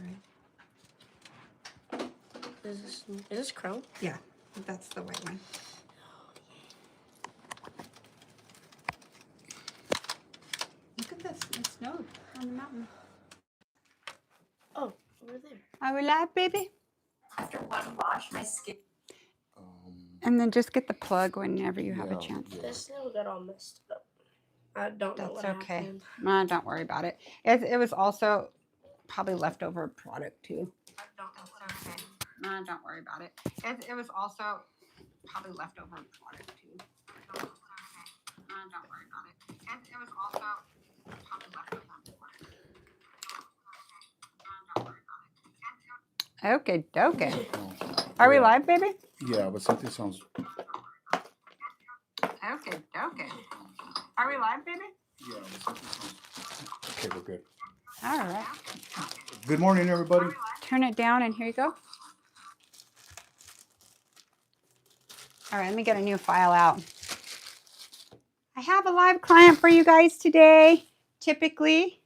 right. Is this chrome? Yeah, that's the white one. Look at this. It snowed on the mountain. Oh, over there. Are we live, baby? After one wash, my skin. And then just get the plug whenever you have a chance. Yeah. This snow got all messed up. I don't know what happened. Don't worry about it. It was also probably leftover product too. I don't know what happened. Don't worry about it. It was also probably leftover product too. Don't worry about it. It was also probably leftover product. Don't worry about it. Okay, okay. Are we live, baby? Yeah, but something sounds. Okay, okay. Are we live, baby? Yeah, but something sounds. Okay, we're good. All right. Good morning, everybody. Turn it down, and here you go. All right, let me get a new file out. I have a live client for you guys today. Typically,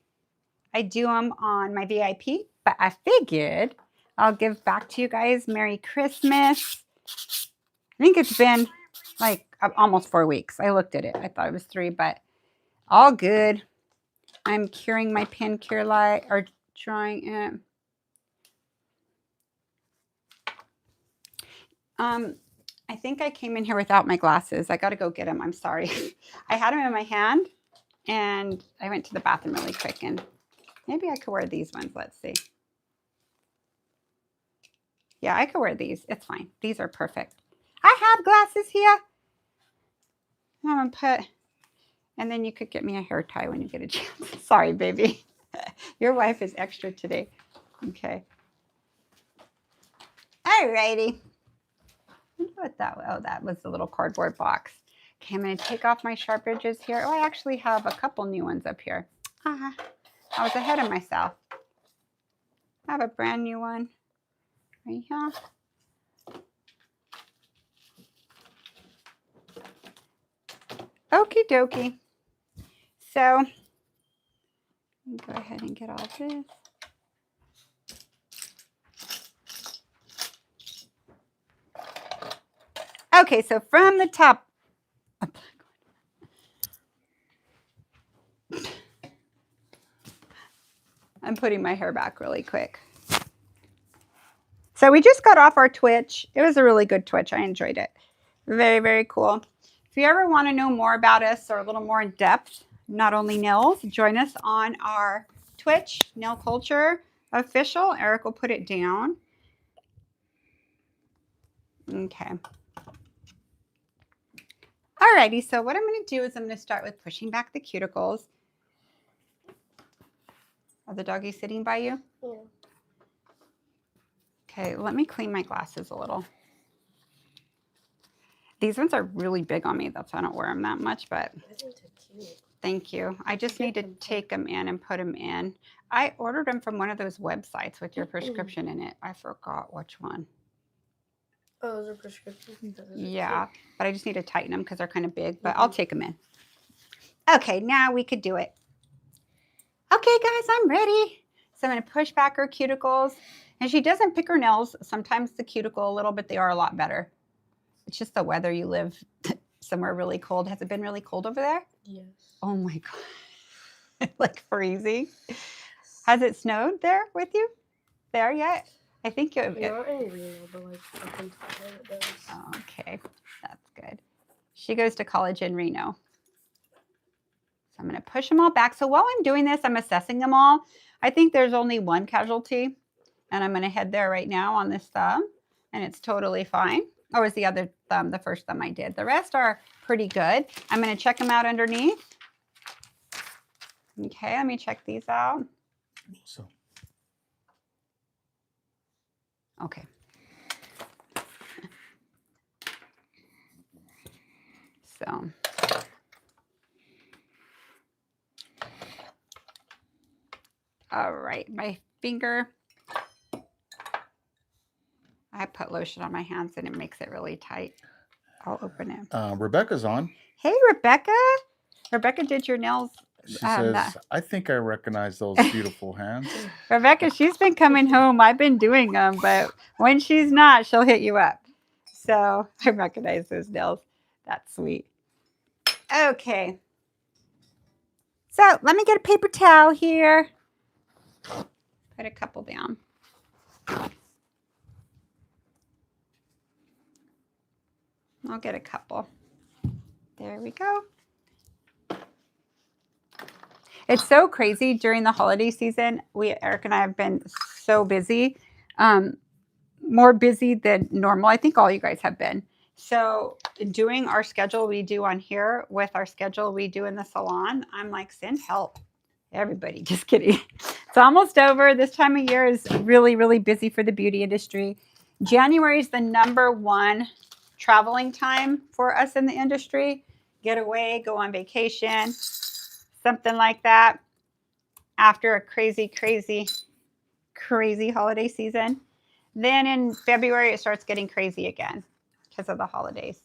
I do them on my VIP, but I figured I'll give back to you guys Merry Christmas. I think it's been like almost 4 weeks. I looked at it. I thought it was 3, but all good. I'm curing my pin cure light, or trying it. I think I came in here without my glasses. I got to go get them. I'm sorry. I had them in my hand, and I went to the bathroom really quick, and maybe I could wear these ones. Let's see. Yeah, I could wear these. It's fine. These are perfect. I have glasses here. I'm going to put, and then you could get me a hair tie when you get a chance. Sorry, baby. Your wife is extra today. Okay. All righty. What that? Oh, that was the little cardboard box. Okay, I'm going to take off my sharp edges here. Oh, I actually have a couple new ones up here. I was ahead of myself. I have a brand new one right here. Okie dokie. So, go ahead and get all this. Okay, so from the top. I'm putting my hair back really quick. So we just got off our Twitch. It was a really good Twitch. I enjoyed it. Very, very cool. If you ever want to know more about us or a little more in depth, not only nails, join us on our Twitch, Nail Culture Official. Eric will put it down. Okay. Alrighty, so what I'm going to do is I'm going to start with pushing back the cuticles. Are the doggies sitting by you? Yeah. Okay, let me clean my glasses a little. These ones are really big on me. That's why I don't wear them that much, but I think they're cute. Thank you. I just need to take them in and put them in. I ordered them from one of those websites with your prescription in it. I forgot which one. Oh, those are prescriptions? Yeah, but I just need to tighten them because they're kind of big, but I'll take them in. Okay, now we could do it. Okay, guys, I'm ready. So I'm going to push back her cuticles. And she doesn't pick her nails. Sometimes the cuticle a little bit, they are a lot better. It's just the weather. You live somewhere really cold. Has it been really cold over there? Yes. Oh my God. Like freezing. Has it snowed there with you? There yet? I think Not in Reno, but like up in Thailand it does. Okay, that's good. She goes to college in Reno. So I'm going to push them all back. So while I'm doing this, I'm assessing them all. I think there's only one casualty, and I'm going to head there right now on this thumb, and it's totally fine. Or was the other thumb, the first thumb I did. The rest are pretty good. I'm going to check them out underneath. Okay, let me check these out. So. Okay. So. All right, my finger. I put lotion on my hands and it makes it really tight. I'll open it. Rebecca's on. Hey, Rebecca. Rebecca did your nails She says, that- I think I recognize those beautiful hands. Rebecca, she's been coming home. I've been doing them, but when she's not, she'll hit you up. So I recognize those nails. That's sweet. Okay. So let me get a paper towel here. Put a couple down. I'll get a couple. There we go. It's so crazy during the holiday season. Eric and I have been so busy, more busy than normal. I think all you guys have been. So doing our schedule we do on here with our schedule we do in the salon, I'm like, send help. Everybody, just kidding. It's almost over. This time of year is really, really busy for the beauty industry. January is the #1 traveling time for us in the industry. Get away, go on vacation, something like that. After a crazy holiday season. Then in February, it starts getting crazy again because of the holidays.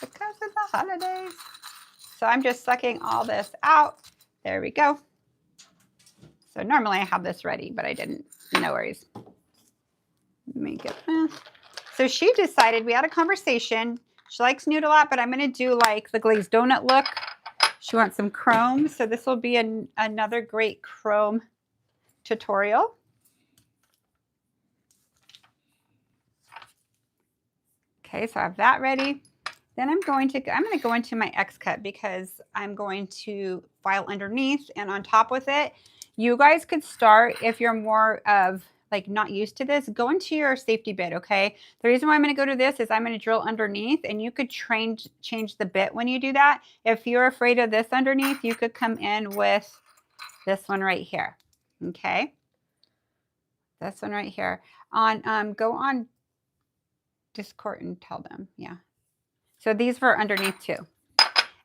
Because of the holidays. So I'm just sucking all this out. There we go. So normally I have this ready, but I didn't. No worries. Let me get this. So she decided, we had a conversation. She likes nude a lot, but I'm going to do like the glazed donut look. She wants some chrome. So this will be another great chrome tutorial. Okay, so I have that ready. Then I'm going to go into my X cut because I'm going to file underneath and on top with it. You guys could start, if you're more of like not used to this, go into your safety bit, okay? The reason why I'm going to go to this is I'm going to drill underneath and you could change the bit when you do that. If you're afraid of this underneath, you could come in with this one right here, okay? This one right here. Go on Discord and tell them, yeah. So these were underneath too.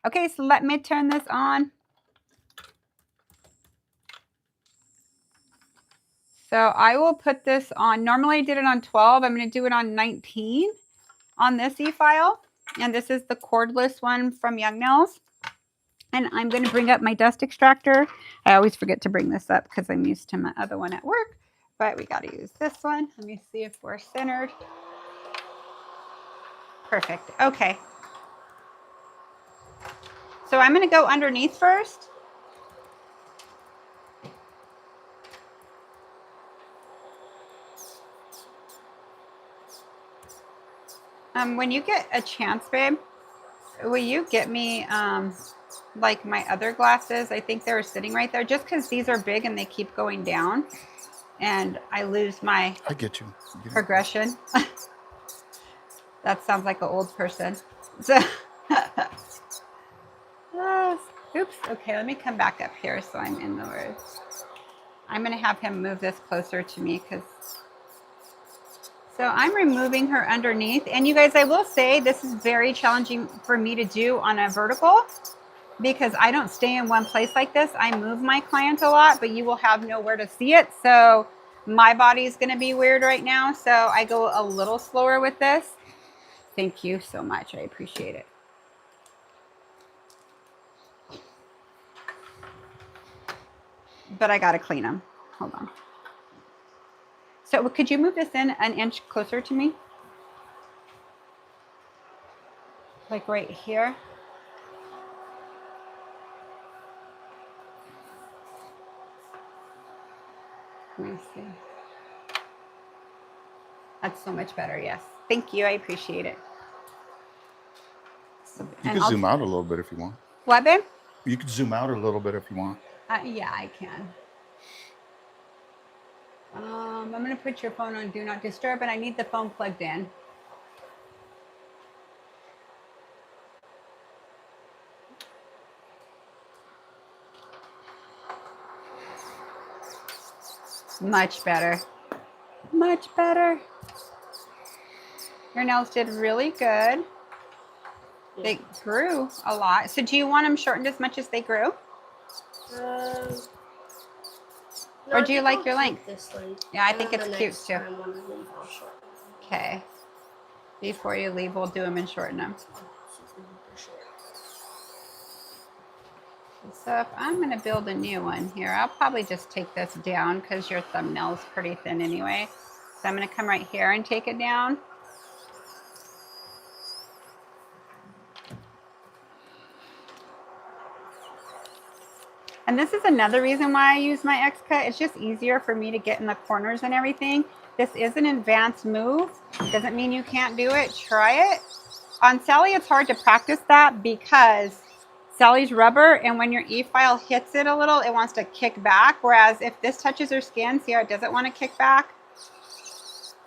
Okay, so let me turn this on. So I will put this on, normally I did it on 12. I'm going to do it on 19 on this e-file. And this is the cordless one from Young Nails. And I'm going to bring up my dust extractor. I always forget to bring this up because I'm used to my other one at work. But we got to use this one. Let me see if we're centered. Perfect. Okay. So I'm going to go underneath first. When you get a chance, babe, will you get me like my other glasses? I think they were sitting right there just because these are big and they keep going down and I lose my I get you. progression. That sounds like an old person. So, oops. Okay, let me come back up here so I'm in the words. I'm going to have him move this closer to me because... So I'm removing her underneath. And you guys, I will say this is very challenging for me to do on a vertical because I don't stay in one place like this. I move my client a lot, but you will have nowhere to see it. So my body is going to be weird right now. So I go a little slower with this. Thank you so much. I appreciate it. But I got to clean them. Hold on. So could you move this in an inch closer to me? Like right here. Let me see. That's so much better, yes. Thank you, I appreciate it. You can zoom out a little bit if you want. What, babe? You can zoom out a little bit if you want. Yeah, I can. I'm going to put your phone on Do Not Disturb, and I need the phone plugged in. Much better. Much better. Your nails did really good. They grew a lot. So do you want them shortened as much as they grew? No, or do you like your length? This length. Yeah, I think it's cute too. Short. Okay. Before you leave, we'll do them and shorten them. So if I'm going to build a new one here, I'll probably just take this down because your thumbnail is pretty thin anyway. So I'm going to come right here and take it down. And this is another reason why I use my X-Cut. It's just easier for me to get in the corners and everything. This is an advanced move. Doesn't mean you can't do it. Try it. On Sally, it's hard to practice that because Sally's rubber, and when your e-file hits it a little, it wants to kick back. Whereas if this touches her skin, see how it doesn't want to kick back?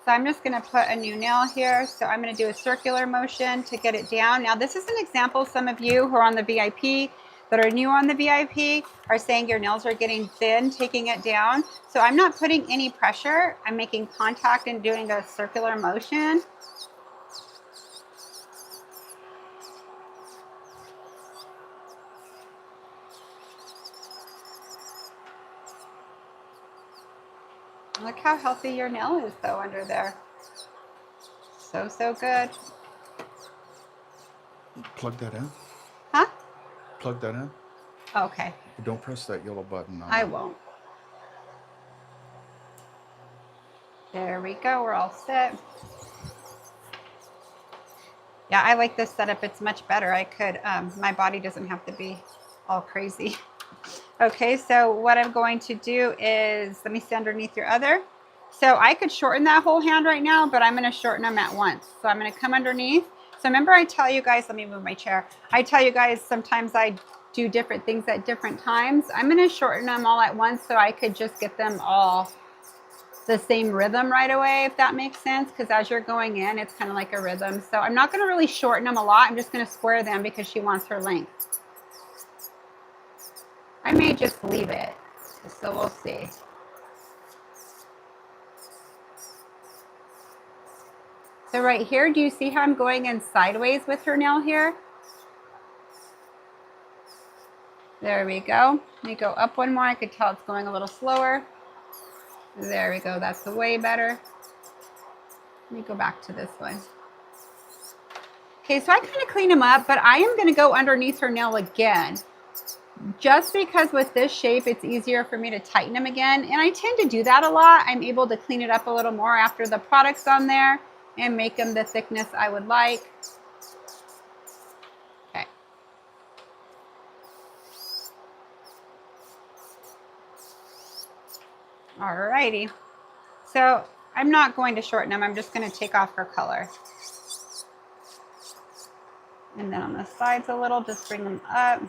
So I'm just going to put a new nail here. So I'm going to do a circular motion to get it down. Now, this is an example. Some of you who are on the VIP that are new on the VIP are saying your nails are getting thin, taking it down. So I'm not putting any pressure. I'm making contact and doing a circular motion. Look how healthy your nail is though under there. So, so good. Plug that in. Huh? Plug that in. Okay. Don't press that yellow button. I won't. There we go. We're all set. Yeah, I like this setup. It's much better. I could, my body doesn't have to be all crazy. Okay, so what I'm going to do is, let me see underneath your other. So I could shorten that whole hand right now, but I'm going to shorten them at once. So I'm going to come underneath. So remember I tell you guys, let me move my chair. I tell you guys sometimes I do different things at different times. I'm going to shorten them all at once so I could just get them all the same rhythm right away, if that makes sense, because as you're going in, it's kind of like a rhythm. So I'm not going to really shorten them a lot. I'm just going to square them because she wants her length. I may just leave it, so we'll see. So right here, do you see how I'm going in sideways with her nail here? There we go. Let me go up one more. I could tell it's going a little slower. There we go. That's way better. Let me go back to this one. Okay, so I kind of clean them up, but I am going to go underneath her nail again. Just because with this shape, it's easier for me to tighten them again. And I tend to do that a lot. I'm able to clean it up a little more after the product's on there and make them the thickness I would like. Okay. Alrighty. So I'm not going to shorten them. I'm just going to take off her color. And then on the sides a little, just bring them up.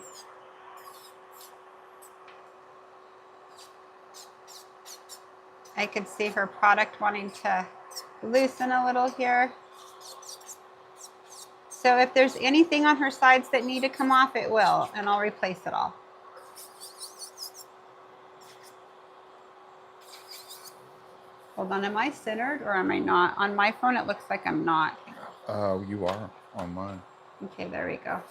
I could see her product wanting to loosen a little here. So if there's anything on her sides that need to come off, it will, and I'll replace it all. Hold on, am I centered or am I not? On my phone, it looks like I'm not. You are on mine. Okay, there we go.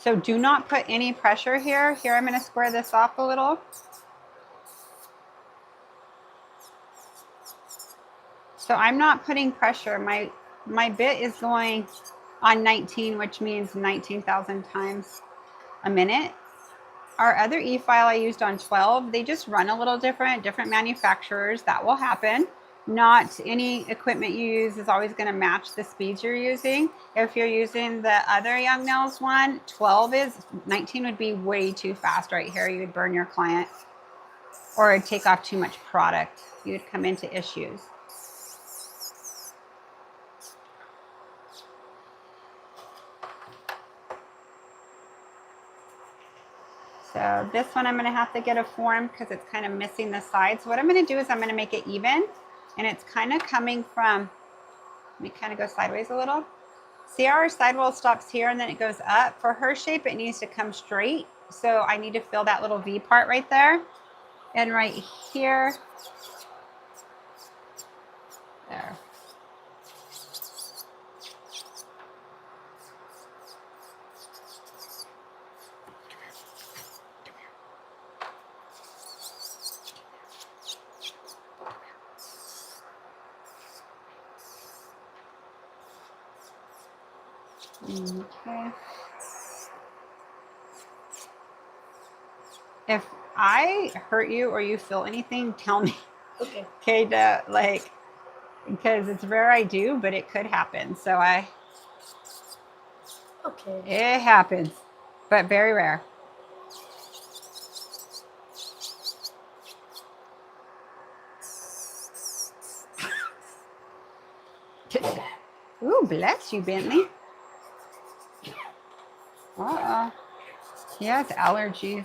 So do not put any pressure here. Here, I'm going to square this off a little. So I'm not putting pressure. My bit is going on 19, which means 19,000 times a minute. Our other e-file I used on 12, they just run a little different manufacturers. That will happen. Not any equipment you use is always going to match the speeds you're using. If you're using the other Young Nails one, 12 is, 19 would be way too fast right here. You would burn your client or it'd take off too much product. You would come into issues. So this one I'm going to have to get a form because it's kind of missing the sides. So what I'm going to do is I'm going to make it even. And it's kind of coming from, let me kind of go sideways a little. See how our sidewall stops here and then it goes up? For her shape, it needs to come straight. So I need to fill that little V part right there. And right here, there. Okay. If I hurt you or you feel anything, tell me. Okay. Okay, because it's rare I do, but it could happen. So Okay. it happens, but very rare. Ooh, bless you, Bentley. Uh-oh. He has allergies.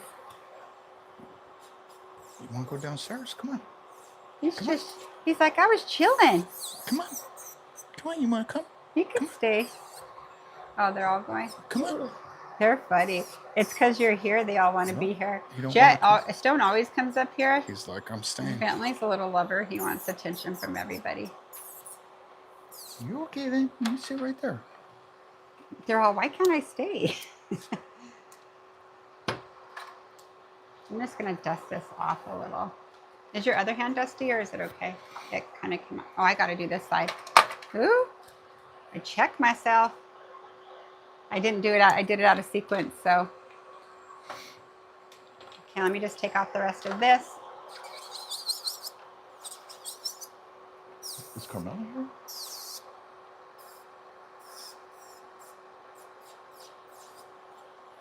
You want to go downstairs? Come on. He's like, I was chilling. Come on. Come on. You want to come? You can stay. Oh, they're all going. Come on. They're funny. It's because you're here. They all want to No, be here. you don't Jet, wanna Stone always comes up here. He's like, I'm staying. Bentley's a little lover. He wants attention from everybody. You okay then? You sit right there. They're all, why can't I stay? I'm just going to dust this off a little. Is your other hand dusty or is it okay? It kind of came out. Oh, I got to do this side. Ooh, I checked myself. I didn't do it out. I did it out of sequence. So, okay, let me just take off the rest of this. Is Carmela here?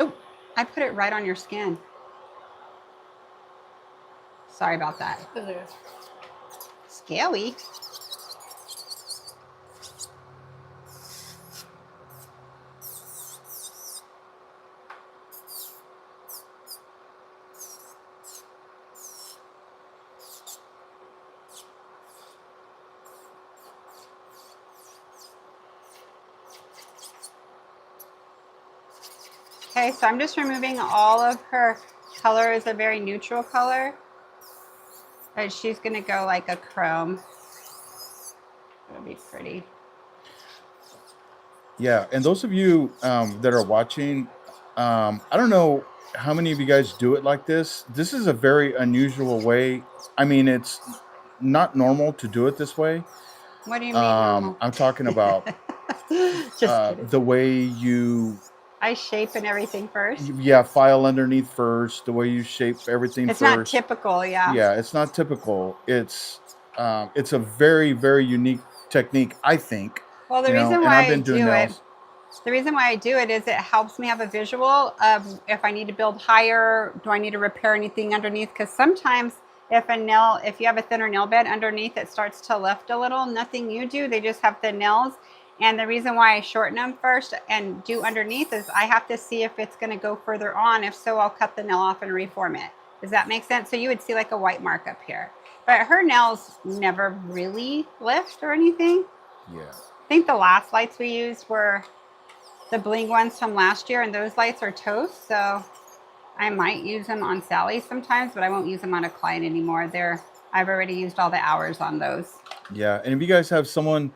Oh, I put it right on your skin. Sorry about that. Okay. Scary. Okay, so I'm just removing all of her color. Is a very neutral color. And she's going to go like a chrome. It'll be pretty. Yeah, and those of you that are watching, I don't know how many of you guys do it like this. This is a very unusual way. I mean, it's not normal to do it this way. What do you mean normal? I'm talking about Just kidding. the way you, I shape and everything first. yeah, file underneath first, the way you shape everything It's first. not typical, yeah. Yeah, it's not typical. It's a very, very unique technique, I think. Well, the You know, reason and why I've been I doing do it, nails. the reason why I do it is it helps me have a visual of if I need to build higher, do I need to repair anything underneath? Because sometimes if you have a thinner nail bed underneath, it starts to lift a little. Nothing you do, they just have thin nails. And the reason why I shorten them first and do underneath is I have to see if it's going to go further on. If so, I'll cut the nail off and reform it. Does that make sense? So you would see like a white mark up here. But her nails never really lift or anything. Yeah. I think the last lights we used were the bling ones from last year, and those lights are toast. So I might use them on Sally sometimes, but I won't use them on a client anymore. I've already used all the hours on those. Yeah, and if you guys have someone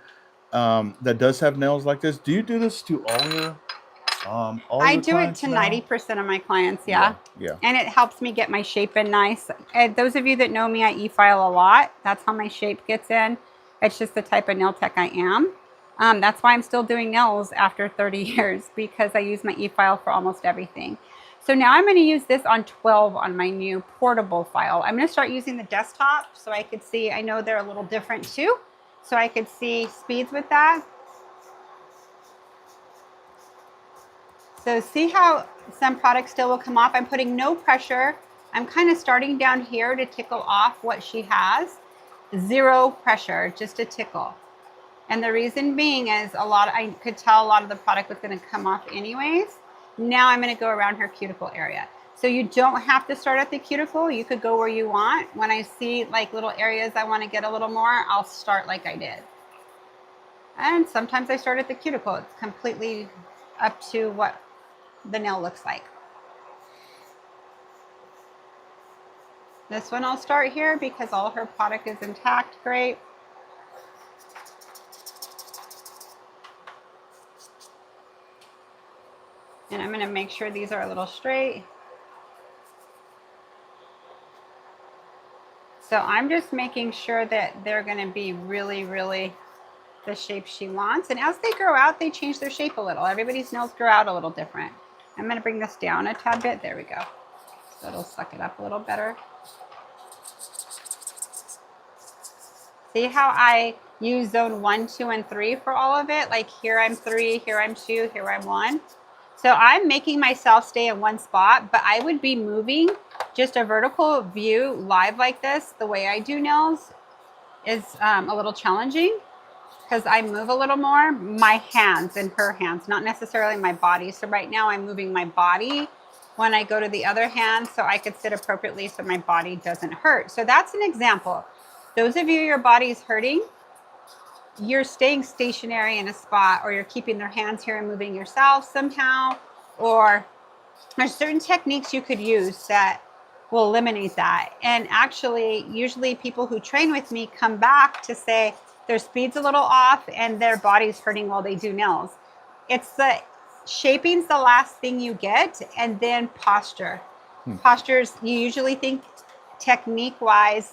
that does have nails like this, do you do this to all your I do it clients to now? 90% of my clients, yeah. Yeah. And it helps me get my shape in nice. And those of you that know me, I e-file a lot. That's how my shape gets in. It's just the type of nail tech I am. That's why I'm still doing nails after 30 years, because I use my e-file for almost everything. So now I'm going to use this on 12 on my new portable file. I'm going to start using the desktop so I could see. I know they're a little different too, so I could see speeds with that. So see how some products still will come off. I'm putting no pressure. I'm kind of starting down here to tickle off what she has. Zero pressure, just a tickle. And the reason being is I could tell a lot of the product was going to come off anyways. Now I'm going to go around her cuticle area. So you don't have to start at the cuticle. You could go where you want. When I see like little areas I want to get a little more, I'll start like I did. And sometimes I start at the cuticle. It's completely up to what the nail looks like. This one I'll start here because all her product is intact. Great. And I'm going to make sure these are a little straight. So I'm just making sure that they're going to be really, really the shape she wants. And as they grow out, they change their shape a little. Everybody's nails grow out a little different. I'm going to bring this down a tad bit. There we go. So it'll suck it up a little better. See how I use zone 1, 2, and 3 for all of it? Like here I'm 3, here I'm 2, here I'm 1. So I'm making myself stay in one spot, but I would be moving just a vertical view live like this. The way I do nails is a little challenging because I move a little more my hands and her hands, not necessarily my body. So right now I'm moving my body when I go to the other hand so I could sit appropriately so my body doesn't hurt. So that's an example. Those of you your body's hurting, you're staying stationary in a spot, or you're keeping their hands here and moving yourself somehow, or there's certain techniques you could use that will eliminate that. And actually, usually people who train with me come back to say their speed's a little off and their body's hurting while they do nails. It's the shaping's the last thing you get, and then posture. Postures, you usually think technique-wise,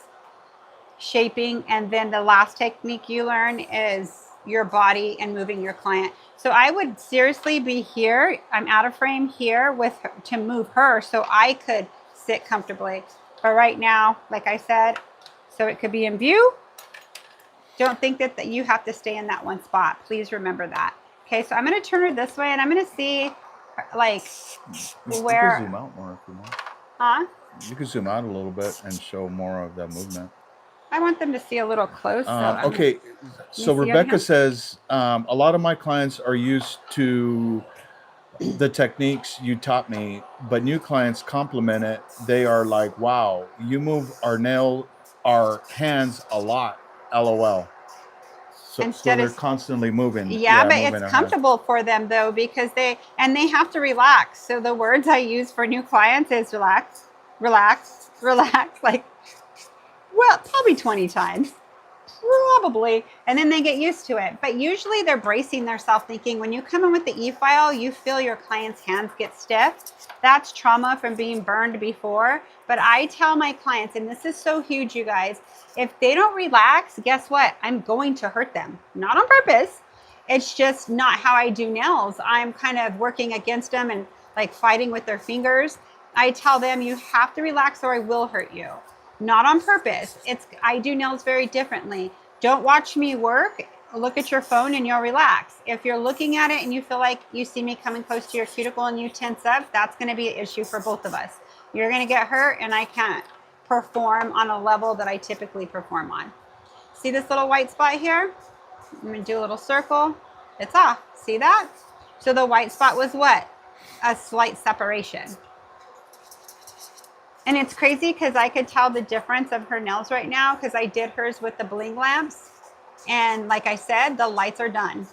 shaping, and then the last technique you learn is your body and moving your client. So I would seriously be here. I'm out of frame here with her, to move her so I could sit comfortably. But right now, like I said, so it could be in view. Don't think that you have to stay in that one spot. Please remember that. Okay, so I'm going to turn her this way, and I'm going to see like where. You can zoom out more if you want. Huh? You can zoom out a little bit and show more of that movement. I want them to see a little close. Okay, so Rebecca says a lot of my clients are used to the techniques you taught me, but new clients compliment it. They are like, wow, you move our hands a lot, LOL. So they're constantly moving. Yeah, but it's comfortable for them though, because they have to relax. So the words I use for new clients is relax, relax, relax, like, well, probably 20 times, probably. And then they get used to it. But usually they're bracing themselves, thinking when you come in with the e-file, you feel your client's hands get stiff. That's trauma from being burned before. But I tell my clients, and this is so huge, you guys, if they don't relax, guess what? I'm going to hurt them. Not on purpose. It's just not how I do nails. I'm kind of working against them and like fighting with their fingers. I tell them you have to relax or I will hurt you. Not on purpose. I do nails very differently. Don't watch me work. Look at your phone and you'll relax. If you're looking at it and you feel like you see me coming close to your cuticle and you tense up, that's going to be an issue for both of us. You're going to get hurt and I can't perform on a level that I typically perform on. See this little white spot here? I'm going to do a little circle. It's off. See that? So the white spot was what? A slight separation. And it's crazy because I could tell the difference of her nails right now because I did hers with the bling lamps. And like I said, the lights are done.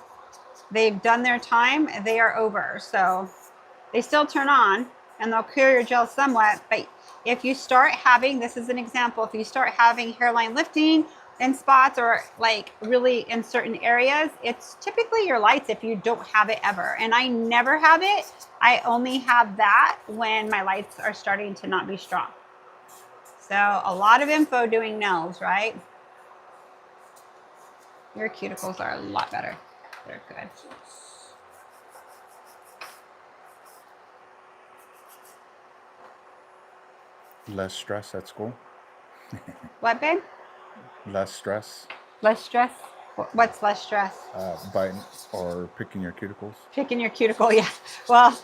They've done their time. They are over. So they still turn on and they'll clear your gel somewhat. But if you start having, this is an example, if you start having hairline lifting in spots or like really in certain areas, it's typically your lights if you don't have it ever. And I never have it. I only have that when my lights are starting to not be strong. So a lot of info doing nails, right? Your cuticles are a lot better. They're good. Less stress at school. What, babe? Less stress. Less stress? What's less stress? Biting or picking your cuticles. Picking your cuticle, yeah. Well,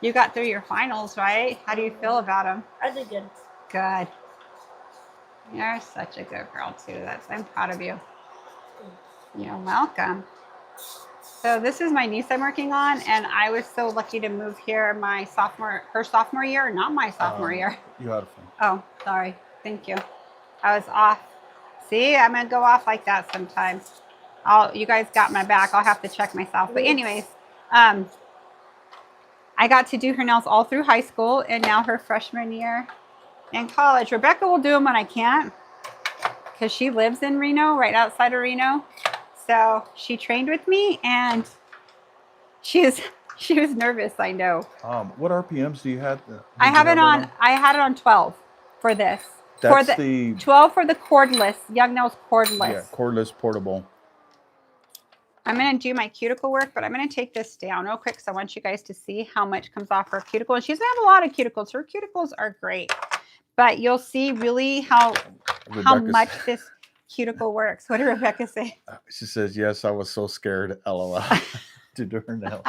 you got through your finals, right? How do you feel about them? I did good. Good. You're such a good girl, too. I'm proud of you. You're welcome. So this is my niece I'm working on, and I was so lucky to move here her sophomore year, not my sophomore year. You had a fun. Oh, sorry. Thank you. I was off. See, I'm going to go off like that sometimes. You guys got my back. I'll have to check myself. But anyways, I got to do her nails all through high school and now her freshman year in college. Rebecca will do them when I can't because she lives in Reno, right outside of Reno. So she trained with me and she was nervous, I know. What RPMs do you have? I had it on 12 for this. That's the 12 for the cordless, Young Nails cordless. Yeah, cordless portable. I'm going to do my cuticle work, but I'm going to take this down real quick because I want you guys to see how much comes off her cuticle. And she's going to have a lot of cuticles. Her cuticles are great, but you'll see really how much this cuticle works. What did Rebecca say? She says, yes, I was so scared, LOL, to do her nails.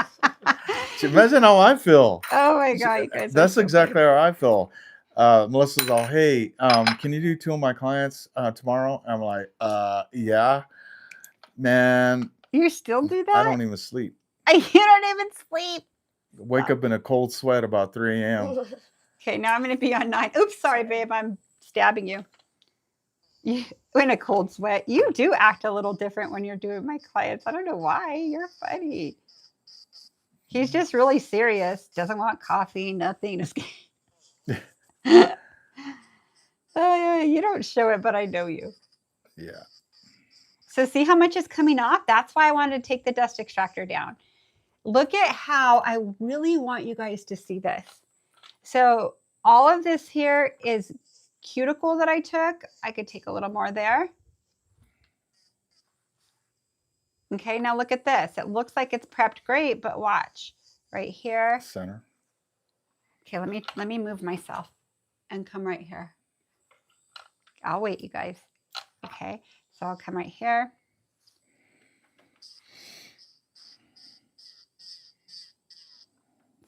Imagine how I feel. Oh my God, you guys. That's exactly how I feel. Melissa's all, hey, can you do 2 of my clients tomorrow? I'm like, yeah, man. You still do that? I don't even sleep. You don't even sleep. Wake up in a cold sweat about 3 a.m. Okay, now I'm going to be on 9. Oops, sorry, babe. I'm stabbing you. You in a cold sweat. You do act a little different when you're doing my clients. I don't know why. You're funny. He's just really serious. Doesn't want coffee, nothing. You don't show it, but I know you. Yeah. So see how much is coming off? That's why I wanted to take the dust extractor down. Look at how I really want you guys to see this. So all of this here is cuticle that I took. I could take a little more there. Okay, now look at this. It looks like it's prepped great, but watch right here. Center. Okay, let me move myself and come right here. I'll wait, you guys. Okay, so I'll come right here.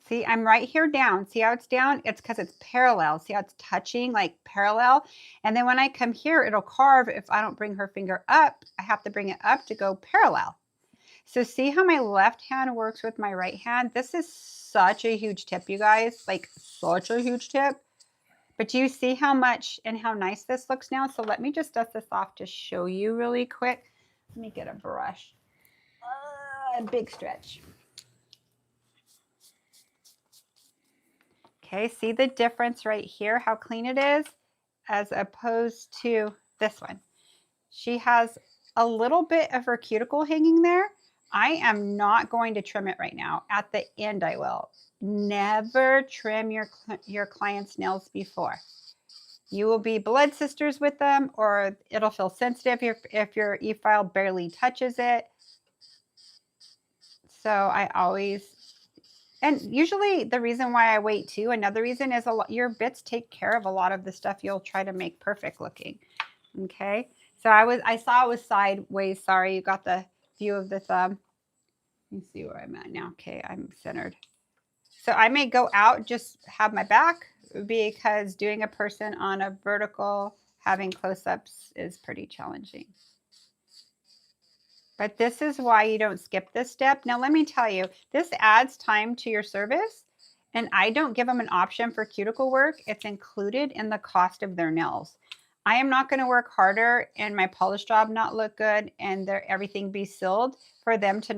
See, I'm right here down. See how it's down? It's because it's parallel. See how it's touching like parallel? And then when I come here, it'll carve. If I don't bring her finger up, I have to bring it up to go parallel. So see how my left hand works with my right hand? This is such a huge tip, you guys. Like such a huge tip. But do you see how much and how nice this looks now? So let me just dust this off to show you really quick. Let me get a brush. Big stretch. Okay, see the difference right here, how clean it is, as opposed to this one. She has a little bit of her cuticle hanging there. I am not going to trim it right now. At the end, I will. Never trim your client's nails before. You will be blood sisters with them, or it'll feel sensitive if your e-file barely touches it. So I always... And usually the reason why I wait too, another reason is your bits take care of a lot of the stuff you'll try to make perfect looking. Okay. So I saw it was sideways. Sorry. You got the view of the thumb. Let me see where I'm at now. Okay. I'm centered. So I may go out, just have my back, because doing a person on a vertical, having close-ups is pretty challenging. But this is why you don't skip this step. Now, let me tell you, this adds time to your service, and I don't give them an option for cuticle work. It's included in the cost of their nails. I am not going to work harder and my polish job not look good and everything be sealed for them to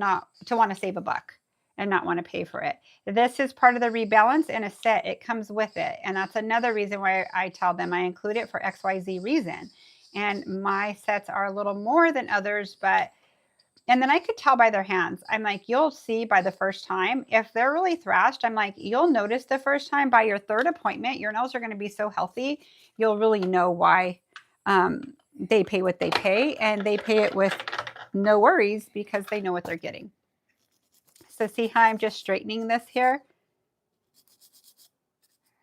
want to save a buck and not want to pay for it. This is part of the rebalance in a set. It comes with it. And that's another reason why I tell them I include it for XYZ reason. And my sets are a little more than others, and then I could tell by their hands. I'm like, you'll see by the first time. If they're really thrashed, I'm like, you'll notice the first time. By your third appointment, your nails are going to be so healthy, you'll really know why they pay what they pay. And they pay it with no worries because they know what they're getting. So see how I'm just straightening this here?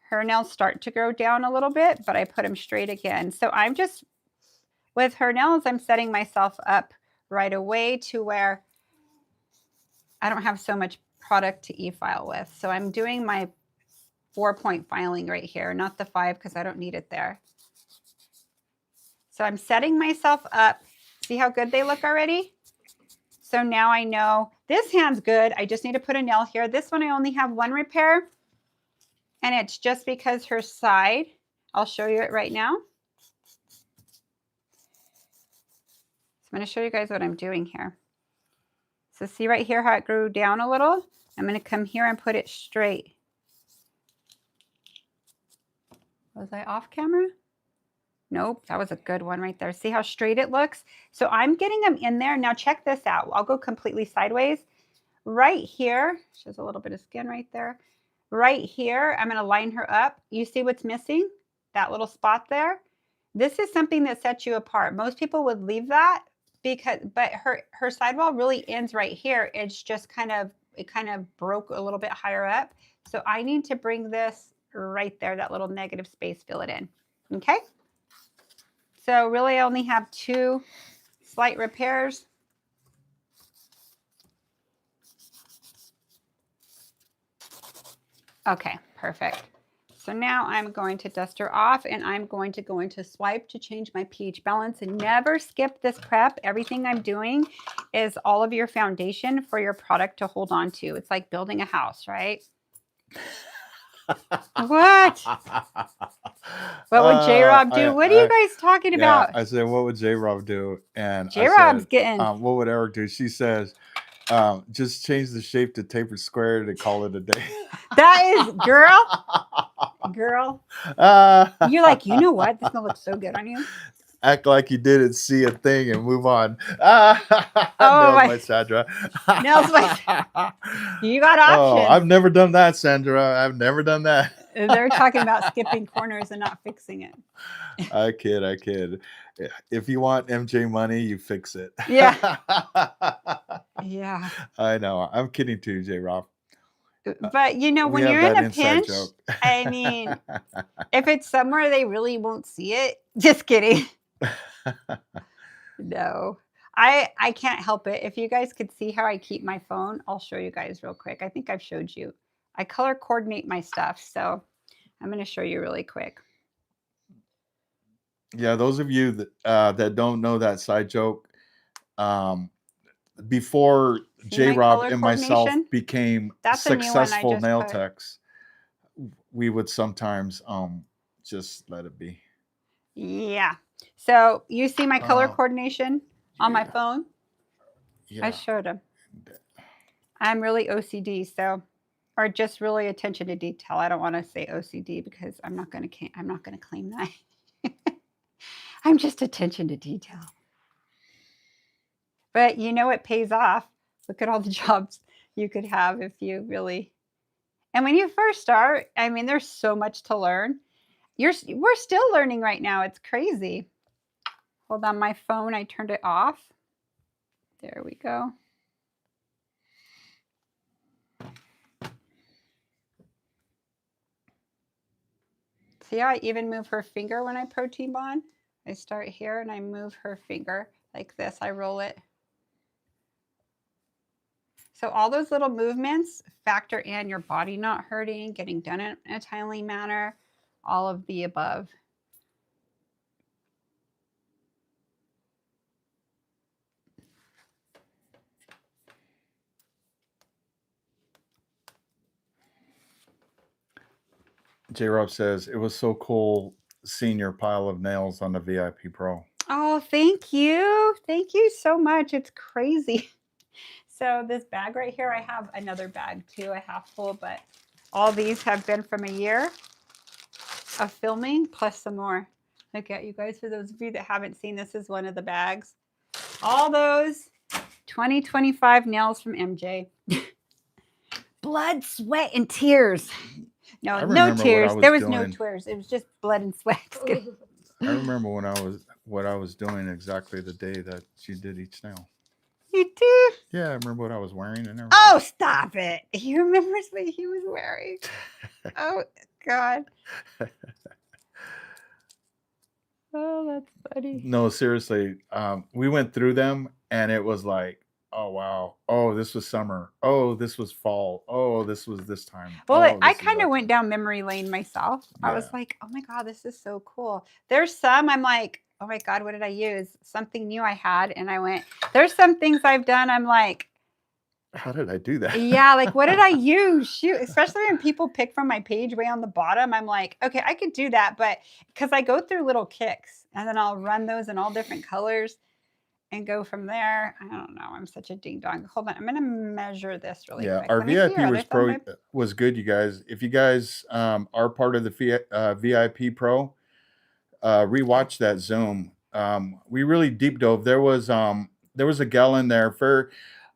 Her nails start to grow down a little bit, but I put them straight again. So I'm just, with her nails, I'm setting myself up right away to where I don't have so much product to e-file with. So I'm doing my 4-point filing right here, not the 5 because I don't need it there. So I'm setting myself up. See how good they look already? So now I know this hand's good. I just need to put a nail here. This one I only have 1 repair, and it's just because her side, I'll show you it right now. I'm going to show you guys what I'm doing here. So see right here how it grew down a little? I'm going to come here and put it straight. Was I off camera? Nope, that was a good one right there. See how straight it looks? So I'm getting them in there. Now check this out. I'll go completely sideways. Right here, there's a little bit of skin right there. Right here, I'm going to line her up. You see what's missing? That little spot there? This is something that sets you apart. Most people would leave that but her sidewall really ends right here. It's just kind of broke a little bit higher up. So I need to bring this right there, that little negative space, fill it in. Okay. So really I only have 2 slight repairs. Okay, perfect. So now I'm going to dust her off, and I'm going to go into swipe to change my pH balance. And never skip this prep. Everything I'm doing is all of your foundation for your product to hold on to. It's like building a house, right? What? What would J-Rob do? What are you guys talking about? I said, what would J-Rob do? And J-Rob's getting... what would Eric do? She says, just change the shape to tapered square to call it a day. That is, girl. You're like, you know what? This gonna look so good on you. Act like you didn't see a thing and move on. My Sandra. Nails my... You got options. Oh, I've never done that, Sandra. I've never done that. They're talking about skipping corners and not fixing it. I kid. If you want MJ money, you fix it. Yeah. Yeah. I know. I'm kidding too, J-Rob. But you know, when you're in a pinch, I mean, if it's somewhere they really won't see it, just kidding. No, I can't help it. If you guys could see how I keep my phone, I'll show you guys real quick. I think I've showed you. I color coordinate my stuff, so I'm going to show you really quick. Yeah, those of you that don't know that side joke, before J-Rob and myself became successful nail techs, we would sometimes just let it be. Yeah. So you see my color coordination on my phone? Yeah. I showed him. I'm really OCD, so, or just really attention to detail. I don't want to say OCD because I'm not going to claim that. I'm just attention to detail. But you know, it pays off. Look at all the jobs you could have if you really, and when you first start, I mean, there's so much to learn. We're still learning right now. It's crazy. Hold on, my phone, I turned it off. There we go. See how I even move her finger when I protein bond? I start here and I move her finger like this. I roll it. So all those little movements factor in your body not hurting, getting done in a timely manner, all of the above. J-Rob says, it was so cool seeing your pile of nails on the VIP Pro. Oh, thank you. Thank you so much. It's crazy. So this bag right here, I have another bag too, a half full, but all these have been from a year of filming plus some more. Look at you guys. For those of you that haven't seen, this is one of the bags. All those 2025 nails from MJ. Blood, sweat, and tears. No, no tears. There was no tears. It was just blood and sweat. I remember what I was doing exactly the day that she did each nail. You do? Yeah, I remember what I was wearing and everything. Oh, stop it. He remembers what he was wearing. Oh, God. Oh, that's funny. No, seriously. We went through them and it was like, oh, wow. Oh, this was summer. Oh, this was fall. Oh, this was this time. Well, I kind of went down memory lane myself. Yeah. I was like, oh, my God, this is so cool. There's some I'm like, oh, my God, what did I use? Something new I had. And I went, there's some things I've done. I'm like, how did I do that? Yeah, like, what did I use? Shoot, especially when people pick from my page way on the bottom. I'm like, okay, I could do that. But because I go through little kicks and then I'll run those in all different colors and go from there. I don't know. I'm such a ding dong. Hold on. I'm going to measure this really quick. Our VIP was good, you guys. If you guys are part of the VIP Pro, rewatch that Zoom. We really deep dove. There was a gal in there for,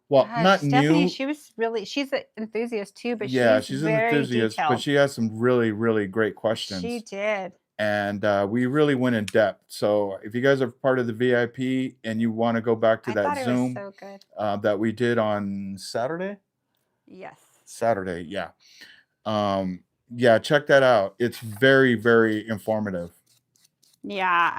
well, not Stephanie, new. She's an enthusiast too, but she's an enthusiast, but she has some really, really great questions. She did. and we really went in depth. So if you guys are part of the VIP and you want to go back to I that thought it was Zoom so good. that we did on Saturday, yeah. Yeah, check that out. It's very, very informative. Yeah,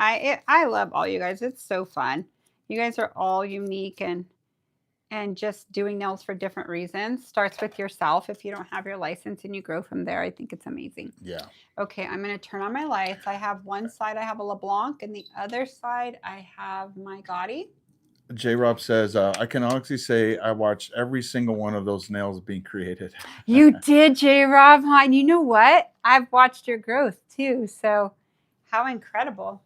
I love all you guys. It's so fun. You guys are all unique and just doing nails for different reasons. Starts with yourself if you don't have your license and you grow from there. I think it's amazing. Yeah. Okay, I'm going to turn on my lights. I have one side I have a LeBlanc and the other side I have my Gotti. J. Rob says, I can honestly say I watched every single one of those nails being created. You did, J. Rob, huh? And you know what? I've watched your growth too. So how incredible.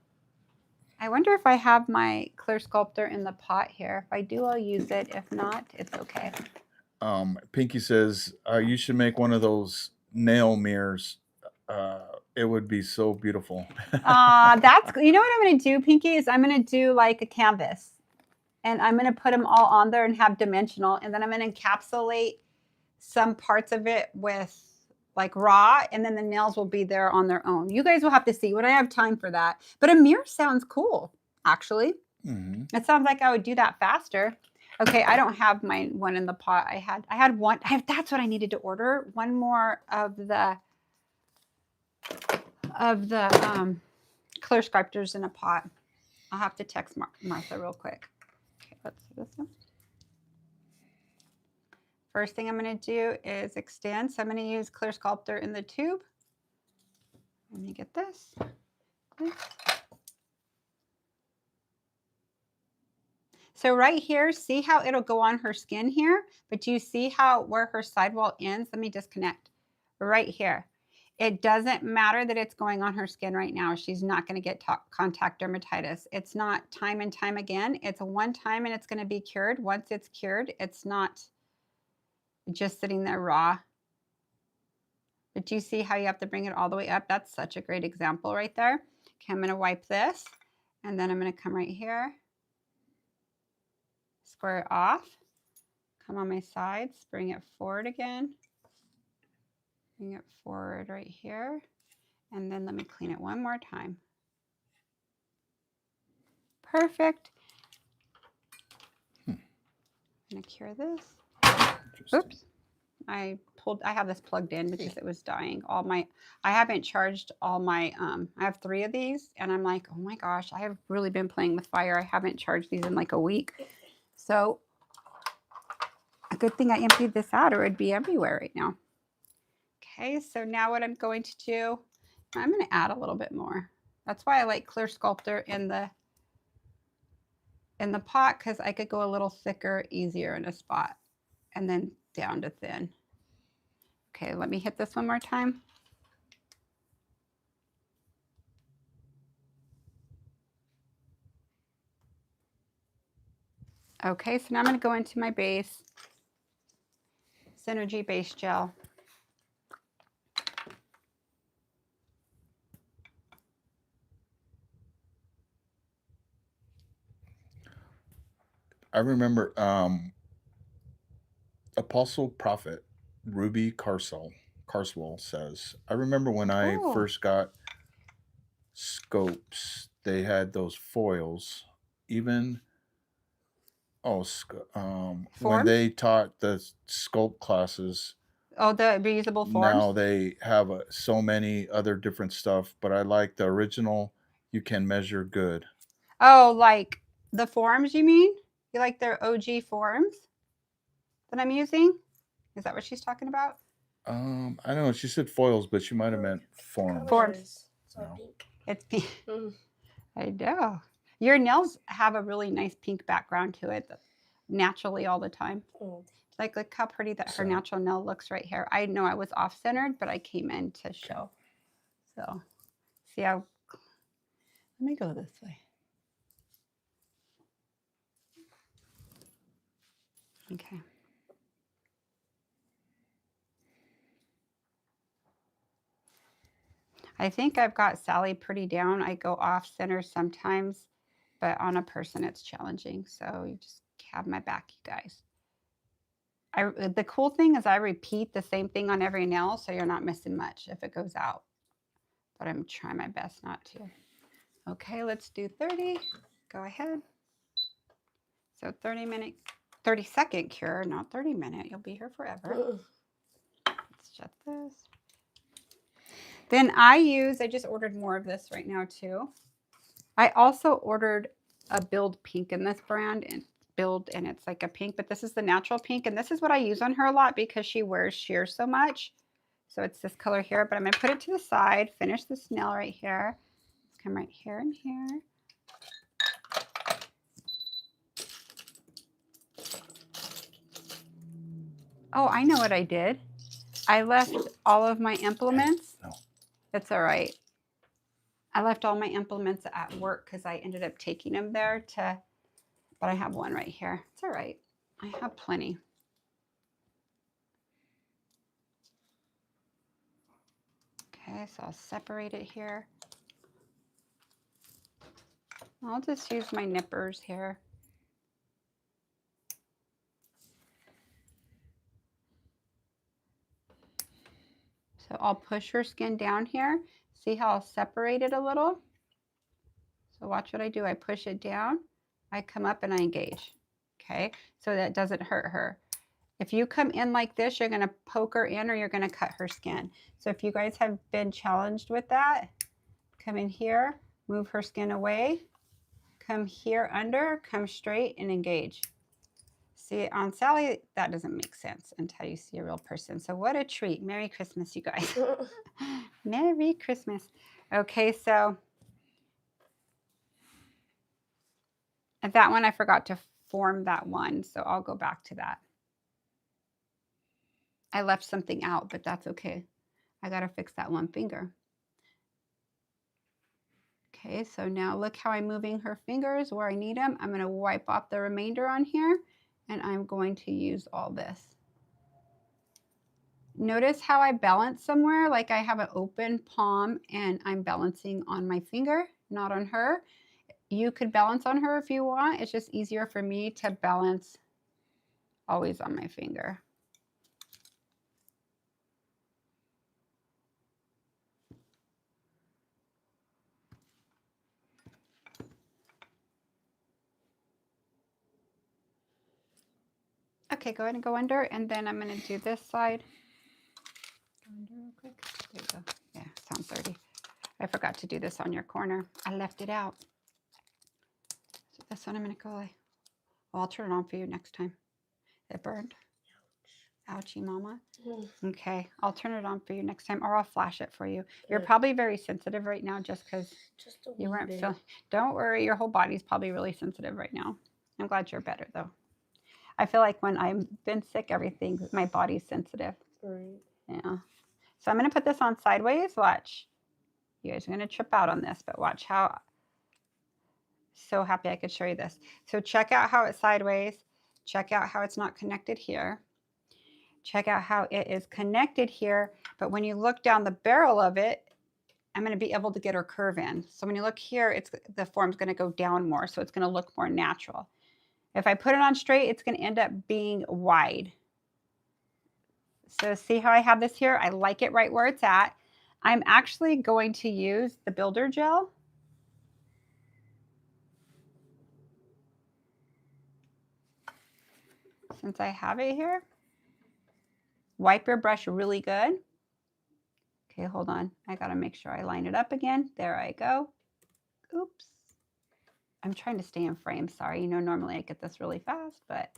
I wonder if I have my clear sculptor in the pot here. If I do, I'll use it. If not, it's okay. Pinky says, you should make one of those nail mirrors. It would be so beautiful. That's, you know what I'm going to do, Pinky, is I'm going to do like a canvas. And I'm going to put them all on there and have dimensional. And then I'm going to encapsulate some parts of it with like raw. And then the nails will be there on their own. You guys will have to see when I have time for that. But a mirror sounds cool, actually. Mm-hmm. It sounds like I would do that faster. Okay, I don't have my one in the pot. I had one. That's what I needed to order. One more of the clear sculptors in a pot. I'll have to text Martha real quick. Okay, let's do this one. First thing I'm going to do is extend. So I'm going to use clear sculptor in the tube. Let me get this. Okay. So right here, see how it'll go on her skin here? But do you see how where her sidewall ends? Let me disconnect. Right here. It doesn't matter that it's going on her skin right now. She's not going to get contact dermatitis. It's not time and time again. It's a one time and it's going to be cured. Once it's cured, it's not just sitting there raw. But do you see how you have to bring it all the way up? That's such a great example right there. Okay, I'm going to wipe this. And then I'm going to come right here. Square it off. Come on my sides. Bring it forward again. Bring it forward right here. And then let me clean it one more time. Perfect. I'm going to cure this. Oops. I have this plugged in because it was dying. I haven't charged all my, I have 3 of these and I'm like, oh my gosh, I have really been playing with fire. I haven't charged these in like a week. So a good thing I emptied this out or it'd be everywhere right now. Okay, so now what I'm going to do, I'm going to add a little bit more. That's why I like clear sculptor in the pot, because I could go a little thicker, easier in a spot, and then down to thin. Okay, let me hit this one more time. Okay, so now I'm going to go into my base, Synergy Base Gel. I remember Apostle Prophet Ruby Carswell says, I remember when I first got scopes, they had those foils. Even when they taught the sculpt classes. Oh, the reusable forms? Now they have so many other different stuff, but I like the original. You can measure good. Oh, like the forms, you mean? You like their OG forms that I'm using? Is that what she's talking about? I don't know. She said foils, but she might have meant forms. Forms. No. Pink. It's pink. I know. Your nails have a really nice pink background to it naturally all the time. Like, look how pretty that her natural nail looks right here. I know I was off-centered, but I came in to show. So, see how, let me go this way. Okay. I think I've got Sally pretty down. I go off-center sometimes, but on a person it's challenging. So you just have my back, you guys. The cool thing is I repeat the same thing on every nail, so you're not missing much if it goes out. but I'm trying my best not to. Okay, let's do 30. Go ahead. So 30-second cure, not 30-minute. You'll be here forever. Let's shut this. Then I just ordered more of this right now too. I also ordered a Build Pink in this brand, and it's like a pink, but this is the natural pink, and this is what I use on her a lot because she wears sheer so much. So it's this color here, but I'm gonna put it to the side, finish this nail right here. Let's come right here and here. Oh, I know what I did. I left all of my implements. No. It's all right. I left all my implements at work because I ended up taking them there but I have one right here. It's all right. I have plenty. Okay, so I'll separate it here. I'll just use my nippers here. So I'll push her skin down here. See how I'll separate it a little? So watch what I do. I push it down, I come up and I engage. Okay, so that doesn't hurt her. If you come in like this, you're gonna poke her in or you're gonna cut her skin. So if you guys have been challenged with that, come in here, move her skin away, come here under, come straight and engage. See, on Sally, that doesn't make sense until you see a real person. So what a treat. Merry Christmas, you guys. Merry Christmas. Okay, so and that one, I forgot to form that one, so I'll go back to that. I left something out, but that's okay. I got to fix that one finger. Okay, so now look how I'm moving her fingers where I need them. I'm going to wipe off the remainder on here, and I'm going to use all this. Notice how I balance somewhere, like I have an open palm and I'm balancing on my finger, not on her. You could balance on her if you want. It's just easier for me to balance always on my finger. Okay, go ahead and go under, and then I'm going to do this side. Go under real quick. There you go. Yeah, sound 30. I forgot to do this on your corner. I left it out. So this one I'm going to go like, well, I'll turn it on for you next time. It burned. Ouchie, mama. Okay, I'll turn it on for you next time, or I'll flash it for you. You're probably very sensitive right now just because you weren't feeling. Don't worry, your whole body's probably really sensitive right now. I'm glad you're better though. I feel like when I've been sick, my body's sensitive. Right. Yeah. So I'm going to put this on sideways. Watch. You guys are going to trip out on this, but watch how. So happy I could show you this. So check out how it's sideways. Check out how it's not connected here. Check out how it is connected here. But when you look down the barrel of it, I'm going to be able to get her curve in. So when you look here, the form's going to go down more. So it's going to look more natural. If I put it on straight, it's going to end up being wide. So see how I have this here? I like it right where it's at. I'm actually going to use the builder gel. Since I have it here. Wipe your brush really good. Okay, hold on. I got to make sure I line it up again. There I go. Oops. I'm trying to stay in frame. Sorry, you know, normally I get this really fast, but.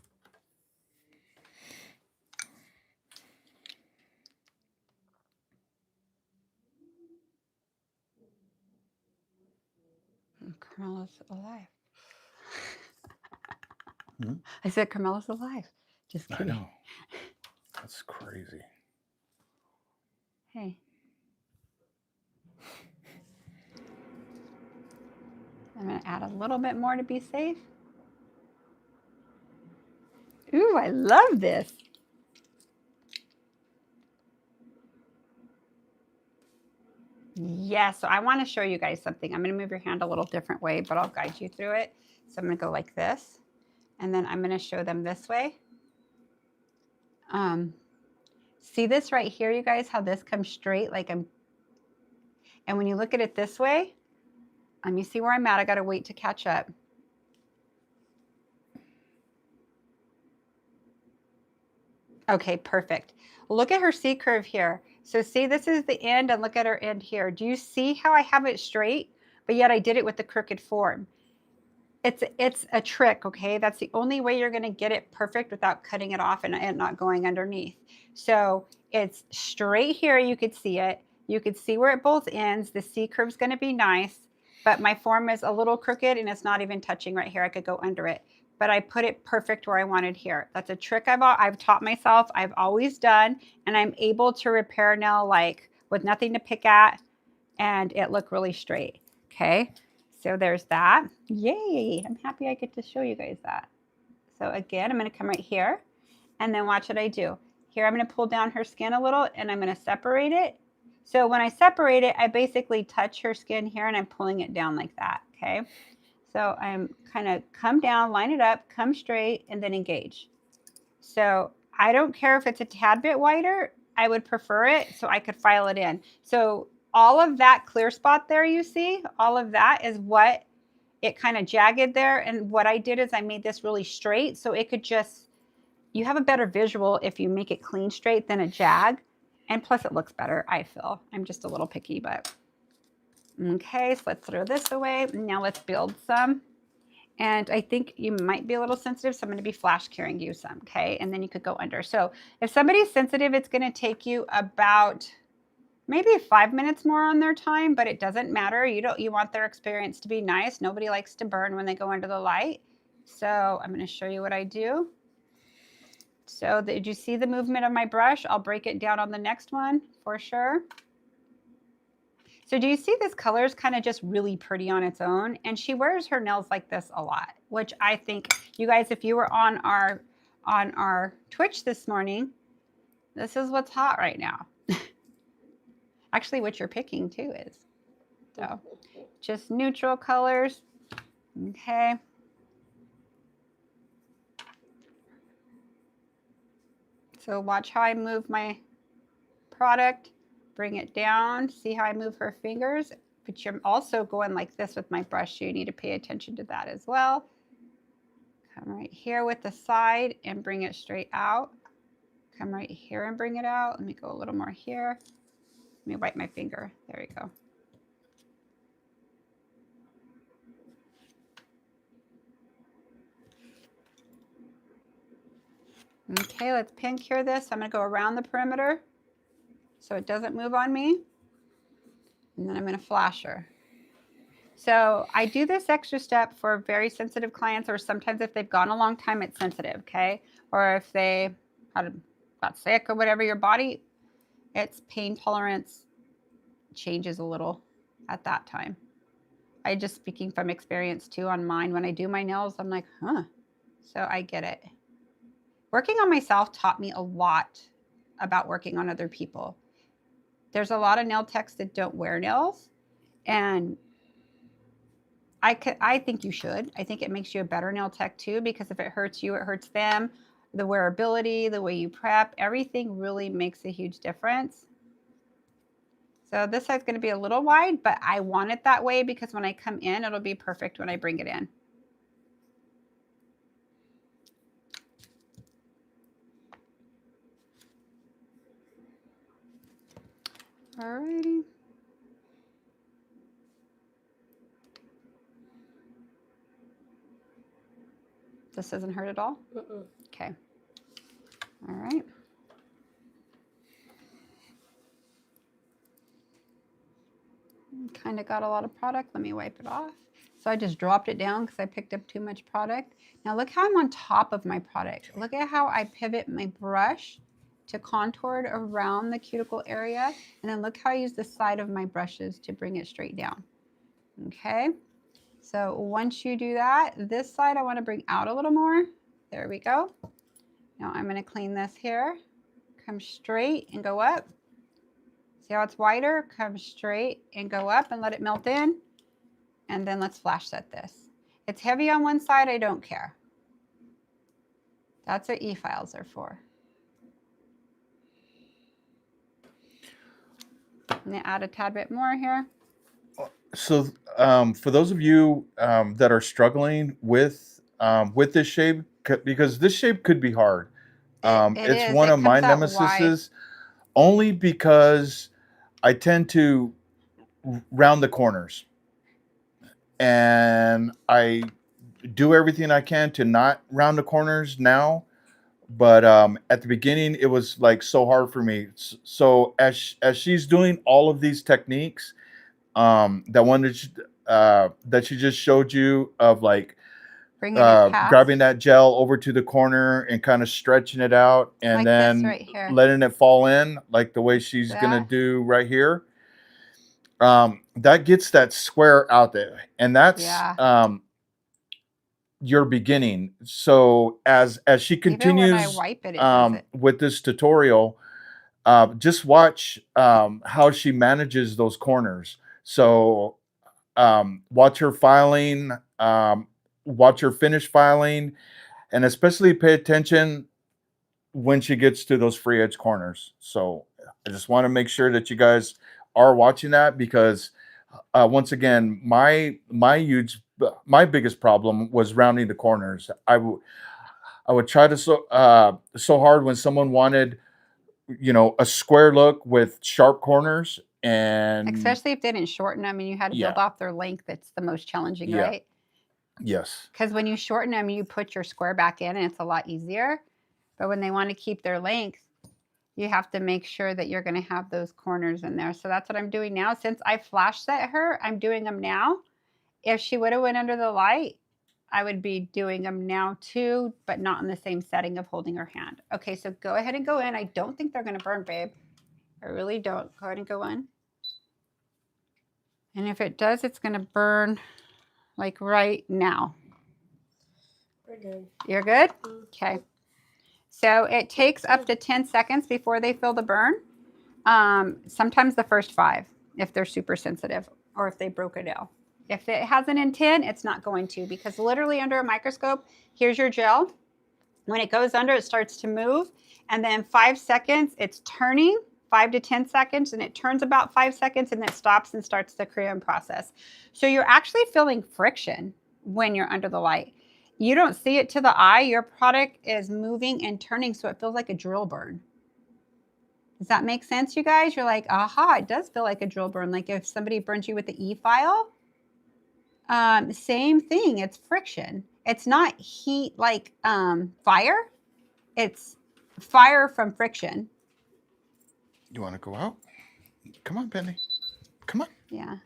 Carmela's alive. I said Carmela's alive. Just kidding. I know. That's crazy. Hey. I'm going to add a little bit more to be safe. Ooh, I love this. Yeah, so I want to show you guys something. I'm going to move your hand a little different way, but I'll guide you through it. So I'm going to go like this, and then I'm going to show them this way. See this right here, you guys, how this comes straight? Like And when you look at it this way, let me see where I'm at. I got to wait to catch up. Okay, perfect. Look at her C curve here. So see, this is the end, and look at her end here. Do you see how I have it straight, but yet I did it with the crooked form? It's a trick, okay? That's the only way you're gonna get it perfect without cutting it off and not going underneath. So it's straight here, you could see it. You could see where it both ends. The C curve's gonna be nice, but my form is a little crooked and it's not even touching right here. I could go under it, but I put it perfect where I wanted here. That's a trick I've taught myself, I've always done, and I'm able to repair now like with nothing to pick at, and it looked really straight, okay? So there's that. Yay, I'm happy I get to show you guys that. So again, I'm gonna come right here and then watch what I do. Here I'm gonna pull down her skin a little and I'm gonna separate it. So when I separate it, I basically touch her skin here and I'm pulling it down like that, okay? So I'm kind of come down, line it up, come straight, and then engage. So I don't care if it's a tad bit wider, I would prefer it so I could file it in. So all of that clear spot there you see, all of that is what it kind of jagged there. And what I did is I made this really straight so it could just, you have a better visual if you make it clean straight than a jag. And plus it looks better, I feel. I'm just a little picky, but okay, so let's throw this away. Now let's build some. And I think you might be a little sensitive, so I'm going to be flash curing you some, okay? And then you could go under. So if somebody's sensitive, it's going to take you about maybe 5 minutes more on their time, but it doesn't matter. You want their experience to be nice. Nobody likes to burn when they go under the light. So I'm going to show you what I do. So did you see the movement of my brush? I'll break it down on the next one for sure. So do you see this color is kind of just really pretty on its own? And she wears her nails like this a lot, which I think, you guys, if you were on our Twitch this morning, this is what's hot right now. Actually, what you're picking too is. So just neutral colors, okay. So watch how I move my product. Bring it down, see how I move her fingers, but you're also going like this with my brush, so you need to pay attention to that as well. Come right here with the side and bring it straight out. Come right here and bring it out. Let me go a little more here. Let me wipe my finger. There we go. Okay, let's pin cure this. I'm gonna go around the perimeter so it doesn't move on me. And then I'm going to flash her. So I do this extra step for very sensitive clients, or sometimes if they've gone a long time, it's sensitive, okay? Or if they got sick or whatever, your body, its pain tolerance changes a little at that time. I just speaking from experience too on mine. When I do my nails, I'm like, huh. So I get it. Working on myself taught me a lot about working on other people. There's a lot of nail techs that don't wear nails, and I think you should. I think it makes you a better nail tech too, because if it hurts you, it hurts them. The wearability, the way you prep, everything really makes a huge difference. So this side's going to be a little wide, but I want it that way because when I come in, it'll be perfect when I bring it in. Alrighty. This doesn't hurt at all? Okay. All right. Kind of got a lot of product. Let me wipe it off. So I just dropped it down because I picked up too much product. Now look how I'm on top of my product. Look at how I pivot my brush to contour it around the cuticle area. And then look how I use the side of my brushes to bring it straight down. Okay. So once you do that, this side I want to bring out a little more. There we go. Now I'm going to clean this here. Come straight and go up. See how it's wider? Come straight and go up and let it melt in. And then let's flash set this. It's heavy on one side, I don't care. That's what e-files are for. I'm going to add a tad bit more here. So, for those of you that are struggling with this shape, because this shape could be hard, It it's is. one It of my comes out wide. nemesises, only because I tend to round the corners, and I do everything I can to not round the corners now. But at the beginning, it was like so hard for me. So as she's doing all of these techniques, that one that she just showed you of like Bringing it past. grabbing that gel over to the corner and kind of stretching it out, and Like this then right here. letting it fall in, like the way she's gonna That. do right here. That gets that square out there, and that's Yeah. your beginning. So as she Even when I continues wipe it, it does it. with this tutorial, just watch how she manages those corners. So watch her filing, watch her finish filing, and especially pay attention when she gets to those free edge corners. So I just want to make sure that you guys are watching that, because once again, my biggest problem was rounding the corners. I would try to so hard when someone wanted, a square look with sharp corners, and Especially if they didn't shorten them and you had to build yeah, off their length. It's the most challenging, yeah, right? yes, Because when you shorten them, you put your square back in and it's a lot easier. But when they want to keep their length, you have to make sure that you're going to have those corners in there. So that's what I'm doing now. Since I flash set her, I'm doing them now. If she would have went under the light, I would be doing them now too, but not in the same setting of holding her hand. Okay, so go ahead and go in. I don't think they're going to burn, babe. I really don't. Go ahead and go in. And if it does, it's going to burn like right now. We're good. You're good? Okay. So it takes up to 10 seconds before they feel the burn. Sometimes the first 5, if they're super sensitive or if they broke a nail. If it hasn't in 10, it's not going to, because literally under a microscope, here's your gel. When it goes under, it starts to move. And then 5 seconds, it's turning, 5 to 10 seconds, and it turns about 5 seconds, and then it stops and starts the crayon process. So you're actually feeling friction when you're under the light. You don't see it to the eye. Your product is moving and turning, so it feels like a drill burn. Does that make sense, you guys? You're like, aha, it does feel like a drill burn. Like if somebody burns you with the E-file, same thing. It's friction. It's not heat like fire. It's fire from friction. you want to go out? Come on, Penny, come on, Yeah.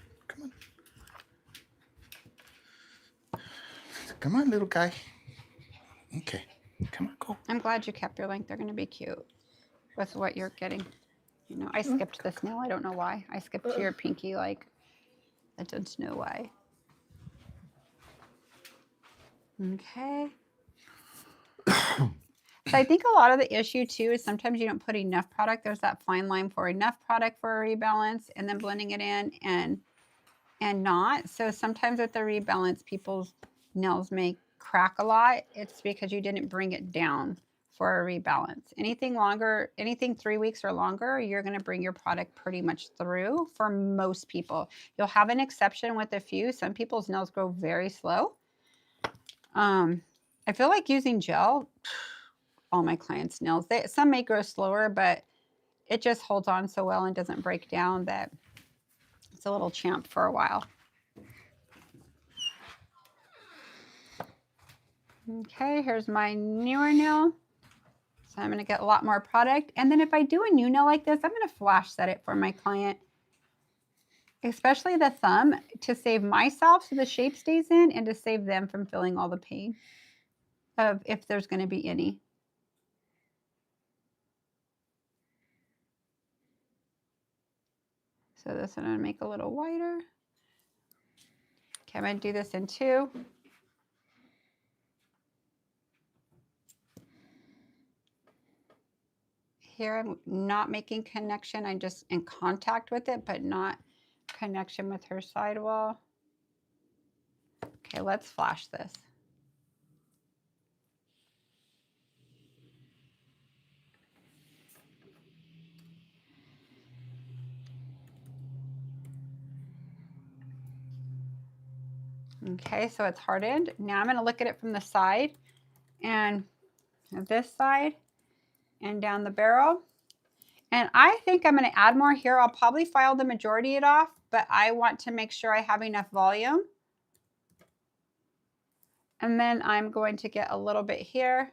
come on, little guy. Okay, come on, go. I'm glad you kept your length. They're going to be cute with what you're getting. You know, I skipped this nail. I don't know why. I skipped to your pinky, like, I don't know why. Okay. So I think a lot of the issue too is sometimes you don't put enough product. There's that fine line for enough product for a rebalance and then blending it in and not. So sometimes with the rebalance, people's nails may crack a lot. It's because you didn't bring it down for a rebalance. Anything longer, anything 3 weeks or longer, you're going to bring your product pretty much through for most people. You'll have an exception with a few. Some people's nails grow very slow. I feel like using gel, all my clients' nails, some may grow slower, but it just holds on so well and doesn't break down that it's a little champ for a while. Okay, here's my newer nail. So I'm going to get a lot more product. And then if I do a new nail like this, I'm going to flash set it for my client, especially the thumb, to save myself so the shape stays in and to save them from feeling all the pain of if there's going to be any. So this one I'm going to make a little wider. Okay, I'm going to do this in 2. Here I'm not making connection. I'm just in contact with it, but not connection with her sidewall. Okay, let's flash this. Okay, so it's hardened. Now I'm going to look at it from the side and this side and down the barrel. And I think I'm going to add more here. I'll probably file the majority of it off, but I want to make sure I have enough volume. And then I'm going to get a little bit here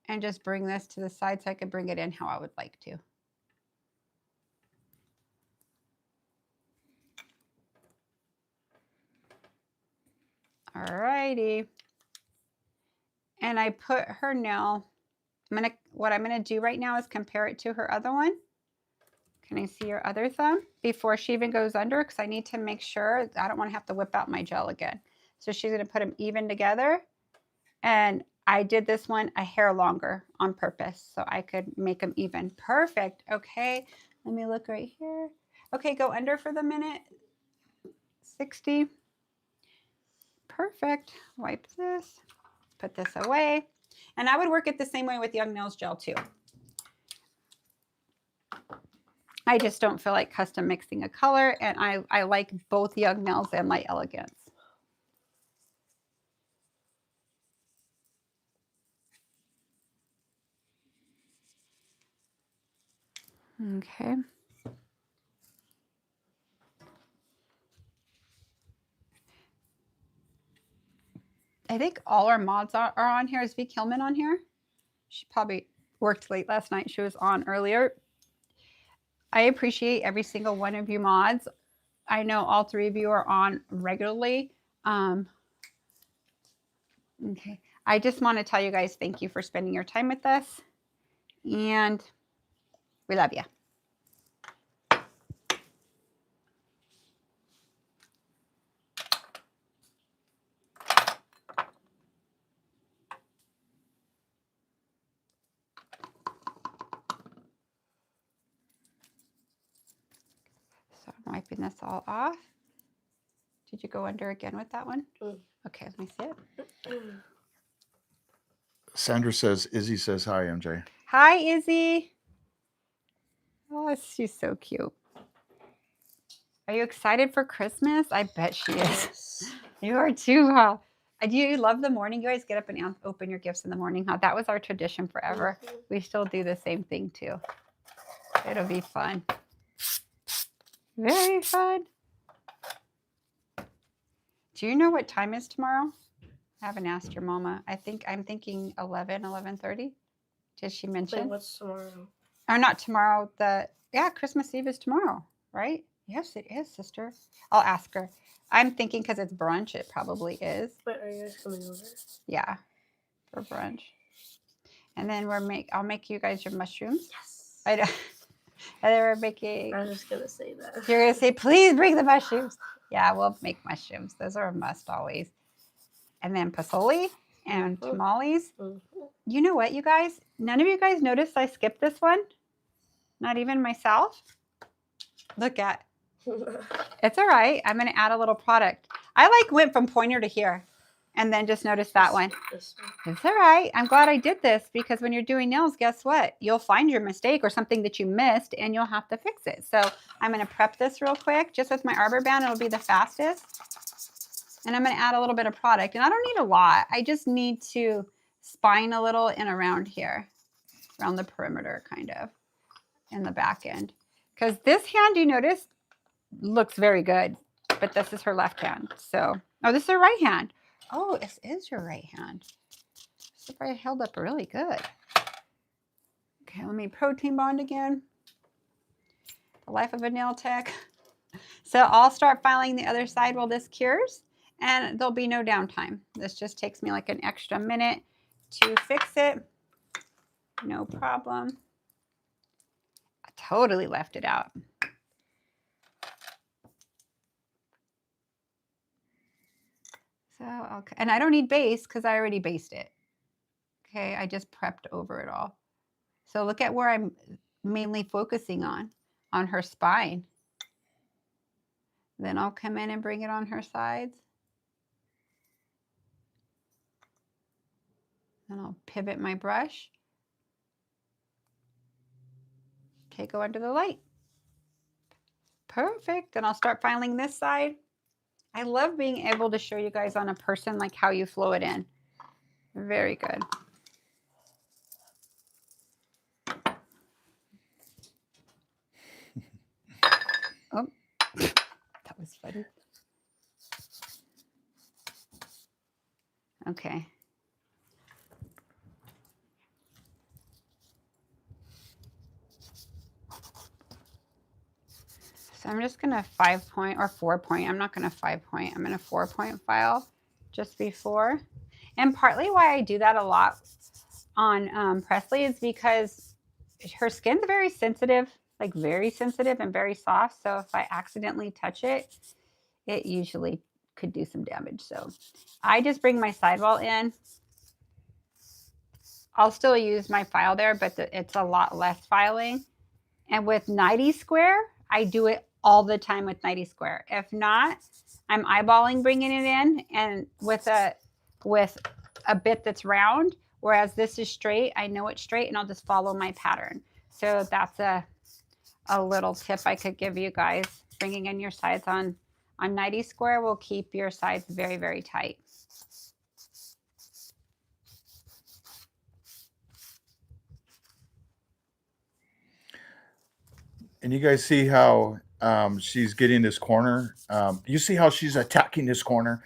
and just bring this to the side so I can bring it in how I would like to. All righty. And I put her nail, what I'm gonna do right now is compare it to her other one. Can I see your other thumb before she even goes under? Because I need to make sure I don't want to have to whip out my gel again. So she's gonna put them even together. And I did this one a hair longer on purpose so I could make them even. Perfect. Okay, let me look right here. Okay, go under for the minute. 60. Perfect. Wipe this, put this away. And I would work it the same way with Young Nails gel too. I just don't feel like custom mixing a color, and I like both Young Nails and Light Elegance. Okay. I think all our mods are on here. Is Vic Hillman on here? She probably worked late last night. She was on earlier. I appreciate every single one of you mods. I know all three of you are on regularly. Okay. I just want to tell you guys thank you for spending your time with us. And we love you. So I'm wiping this all off. Did you go under again with that one? Okay, let me see it. Sandra says, Izzy says hi, MJ. Hi, Izzy. Oh, she's so cute. Are you excited for Christmas? I bet she is. Yes. You are too, huh? Do you love the morning? You guys get up and open your gifts in the morning, huh? That was our tradition forever. We still do the same thing too. It'll be fun. Very fun. Do you know what time is tomorrow? I haven't asked your mama. I'm thinking 11:30. Did she mention? Wait, what's tomorrow? Or not tomorrow. Christmas Eve is tomorrow, right? Yes, it is, sister. I'll ask her. I'm thinking because it's brunch, it probably is. Wait, are you guys coming over? Yeah, for brunch. And then I'll make you guys your mushrooms. Yes. I know. And then we're making. I was just gonna say that. You're gonna say, please bring the mushrooms. Yeah, we'll make mushrooms. Those are a must always. And then pasoli and tamales. You know what, you guys? None of you guys noticed I skipped this one? Not even myself? Look at. It's all right. I'm going to add a little product. I went from pointer to here and then just noticed that one. It's all right. I'm glad I did this because when you're doing nails, guess what? You'll find your mistake or something that you missed and you'll have to fix it. So I'm going to prep this real quick. Just with my arbor band, it'll be the fastest. And I'm going to add a little bit of product. And I don't need a lot. I just need to spine a little and around here, around the perimeter kind of, in the back end. Because this hand, you notice, looks very good. But this is her left hand. So, oh, this is her right hand. Oh, this is your right hand. So I held up really good. Okay, let me protein bond again. The life of a nail tech. So I'll start filing the other side while this cures. And there'll be no downtime. This just takes me like an extra minute to fix it. No problem. I totally left it out. So, okay. And I don't need base because I already based it. Okay, I just prepped over it all. So look at where I'm mainly focusing on her spine. Then I'll come in and bring it on her sides. Then I'll pivot my brush. Okay, go under the light. Perfect. Then I'll start filing this side. I love being able to show you guys on a person like how you flow it in. Very good. Oh, that was funny. Okay. So I'm just going to 5-point or 4-point. I'm not going to 5-point. I'm going to 4-point file just before. And partly why I do that a lot on Presley is because her skin's very sensitive, like very sensitive and very soft. So if I accidentally touch it, it usually could do some damage. So I just bring my sidewall in. I'll still use my file there, but it's a lot less filing. And with 90 square, I do it all the time with 90 square. If not, I'm eyeballing bringing it in and with a bit that's round, whereas this is straight. I know it's straight and I'll just follow my pattern. So that's a little tip I could give you guys. Bringing in your sides on 90 square will keep your sides very, very tight. And you guys see how she's getting this corner. You see how she's attacking this corner.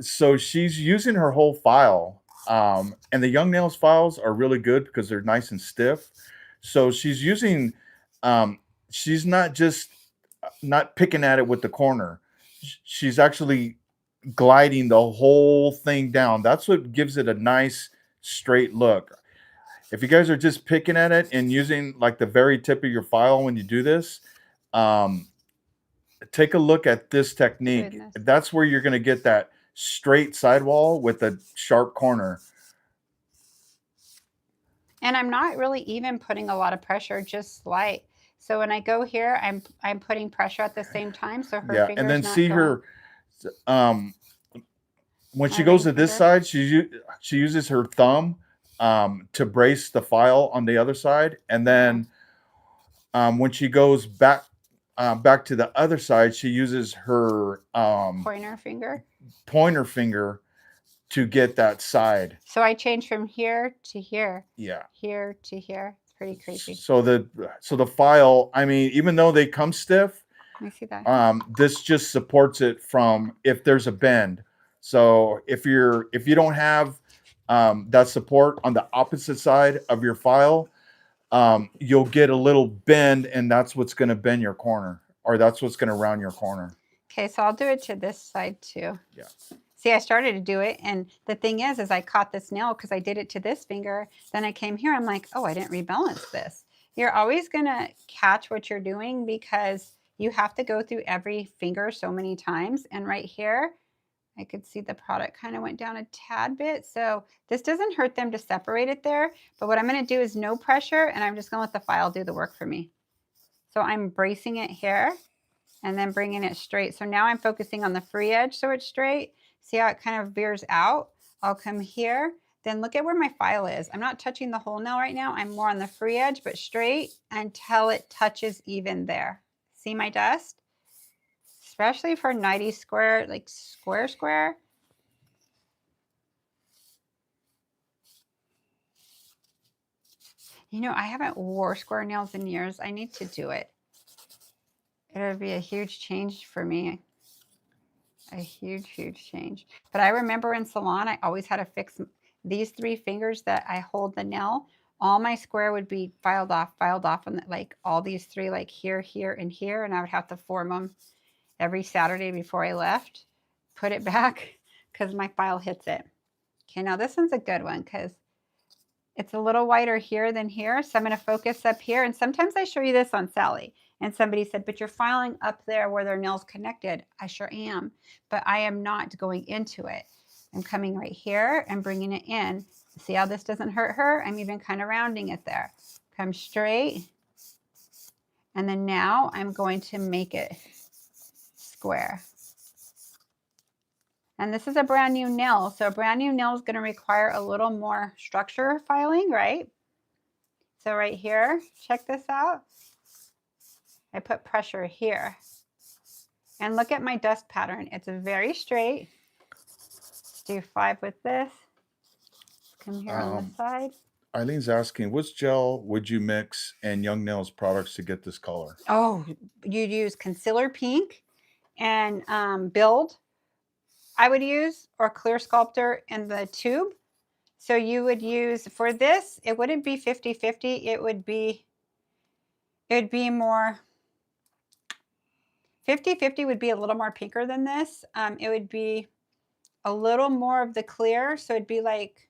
So she's using her whole file. And the Young Nails files are really good because they're nice and stiff. So she's using, she's not just not picking at it with the corner. She's actually gliding the whole thing down. That's what gives it a nice straight look. If you guys are just picking at it and using like the very tip of your file when you do this, take a look at this technique. Goodness. That's where you're going to get that straight sidewall with a sharp corner. And I'm not really even putting a lot of pressure, just slight. So when I go here, I'm putting pressure at the same time. So her Yeah, fingers and then not see going. her when she My goes to ring this finger? side, she uses her thumb to brace the file on the other side, and then when she goes back to the other side, she uses her Pointer finger. to get that side. So I change from here to here. Yeah. Here to here. It's pretty crazy. So the file, I mean, even though they come stiff, Let me see that. this just supports it from if there's a bend. So if you don't have that support on the opposite side of your file, you'll get a little bend, and that's what's going to bend your corner, or that's what's going to round your corner. Okay, so I'll do it to this side too. Yeah. See, I started to do it, and the thing is I caught this nail because I did it to this finger. Then I came here, I'm like, oh, I didn't rebalance this. You're always going to catch what you're doing because you have to go through every finger so many times. And right here, I could see the product kind of went down a tad bit. So this doesn't hurt them to separate it there. But what I'm going to do is no pressure, and I'm just going to let the file do the work for me. So I'm bracing it here and then bringing it straight. So now I'm focusing on the free edge so it's straight. See how it kind of veers out? I'll come here. Then look at where my file is. I'm not touching the whole nail right now. I'm more on the free edge, but straight until it touches even there. See my dust? Especially for 90 square, like square. You know, I haven't wore square nails in years. I need to do it. It'll be a huge change for me. A huge change. But I remember in salon, I always had to fix these 3 fingers that I hold the nail. All my square would be filed off, and like all these 3, like here, and here, and I would have to form them every Saturday before I left, put it back because my file hits it. Okay, now this one's a good one because it's a little wider here than here. So I'm going to focus up here. And sometimes I show you this on Sally. And somebody said, but you're filing up there where their nail's connected. I sure am. But I am not going into it. I'm coming right here and bringing it in. See how this doesn't hurt her? I'm even kind of rounding it there. Come straight. And then now I'm going to make it square. And this is a brand new nail. So a brand new nail is going to require a little more structure filing, right? So right here, check this out. I put pressure here. And look at my dust pattern. It's very straight. Let's do 5 with this. Come here on the side. Eileen's asking, which gel would you mix in Young Nails products to get this color? Oh, you'd use Concealer Pink and Build, I would use, or Clear Sculptor in the tube. So you would use, for this, it wouldn't be 50-50. It would be more, 50-50 would be a little more pinker than this. It would be a little more of the clear. So it'd be like,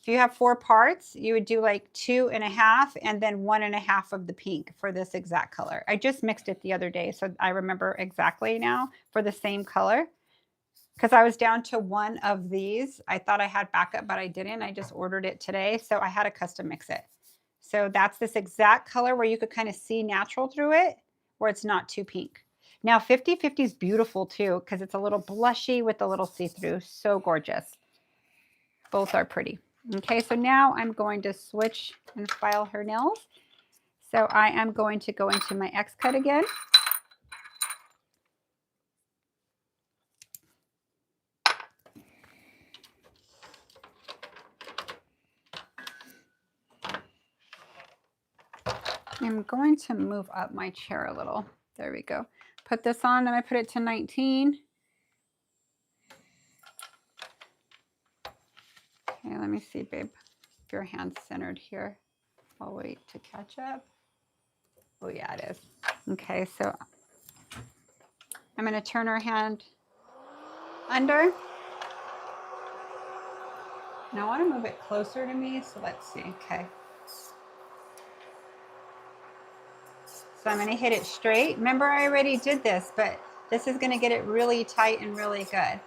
if you have 4 parts, you would do like 2.5 and then 1.5 of the pink for this exact color. I just mixed it the other day, so I remember exactly now for the same color. Because I was down to 1 of these. I thought I had backup, but I didn't. I just ordered it today, so I had to custom mix it. So that's this exact color where you could kind of see natural through it, where it's not too pink. Now 50-50 is beautiful too, because it's a little blushy with a little see-through. So gorgeous. Both are pretty. Okay, so now I'm going to switch and file her nails. So I am going to go into my X-Cut again. I'm going to move up my chair a little. There we go. Put this on, and I put it to 19. Okay, let me see, babe, if your hand's centered here. I'll wait to catch up. Oh, yeah, it is. Okay, so I'm going to turn her hand under. Now I want to move it closer to me, so let's see. Okay. So I'm going to hit it straight. Remember, I already did this, but this is going to get it really tight and really good.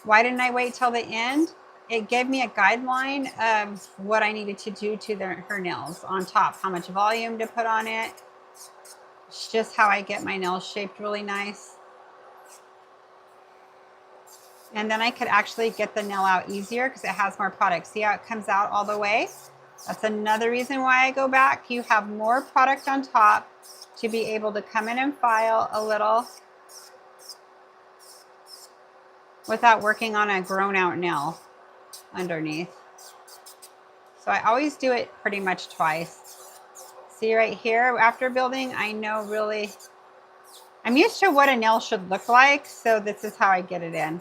Why didn't I wait till the end? It gave me a guideline of what I needed to do to her nails on top, how much volume to put on it. It's just how I get my nails shaped really nice. And then I could actually get the nail out easier because it has more product. See how it comes out all the way? That's another reason why I go back. You have more product on top to be able to come in and file a little without working on a grown out nail underneath. So I always do it pretty much twice. See right here, after building, I know really, I'm used to what a nail should look like, so this is how I get it in.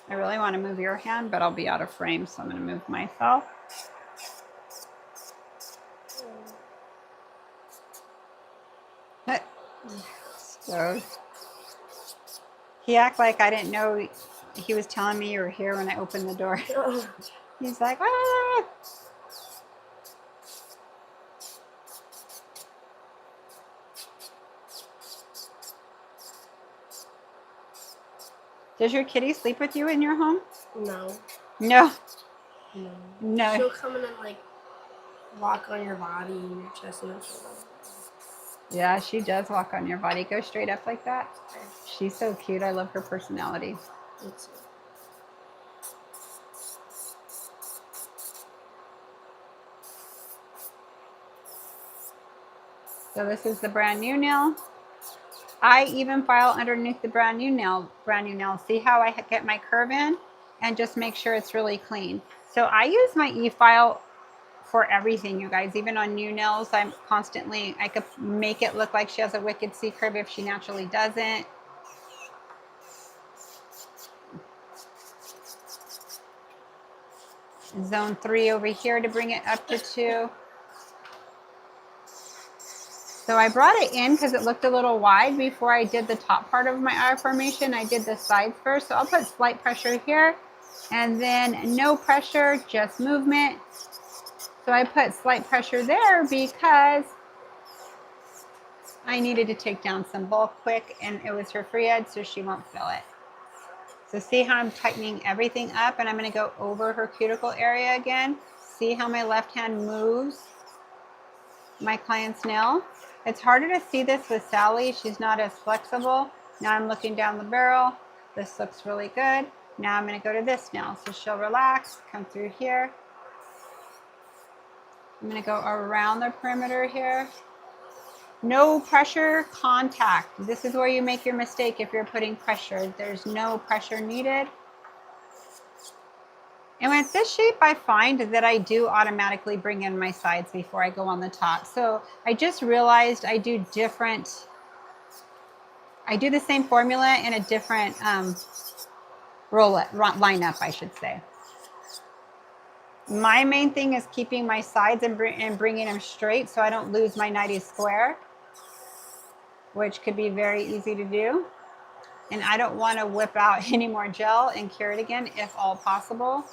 I really want to move your hand, but I'll be out of frame, so I'm going to move myself. So he acted like I didn't know he was telling me you were here when I opened the door. He's like, ah! Does your kitty sleep with you in your home? No. No. No. No. She'll come in and like walk on your body and your chest and your shoulder. Yeah, she does walk on your body. Go straight up like that. She's so cute. I love her personality. It's, So this is the brand new nail. I even file underneath the brand new nail. See how I get my curve in? And just make sure it's really clean. So I use my e-file for everything, you guys. Even on new nails, I could make it look like she has a wicked C curve if she naturally doesn't. Zone 3 over here to bring it up to 2. So I brought it in because it looked a little wide before I did the top part of my eye formation. I did the sides first. So I'll put slight pressure here and then no pressure, just movement. So I put slight pressure there because I needed to take down some bulk quick, and it was her free edge, so she won't feel it. So see how I'm tightening everything up, and I'm going to go over her cuticle area again. See how my left hand moves my client's nail. It's harder to see this with Sally. She's not as flexible. Now I'm looking down the barrel. This looks really good. Now I'm going to go to this nail. So she'll relax, come through here. I'm going to go around the perimeter here. No pressure contact. This is where you make your mistake if you're putting pressure. There's no pressure needed. And with this shape, I find that I do automatically bring in my sides before I go on the top. So I just realized I do the same formula in a different lineup, I should say. My main thing is keeping my sides and bringing them straight so I don't lose my 90 square, which could be very easy to do. And I don't want to whip out any more gel and cure it again if all possible.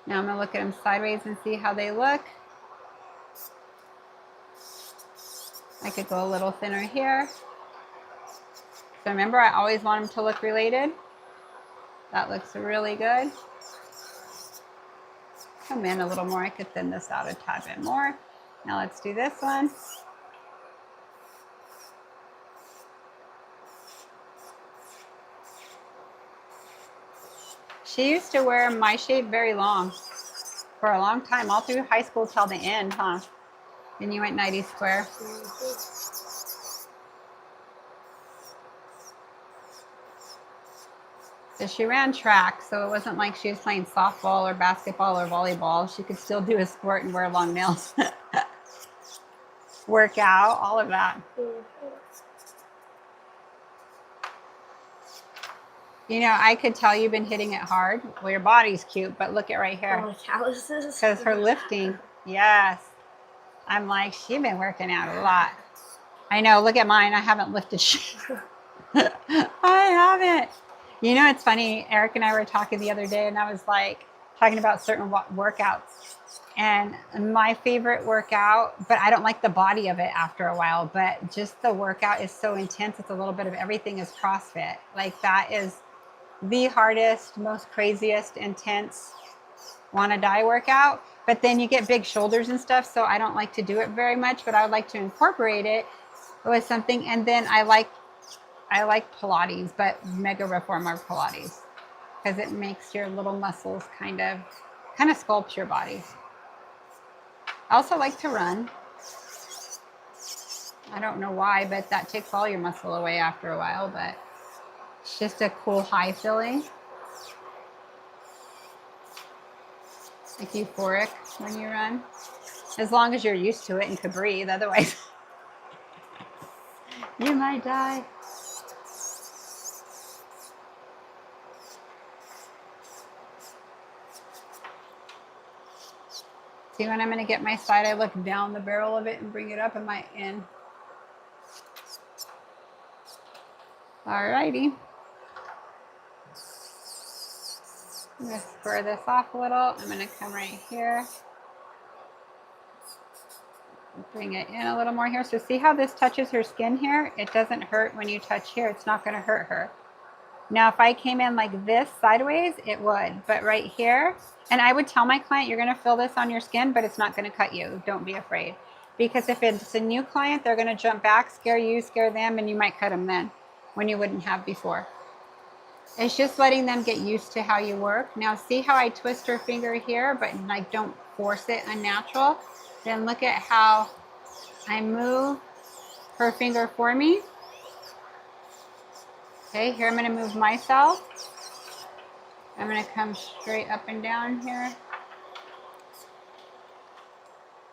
Now I'm going to look at them sideways and see how they look. I could go a little thinner here. So remember, I always want them to look related. That looks really good. Come in a little more. I could thin this out a tad bit more. Now let's do this one. She used to wear my shape very long. For a long time, all through high school till the end, huh? Then you went 90 square. So she ran track, so it wasn't like she was playing softball or basketball or volleyball. She could still do a sport and wear long nails. Work out, all of that. You know, I could tell you've been hitting it hard. Well, your body's cute, but look at right here. Oh, calluses. Because her lifting, yes. I'm like, she's been working out a lot. I know, look at mine. I haven't lifted shit. I haven't. You know, it's funny. Eric and I were talking the other day, and I was like, talking about certain workouts. And my favorite workout, but I don't like the body of it after a while, but just the workout is so intense. It's a little bit of everything is CrossFit. Like that is the hardest, most craziest, intense, wanna die workout. But then you get big shoulders and stuff, so I don't like to do it very much, but I would like to incorporate it with something. And then I like Pilates, but Mega Reformer Pilates, because it makes your little muscles kind of sculpt your body. I also like to run. I don't know why, but that takes all your muscle away after a while, but it's just a cool high feeling. Like euphoric when you run. As long as you're used to it and can breathe, otherwise you might die. See, when I'm going to get my side, I look down the barrel of it and bring it up in my in. Alrighty. I'm going to square this off a little. I'm going to come right here. Bring it in a little more here. So see how this touches her skin here? It doesn't hurt when you touch here. It's not going to hurt her. Now, if I came in like this sideways, it would. But right here, and I would tell my client, you're going to feel this on your skin, but it's not going to cut you. Don't be afraid. Because if it's a new client, they're going to jump back, scare you, scare them, and you might cut them then when you wouldn't have before. It's just letting them get used to how you work. Now, see how I twist her finger here, but like don't force it unnatural. Then look at how I move her finger for me. Okay, here I'm going to move myself. I'm going to come straight up and down here.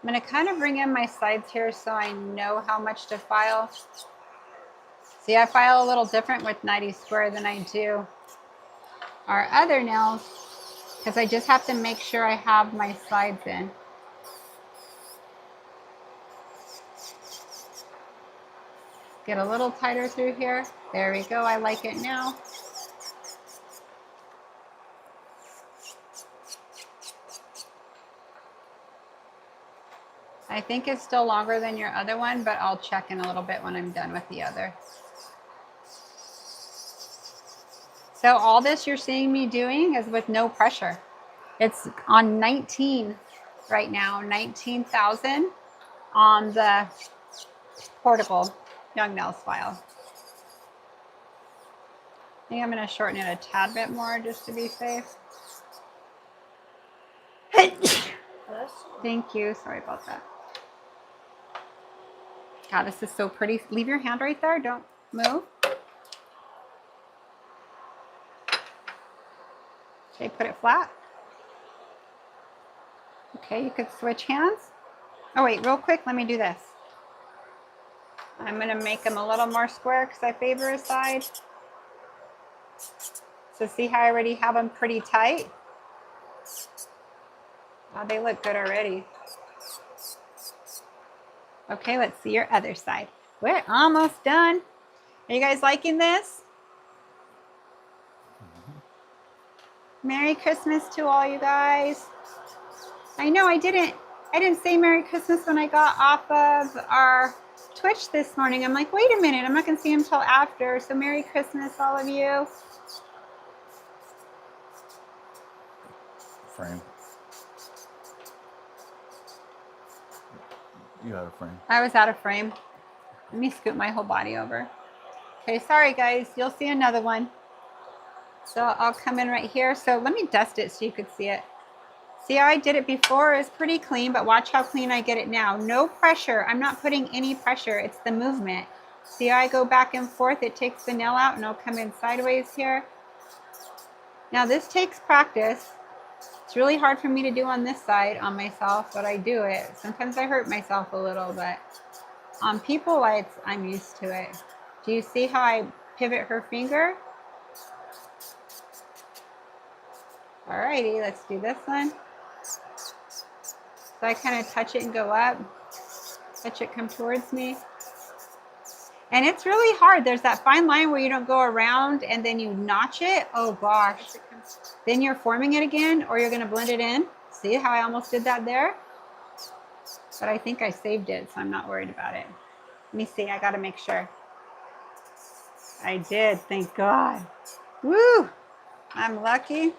I'm going to kind of bring in my sides here so I know how much to file. See, I file a little different with 90 square than I do our other nails because I just have to make sure I have my sides in. Get a little tighter through here. There we go. I like it now. I think it's still longer than your other one, but I'll check in a little bit when I'm done with the other. So all this you're seeing me doing is with no pressure. It's on 19 right now, 19,000 on the portable Young Nails file. I think I'm going to shorten it a tad bit more just to be safe. Thank you. Sorry about that. God, this is so pretty. Leave your hand right there. Don't move. Okay, put it flat. Okay, you could switch hands. Oh, wait, real quick. Let me do this. I'm going to make them a little more square because I favor a side. So see how I already have them pretty tight? Wow, they look good already. Okay, let's see your other side. We're almost done. Are you guys liking this? Merry Christmas to all you guys. I know I didn't say Merry Christmas when I got off of our Twitch this morning. I'm like, wait a minute, I'm not gonna see him till after. So Merry Christmas, all of you. Frame. You got a frame. I was out of frame. Let me scoot my whole body over. Okay, sorry guys, you'll see another one. So I'll come in right here. So let me dust it so you could see it. See how I did it before? It's pretty clean, but watch how clean I get it now. No pressure. I'm not putting any pressure. It's the movement. See how I go back and forth? It takes the nail out and I'll come in sideways here. Now this takes practice. It's really hard for me to do on this side on myself, but I do it. Sometimes I hurt myself a little, but on people, I'm used to it. Do you see how I pivot her finger? Alrighty, let's do this one. So I kind of touch it and go up. Touch it, come towards me. And it's really hard. There's that fine line where you don't go around and then you notch it. Oh gosh. Then you're forming it again, or you're going to blend it in. See how I almost did that there? But I think I saved it, so I'm not worried about it. Let me see. I got to make sure. I did. Thank God. Woo! I'm lucky.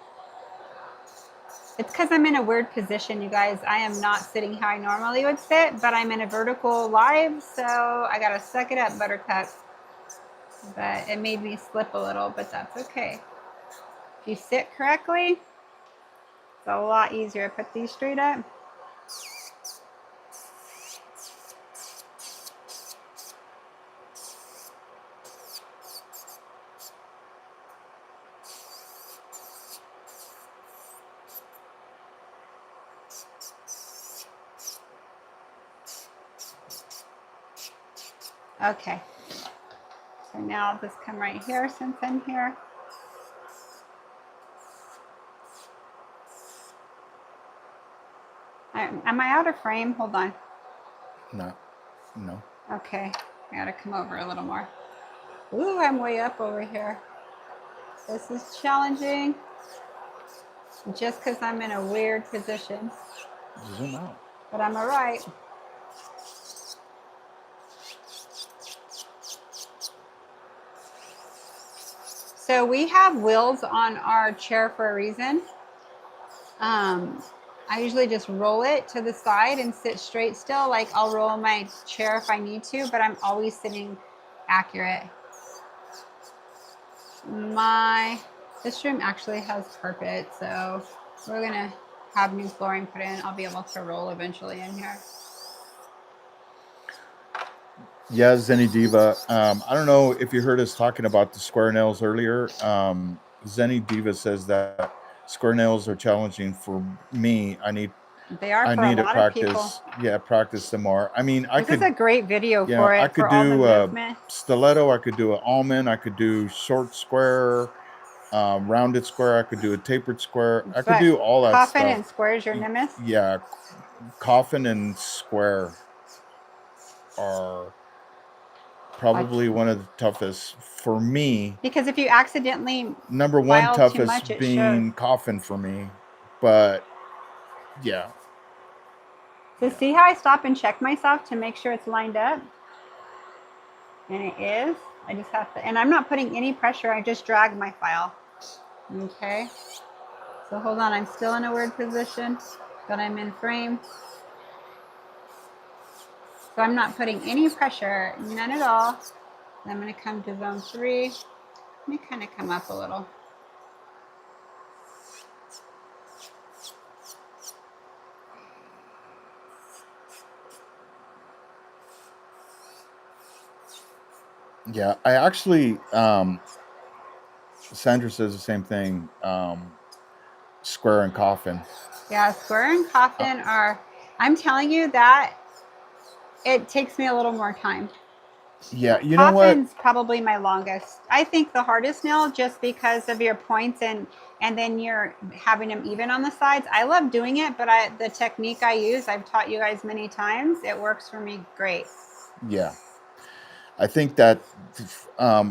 It's because I'm in a weird position, you guys. I am not sitting how I normally would sit, but I'm in a vertical live, so I got to suck it up, Buttercup. But it made me slip a little, but that's okay. If you sit correctly, it's a lot easier. Put these straight up. Okay. So now I'll just come right here since I'm here. Am I out of frame? Hold on. No. Okay, I gotta come over a little more. Ooh, I'm way up over here. This is challenging. Just because I'm in a weird position. Zoom out. But I'm all right. So we have wheels on our chair for a reason. I usually just roll it to the side and sit straight still. Like I'll roll my chair if I need to, but I'm always sitting accurate. This room actually has carpet, so we're gonna have new flooring put in. I'll be able to roll eventually in here. Yeah, Zenny Diva. I don't know if you heard us talking about the square nails earlier. Zenny Diva says that square nails are challenging for me. They are I for need a to lot practice. Of people. Yeah, practice some more. I mean, This is a great video for it. I could for all the do a movement. stiletto. I could do an almond. I could do short square, rounded square. I could do a tapered square. I could do all that stuff. Coffin and square is your nemesis? Yeah, coffin and square are probably one of the toughest for me. Because if you accidentally number one toughest too much, being coffin for me, but yeah. So see how I stop and check myself to make sure it's lined up? And it is. I just have to, and I'm not putting any pressure. I just drag my file. Okay. So hold on. I'm still in a weird position, but I'm in frame. So I'm not putting any pressure, none at all. I'm going to come to zone 3. Let me kind of come up a little. Yeah, I actually, Sandra says the same thing. Square and coffin. Yeah, square and Uh, coffin are, I'm telling you that it takes me a little more time. yeah, you know what? Coffin's probably my longest. I think the hardest nail just because of your points and then you're having them even on the sides. I love doing it, but the technique I use, I've taught you guys many times. It works for me great. Yeah, I think that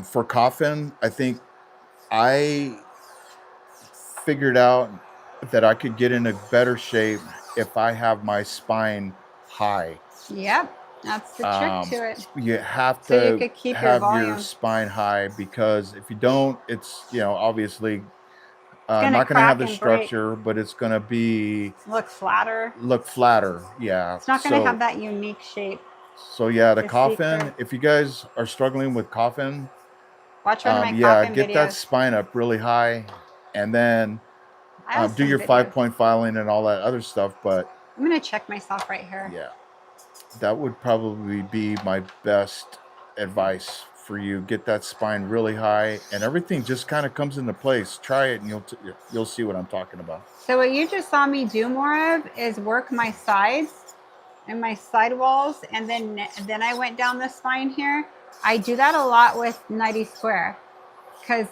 for coffin, I think I figured out that I could get in a better shape if I have my spine high. Yep, that's the trick Um, to it. you have So you to could keep your have your volume. spine high because if you don't, it's obviously It's gonna not going to have crack the and break. structure, but it's going to be Look flatter. look flatter. Yeah. It's not gonna have that unique shape. So yeah, the The coffin. secret. If you guys are struggling with coffin, Watch one of my yeah, coffin get that videos. spine up really high, and then I have do some your videos. 5-point filing and all that other stuff. But I'm gonna check myself right here. yeah, that would probably be my best advice for you. Get that spine really high, and everything just kind of comes into place. Try it, and you'll see what I'm talking about. So what you just saw me do more of is work my sides and my sidewalls, and then I went down the spine here. I do that a lot with 90 square because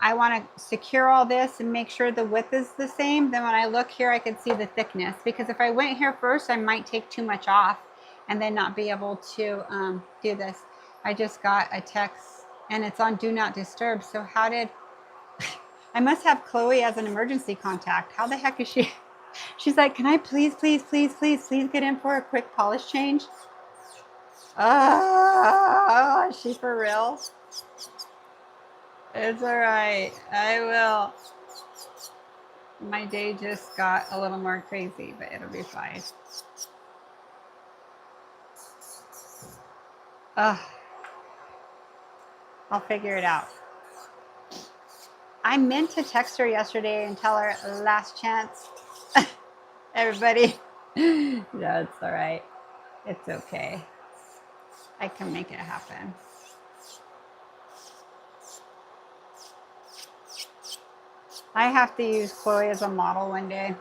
I want to secure all this and make sure the width is the same. Then when I look here, I can see the thickness, because if I went here first, I might take too much off and then not be able to do this. I just got a text and it's on do not disturb. So how did I must have Chloe as an emergency contact? How the heck is she? She's like, can I please get in for a quick polish change? Is she for real? It's all right. I will. My day just got a little more crazy, but it'll be fine. Ugh. I'll figure it out. I meant to text her yesterday and tell her last chance. Everybody. No, it's all right. It's okay. I can make it happen. I have to use Chloe as a model one day.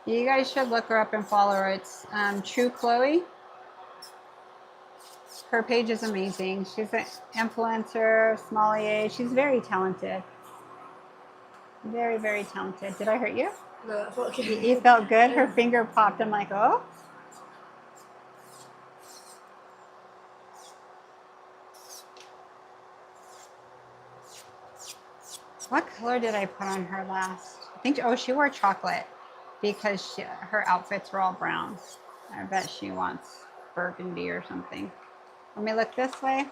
You guys should look her up and follow her. It's True Chloe. Her page is amazing. She's an influencer, sommelier. She's very talented. Very, very talented. Did I hurt you? No, I felt okay. You felt good? Her finger popped. I'm like, oh. What color did I put on her last? I think, oh, she wore chocolate because her outfits were all brown. I bet she wants burgundy or something. Let me look this way.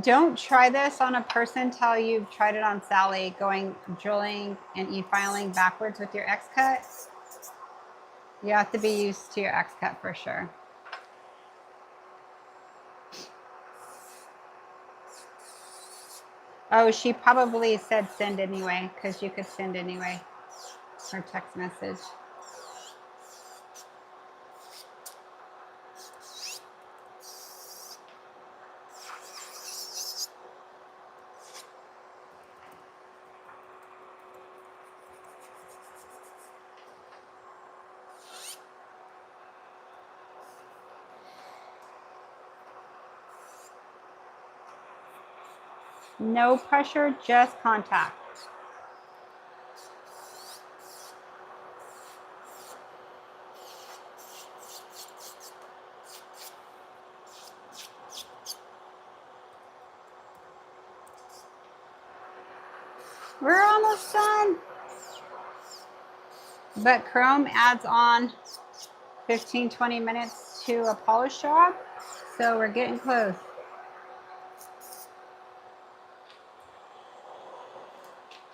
Don't try this on a person till you've tried it on Sally, going drilling and e-filing backwards with your X-cut. You have to be used to your X-cut for sure. Oh, she probably said send anyway, because you could send anyway, her text message. No pressure, just contact. We're almost done. But Chrome adds on 15-20 minutes to a polish job, so we're getting close.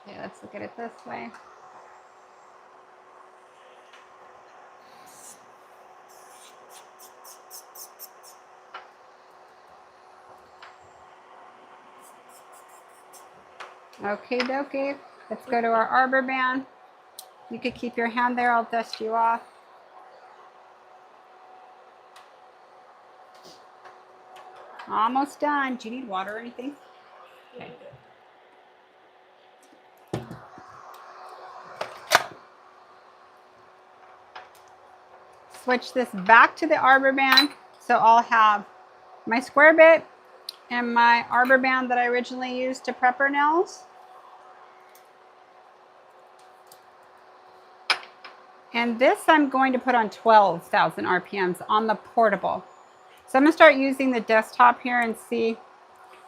Okay, let's look at it this way. Okay, dokie. Let's go to our arbor band. You could keep your hand there. I'll dust you off. Almost done. Do you need water or anything? Okay. Switch this back to the arbor band. So I'll have my square bit and my arbor band that I originally used to prep our nails. And this I'm going to put on 12,000 RPMs on the portable. So I'm going to start using the desktop here and see.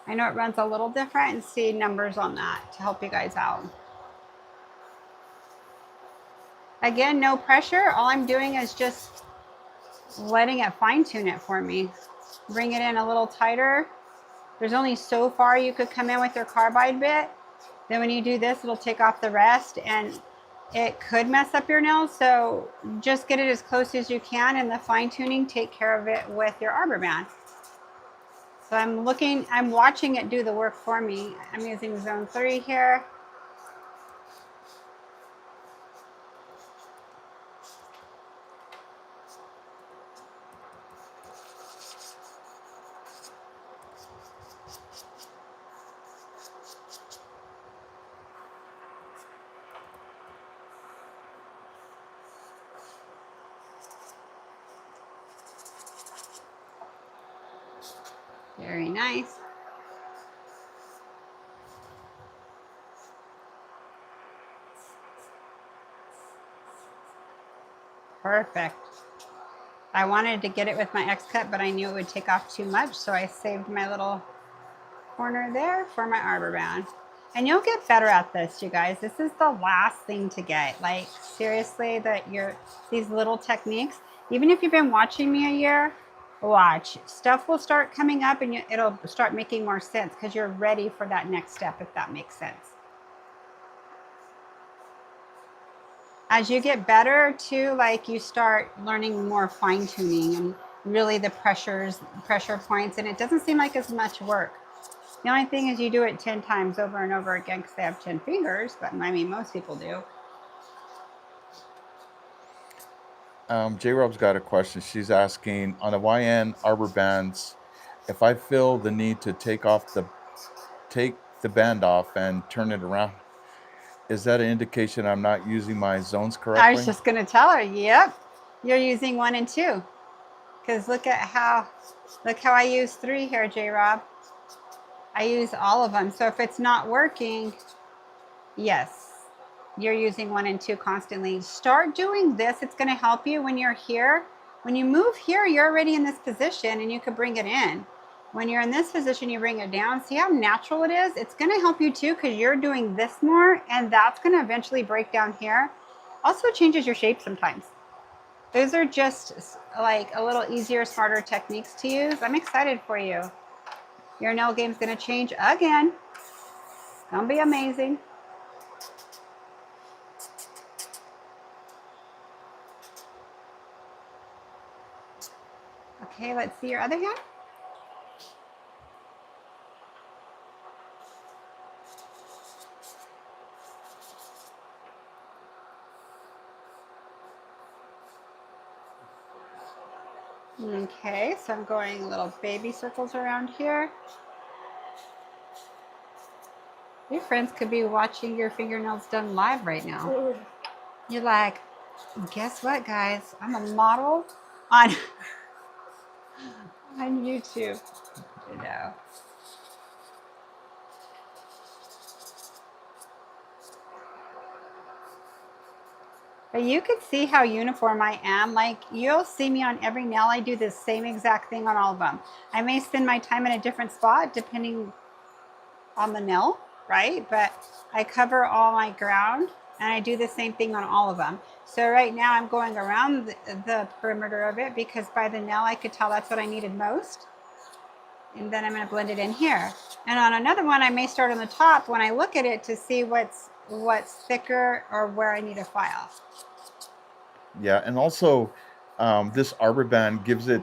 I know it runs a little different, and see numbers on that to help you guys out. Again, no pressure. All I'm doing is just letting it fine tune it for me. Bring it in a little tighter. There's only so far you could come in with your carbide bit. Then when you do this, it'll take off the rest and it could mess up your nails. So just get it as close as you can, and the fine tuning, take care of it with your arbor band. So I'm watching it do the work for me. I'm using zone 3 here. Very nice. Perfect. I wanted to get it with my X-cut, but I knew it would take off too much, so I saved my little corner there for my arbor band. And you'll get better at this, you guys. This is the last thing to get. Like, seriously, these little techniques, even if you've been watching me a year, watch. Stuff will start coming up and it'll start making more sense because you're ready for that next step, if that makes sense. As you get better too, like you start learning more fine tuning and really the pressure points, and it doesn't seem like as much work. The only thing is you do it 10 times over and over again because they have 10 fingers, but I mean, most people do. J-Rob's got a question. She's asking, on the YN arbor bands, if I feel the need to take the band off and turn it around, is that an indication I'm not using my zones correctly? I was just going to tell her, yep, you're using 1 and 2. Because look how I use 3 here, J-Rob. I use all of them. So if it's not working, yes, you're using 1 and 2 constantly. Start doing this. It's going to help you when you're here. When you move here, you're already in this position and you could bring it in. When you're in this position, you bring it down. See how natural it is? It's going to help you too because you're doing this more, and that's going to eventually break down here. Also changes your shape sometimes. Those are just like a little easier, smarter techniques to use. I'm excited for you. Your nail game's going to change again. It's going to be amazing. Okay, let's see your other hand. Okay, so I'm going little baby circles around here. Your friends could be watching your fingernails done live right now. You're like, guess what, guys? I'm a model on YouTube. You know. But you could see how uniform I am. Like, you'll see me on every nail. I do the same exact thing on all of them. I may spend my time in a different spot depending on the nail, right? But I cover all my ground and I do the same thing on all of them. So right now I'm going around the perimeter of it because by the nail I could tell that's what I needed most. And then I'm going to blend it in here. And on another one, I may start on the top when I look at it to see what's thicker or where I need a file. Yeah, and also this arbor band gives it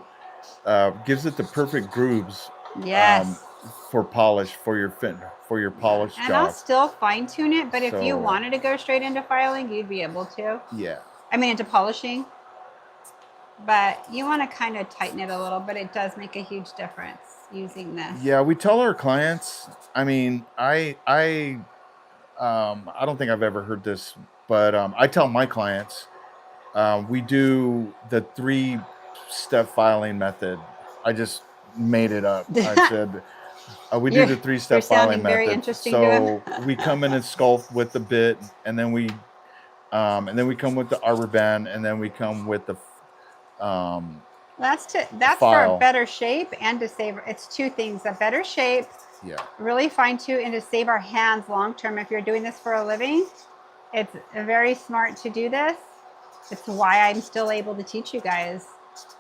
the perfect grooves. Yes. for polish for your polish And I'll job. still fine tune it, but if you So- wanted to go straight into filing, you'd be able to. Yeah. I mean, into polishing. But you want to kind of tighten it a little, but it does make a huge difference using this. Yeah, we tell our clients. I mean, I don't think I've ever heard this, but I tell my clients we do the 3-step filing method. I just made it up. I said we do the 3-step you're sounding filing very method. interesting to him. So we come in and sculpt with the bit, and then we come with the arbor band, and then we come with the That's for file. a better shape and to save. It's two things: a better shape, Yeah. really fine tune, and to save our hands long term. If you're doing this for a living, it's very smart to do this. It's why I'm still able to teach you guys.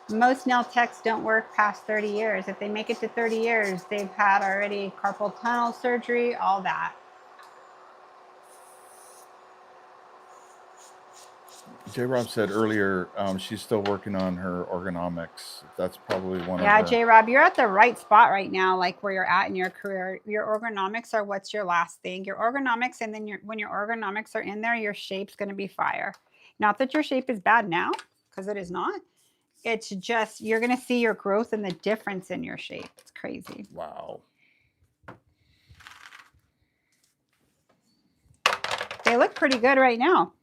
Most nail techs don't work past 30 years. If they make it to 30 years, they've had already carpal tunnel surgery, all that. J. Rob said earlier she's still working on her ergonomics. That's probably one Yeah, of the... J. Rob, you're at the right spot right now, like where you're at in your career. Your ergonomics are what's your last thing. Your ergonomics, and then when your ergonomics are in there, your shape's going to be fire. Not that your shape is bad now, because it is not. It's just you're going to see your growth and the difference in your shape. It's crazy. Wow. They look pretty good right now.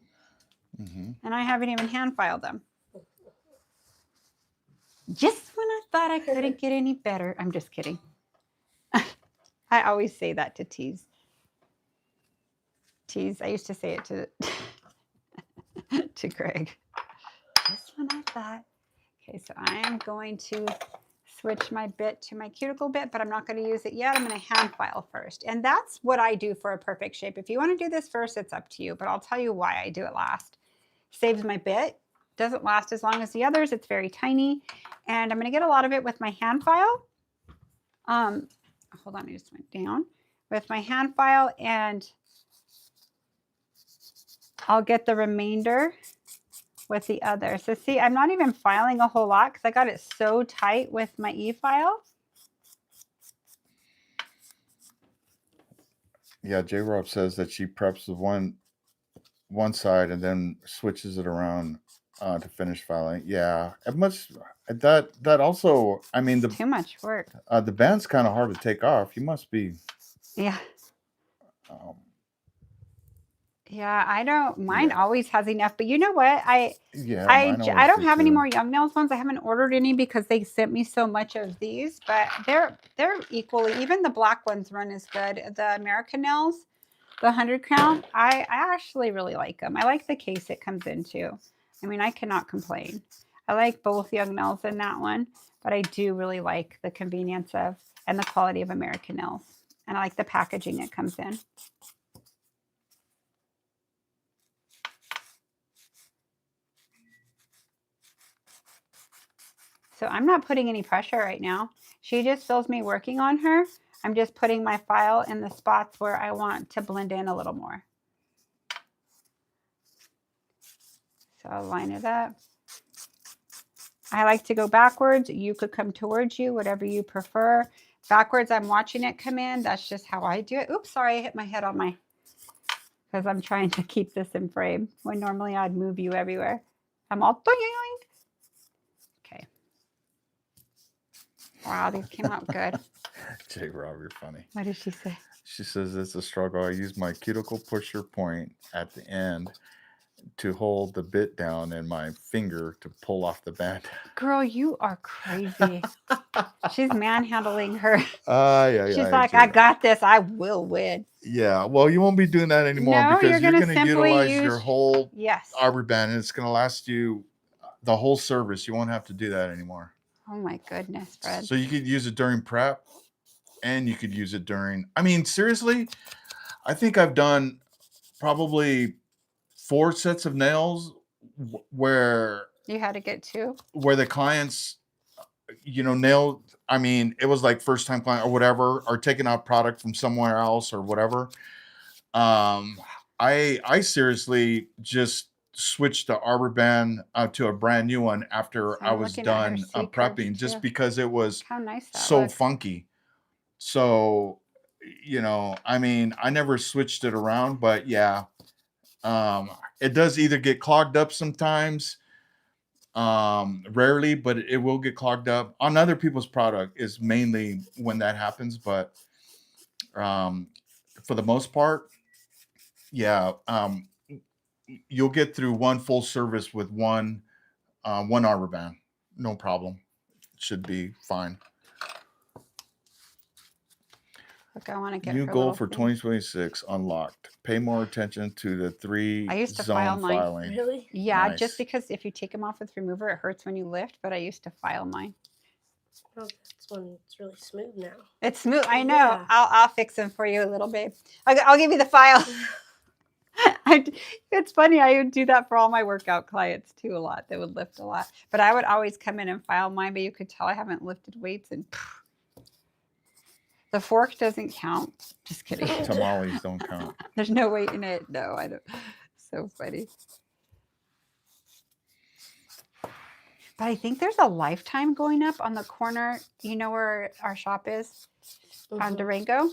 Mm-hmm. And I haven't even hand filed them. Just when I thought I couldn't get any better. I'm just kidding. I always say that to tease. Tease. I used to say it to to Greg. Just when I thought. Okay, so I am going to switch my bit to my cuticle bit, but I'm not going to use it yet. I'm going to hand file first. And that's what I do for a perfect shape. If you want to do this first, it's up to you, but I'll tell you why I do it last. Saves my bit. Doesn't last as long as the others. It's very tiny. And I'm going to get a lot of it with my hand file. Hold on, I just went down. With my hand file, and I'll get the remainder with the other. So see, I'm not even filing a whole lot because I got it so tight with my e-file. Yeah, J. Rob says that she preps the one side and then switches it around to finish filing. Yeah, it must. That also. I mean, Too much work. The band's kind of hard to take off. You must be. Yeah. Yeah, I don't. Mine always has enough, but you know what? I don't have any more young nails ones. I haven't ordered any because they sent me so much of these, but they're equally. Even the black ones run as good. The American nails, the 100 count, I actually really like them. I like the case it comes into. I mean, I cannot complain. I like both young nails in that one, but I do really like the convenience of and the quality of American nails, and I like the packaging it comes in. So I'm not putting any pressure right now. She just feels me working on her. I'm just putting my file in the spots where I want to blend in a little more. So I'll line it up. I like to go backwards. You could come towards you, whatever you prefer. Backwards, I'm watching it come in. That's just how I do it. Oops, sorry, I hit my head on my, because I'm trying to keep this in frame when normally I'd move you everywhere. I'm all doing. Okay. Wow, these came out good. J. Rob, you're funny. What did she say? She says it's a struggle. I use my cuticle pusher point at the end to hold the bit down and my finger to pull off the band. Girl, you are crazy. She's manhandling her. Yeah. She's like, I got this. I will win. Yeah. Well, you won't be doing that anymore No, because you're going to utilize your whole arbor band, and it's going to last you the whole service. You won't have to do that anymore. Oh my goodness, Fred. So you could use it during prep, and you could use it during. I mean, seriously, I think I've done probably 4 sets of nails where you had to get 2, where the clients, nailed. I mean, it was like first time client or whatever, or taking out product from somewhere else or whatever. I seriously just switched the arbor band to a brand new one after I was done prepping, just because it was how nice that so looks. funky. So, I mean, I never switched it around, but yeah, it does either get clogged up sometimes, rarely, but it will get clogged up on other people's product is mainly when that happens. But um, for the most part, yeah, you'll get through one full service with one arbor band, no problem. Should be fine. Look, I want to get New her goal little for thing. 2026 unlocked. Pay more attention to the three I used to zone file mine. filing. Really? Yeah, Nice. just because if you take them off with remover, it hurts when you lift, but I used to file mine. Oh, that's when it's really smooth now. It's smooth. I know. Yeah. I'll fix them for you, little babe. I'll give you the file. It's funny. I would do that for all my workout clients too a lot. They would lift a lot. But I would always come in and file mine, but you could tell I haven't lifted weights and the fork doesn't count. Just kidding. Tamales don't count. There's no weight in it. No, I don't. So funny. But I think there's a lifetime going up on the corner. You know where our shop is? On Durango.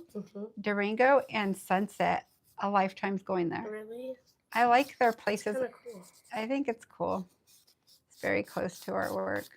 Durango and Sunset. A lifetime's going there. Really? I like their places. Kind of cool. I think it's cool. It's very close to our work.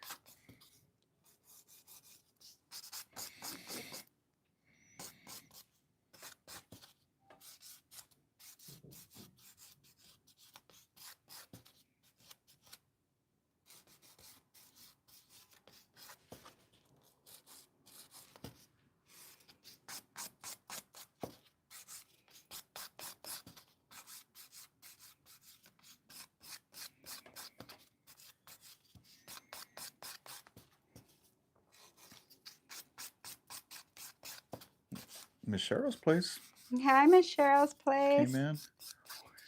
Miss Cheryl's place Hi, Miss Cheryl's place. came in.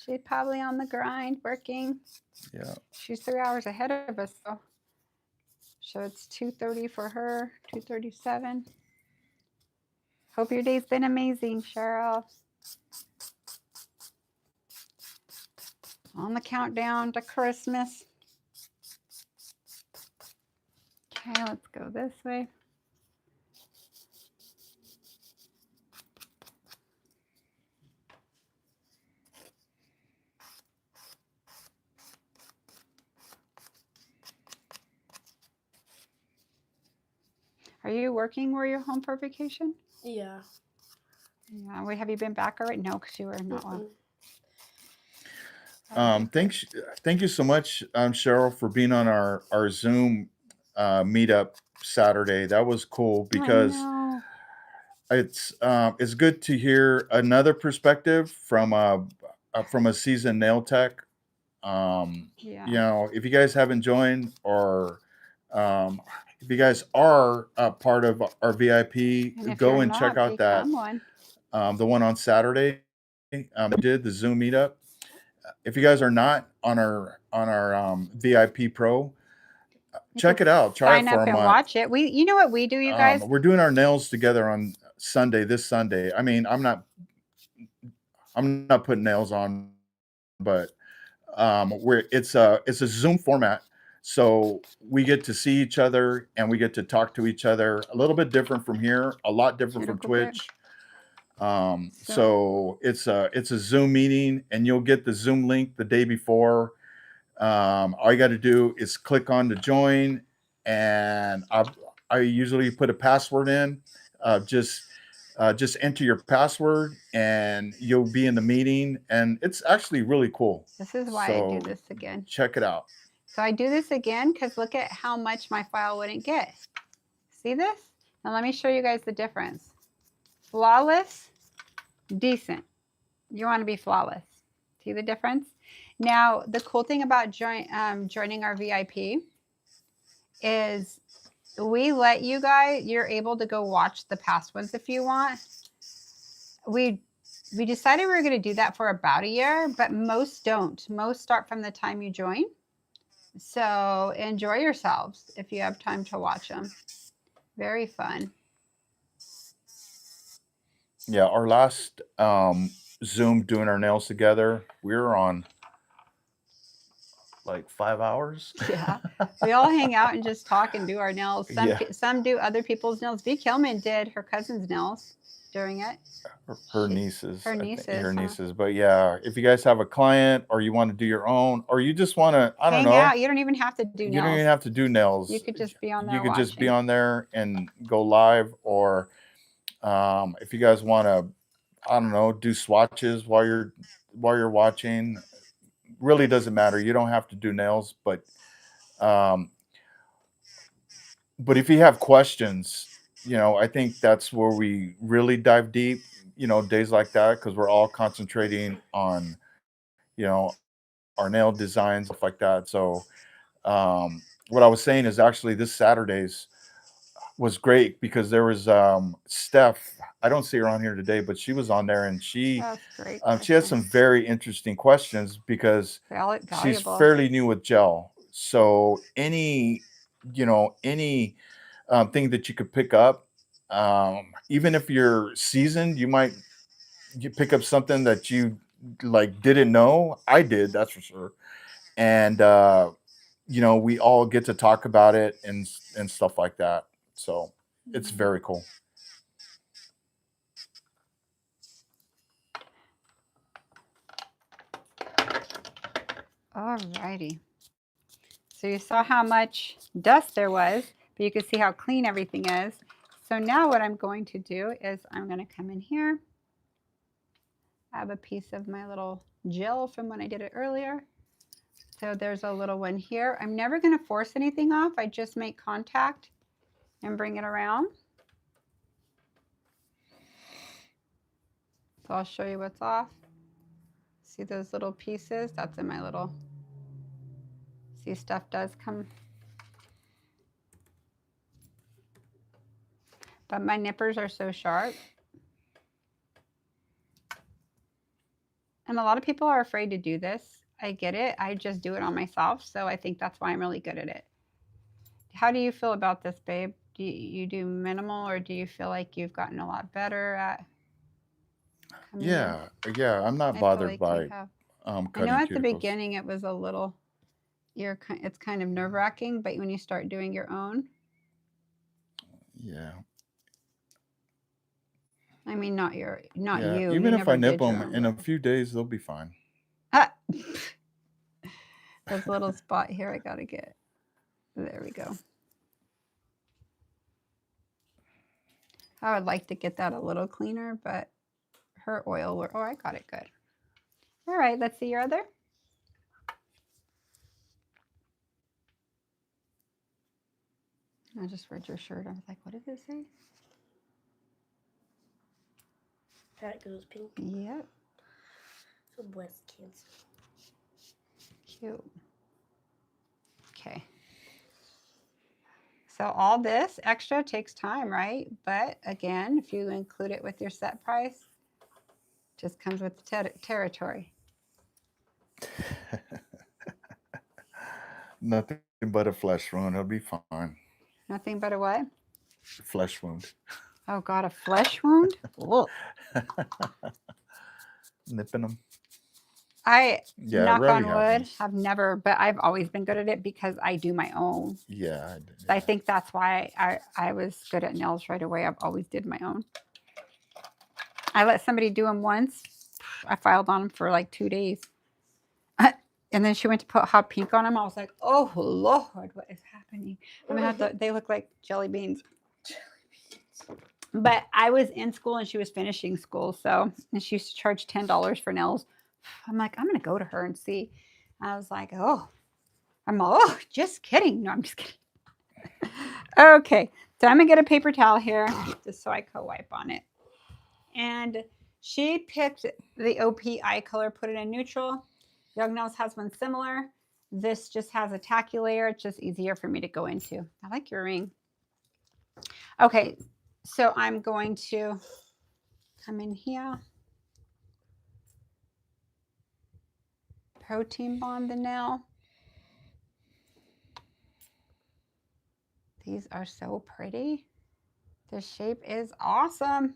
She's probably on the grind working. Yeah. She's 3 hours ahead of us, though. So it's 2:30 for her, 2:37. Hope your day's been amazing, Cheryl. On the countdown to Christmas. Okay, let's go this way. Are you working where you're home for vacation? Yeah. Yeah. Wait, have you been back already? No, because you were not well. Thank you so much, Cheryl, for being on our Zoom meetup Saturday. That was cool because it's good to hear another perspective from a seasoned nail tech. If you guys haven't joined or if you guys are a part of our VIP, go and check out that the one on Saturday. We did the Zoom meetup. If you guys are not on our VIP Pro, check it out. Try sign it for up a and month. Watch it. You know what we do, you guys? We're doing our nails together on this Sunday. I mean, I'm not putting nails on, but it's a Zoom format, so we get to see each other and we get to talk to each other. A little bit different from here, a lot different from Twitch. So it's a Zoom meeting, and you'll get the Zoom link the day before. All you got to do is click on to join, and I usually put a password in. Just enter your password, and you'll be in the meeting, and it's actually really cool. This is why I do this again. Check it out. So I do this again because look at how much my file wouldn't get. See this? Now let me show you guys the difference. Flawless, decent. You want to be flawless. See the difference? Now, the cool thing about joining our VIP is we let you guys, you're able to go watch the past ones if you want. We decided we were going to do that for about a year, but most don't. Most start from the time you join. So enjoy yourselves if you have time to watch them. Very fun. Yeah, our last Zoom doing our nails together, we were on like 5 hours. Yeah. We all hang out and just talk and do our nails. Yeah. Some do other people's nails. V. Kilman did her cousin's nails during it. Her nieces, Her I think, nieces, her huh? nieces. But yeah, if you guys have a client or you want to do your own, or you just want to, I don't Hang know, out. You don't even have to do you nails. don't even have to do nails. You could just be on there You could just be watching. on there and go live, or if you guys want to, I don't know, do swatches while you're watching. Really doesn't matter. You don't have to do nails, um, but if you have questions, I think that's where we really dive deep. Days like that, because we're all concentrating on you know our nail designs, stuff like that. So what I was saying is actually this Saturday's was great because there was Steph. I don't see her on here today, but she was on there, and That's great. she had some very interesting questions because she's Valuable. fairly new with gel. So any thing that you could pick up, even if you're seasoned, you pick up something that you like didn't know. I did, that's for sure. And we all get to talk about it and stuff like that. So it's very cool. All righty. So you saw how much dust there was, but you can see how clean everything is. So now what I'm going to do is I'm going to come in here. I have a piece of my little gel from when I did it earlier. So there's a little one here. I'm never going to force anything off. I just make contact and bring it around. So I'll show you what's off. See those little pieces? That's in my little, see, stuff does come. But my nippers are so sharp. And a lot of people are afraid to do this. I get it. I just do it on myself. So I think that's why I'm really good at it. How do you feel about this, babe? Do you do minimal, or do you feel like you've gotten a lot better at coming Yeah, I'm not I bothered like by I cutting know at the cuticles. beginning it was a little, it's kind of nerve-wracking, but when you start doing your own. Yeah. I mean, not you. Even You if I never nip did your them own, in a but- few days, they'll be fine. Ah! There's a little spot here I gotta get. There we go. I would like to get that a little cleaner, but her oil, oh, I got it good. All right, let's see your other. I just read your shirt. I was like, what does it say? That goes pink. Yep. So breast cancer. Cute. Okay. So all this extra takes time, right? But again, if you include it with your set price, just comes with the territory. Nothing but a flesh wound. It'll be fine. Nothing but a what? Flesh wound. Oh God, a flesh wound? Nipping them. Knock on wood, I've never, but I've always been good at it because I do my own. Yeah. I think that's why I was good at nails right away. I've always did my own. I let somebody do them once. I filed on them for like 2 days. And then she went to put hot pink on them. I was like, oh, Lord, what is happening? I'm gonna have to, they look like jelly beans. But I was in school and she was finishing school. So, and she used to charge $10 for nails. I'm like, I'm going to go to her and see. I was like, just kidding. No, I'm just kidding. Okay. So I'm going to get a paper towel here just so I co-wipe on it. And she picked the OP eye color, put it in neutral. Young Nails has one similar. This just has a tacky layer. It's just easier for me to go into. I like your ring. Okay. So I'm going to come in here. Protein bond the nail. These are so pretty. The shape is awesome.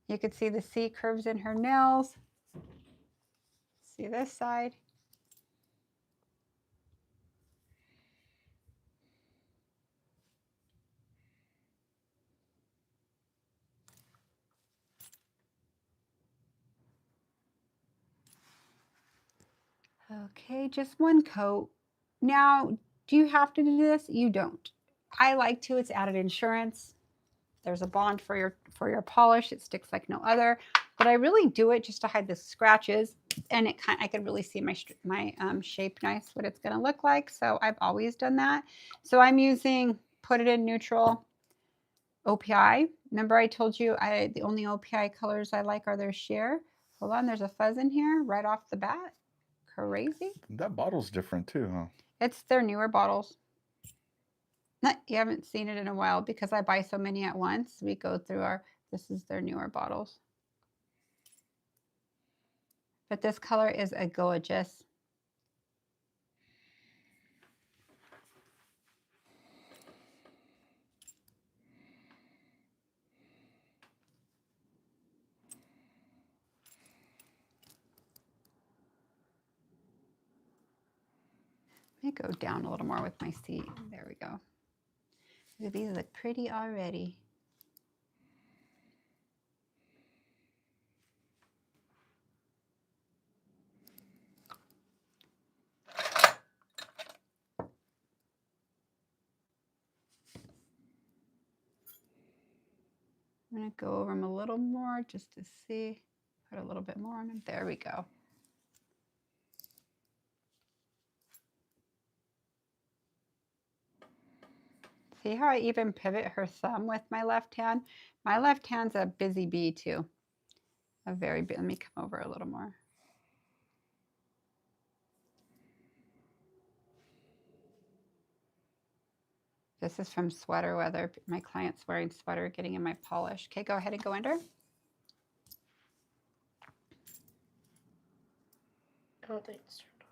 You could see the C curves in her nails. See this side? Okay, just one coat. Now, do you have to do this? You don't. I like to. It's added insurance. There's a bond for your polish. It sticks like no other. But I really do it just to hide the scratches, and I could really see my shape nice, what it's going to look like. So I've always done that. So I'm using Put It in Neutral OPI. Remember I told you the only OPI colors I like are their sheer. Hold on, there's a fuzz in here right off the bat. Crazy. That bottle's different too, huh? It's their newer bottles. You haven't seen it in a while because I buy so many at once. We go through this is their newer bottles. But this color is a gorgeous. Let me go down a little more with my seat. There we go. These look pretty already. I'm going to go over them a little more just to see. Put a little bit more on them. There we go. See how I even pivot her thumb with my left hand? My left hand's a busy bee too. Let me come over a little more. This is from sweater weather. My client's wearing sweater, getting in my polish. Okay, go ahead and go under. I don't think it's turned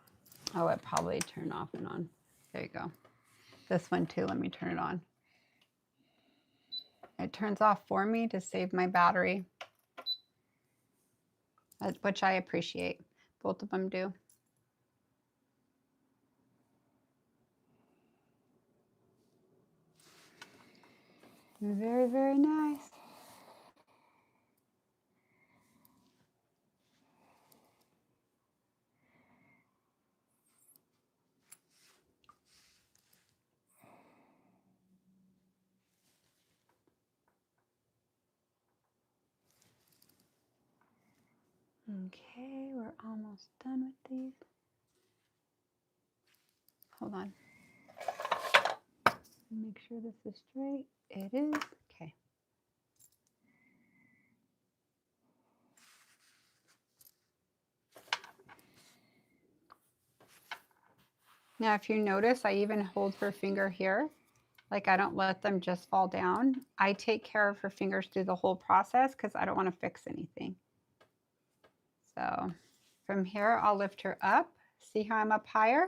on. Oh, it probably turned off and on. There you go. This one too, let me turn it on. It turns off for me to save my battery, which I appreciate. Both of them do. Very, very nice. Okay, we're almost done with these. Hold on. Make sure this is straight. It is. Okay. Now, if you notice, I even hold her finger here. Like I don't let them just fall down. I take care of her fingers through the whole process because I don't want to fix anything. So from here, I'll lift her up. See how I'm up higher?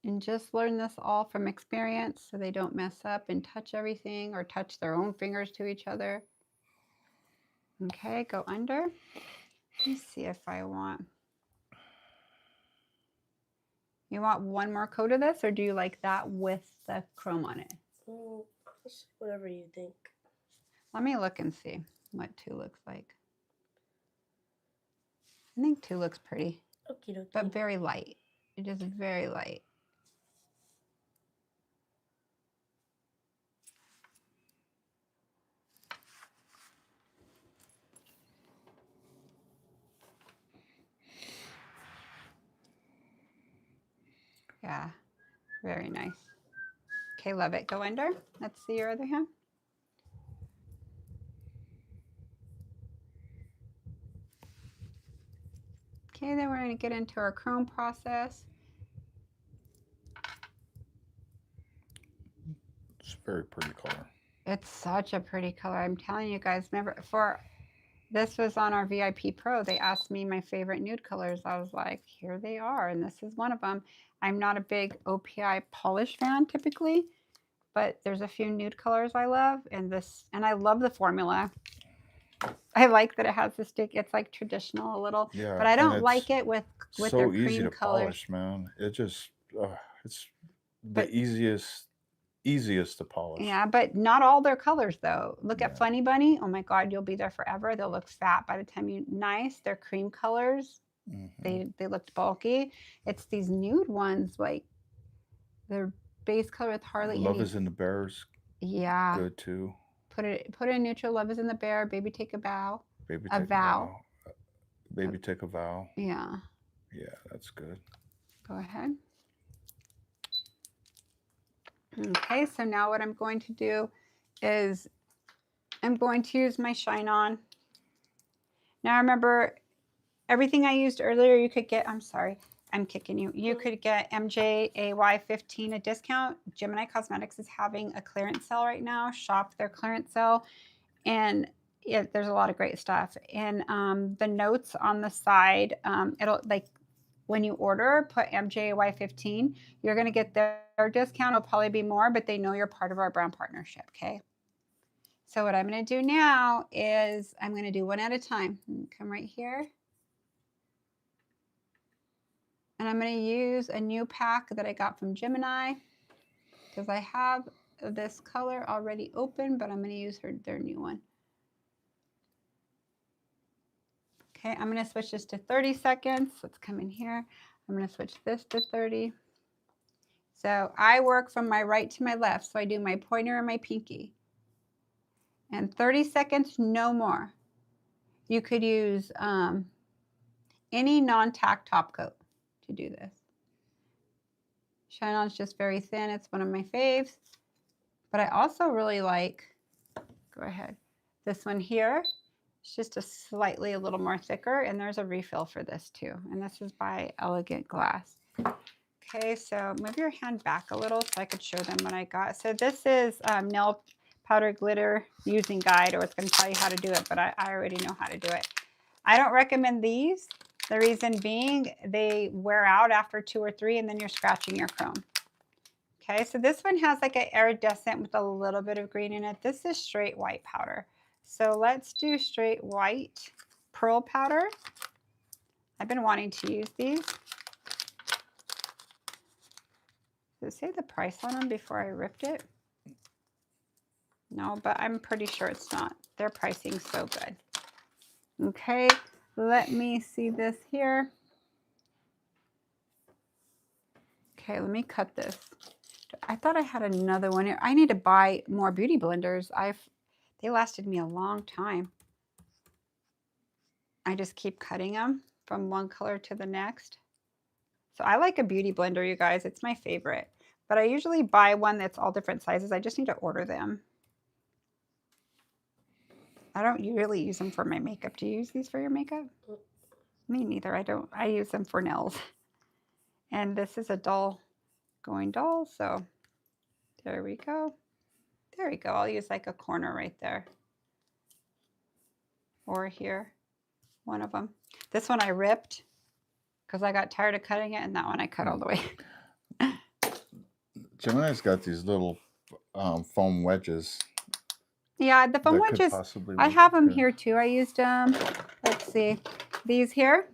And just learn this all from experience so they don't mess up and touch everything or touch their own fingers to each other. Okay, go under. Let me see if I want. You want one more coat of this, or do you like that with the chrome on it? Whatever you think. Let me look and see what 2 looks like. I think 2 looks pretty, Okie dokie. but very light. It is very light. Yeah, very nice. Okay, love it. Go under. Let's see your other hand. Okay, then we're going to get into our chrome process. It's a very pretty color. It's such a pretty color. I'm telling you guys, remember, this was on our VIP Pro. They asked me my favorite nude colors. I was like, here they are, and this is one of them. I'm not a big OPI polish fan typically, but there's a few nude colors I love, and I love the formula. I like that it has the stick. It's like traditional a little, Yeah, but I and don't like it's it with their so easy cream to colors. polish, man. It just it's the But easiest to polish. yeah, but not all their colors though. Look at Yeah. Funny Bunny. Oh my God, you'll be there forever. They'll look fat by the time you nice. Their cream colors, Hmm. they looked bulky. It's these nude ones, like their base color with hardly Love any. is in the Bears, Yeah, good too. put it in neutral. Love is in the bear. Baby, take a bow. Baby A take a vow. vow. Baby take a vow. Yeah. Yeah, that's good. Go ahead. Okay, so now what I'm going to do is I'm going to use my Shine On. Now remember, everything I used earlier, you could get, I'm sorry, I'm kicking you. You could get MJAY15 a discount. Gemini Cosmetics is having a clearance sale right now. Shop their clearance sale. And there's a lot of great stuff. And the notes on the side, it'll like, when you order, put MJAY15, you're going to get their discount. It'll probably be more, but they know you're part of our brand partnership, okay? So what I'm going to do now is I'm going to do one at a time. Come right here. And I'm going to use a new pack that I got from Gemini because I have this color already open, but I'm going to use their new one. Okay, I'm going to switch this to 30 seconds. Let's come in here. I'm going to switch this to 30. So I work from my right to my left. So I do my pointer and my pinky. And 30 seconds, no more. You could use any non-tack top coat to do this. Shine On is just very thin. It's one of my faves. But I also really like, go ahead, this one here. It's just a little more thicker. And there's a refill for this too. And this is by Elegant Glass. Okay, so move your hand back a little so I could show them what I got. So this is nail powder glitter using guide, or it's going to tell you how to do it, but I already know how to do it. I don't recommend these. The reason being they wear out after 2 or 3 and then you're scratching your chrome. Okay, so this one has like an iridescent with a little bit of green in it. This is straight white powder. So let's do straight white pearl powder. I've been wanting to use these. Does it say the price on them before I ripped it? No, but I'm pretty sure it's not. Their pricing's so good. Okay, let me see this here. Okay, let me cut this. I thought I had another one here. I need to buy more beauty blenders. They lasted me a long time. I just keep cutting them from one color to the next. So I like a beauty blender, you guys. It's my favorite. But I usually buy one that's all different sizes. I just need to order them. I don't really use them for my makeup. Do you use these for your makeup? Me neither. I don't. I use them for nails. And this is a dull going dull. So there we go. There we go. I'll use like a corner right there. Or here. One of them. This one I ripped because I got tired of cutting it. And that one I cut all the way. Gemini's got these little foam wedges. Yeah, the foam wedges, I have them here too. I used them, let's see, these here.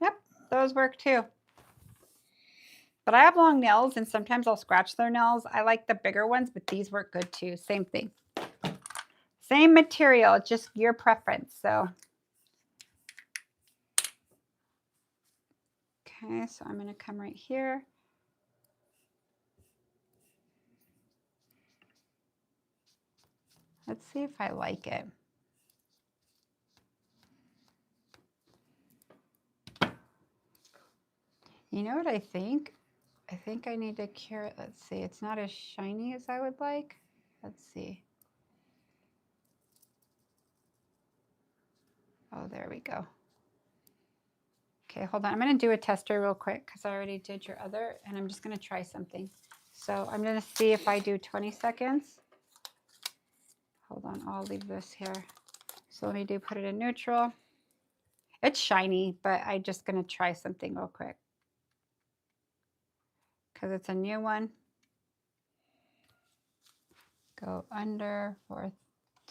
Yep, those work too. But I have long nails and sometimes I'll scratch their nails. I like the bigger ones, but these work good too. Same thing. Same material, just your preference. So, okay, so I'm going to come right here. Let's see if I like it. You know what I think? I think I need to cure it. Let's see. It's not as shiny as I would like. Let's see. Oh, there we go. Okay, hold on. I'm going to do a tester real quick because I already did your other, and I'm just going to try something. So I'm going to see if I do 20 seconds. Hold on. I'll leave this here. So let me put it in neutral. It's shiny, but I'm just going to try something real quick because it's a new one. Go under for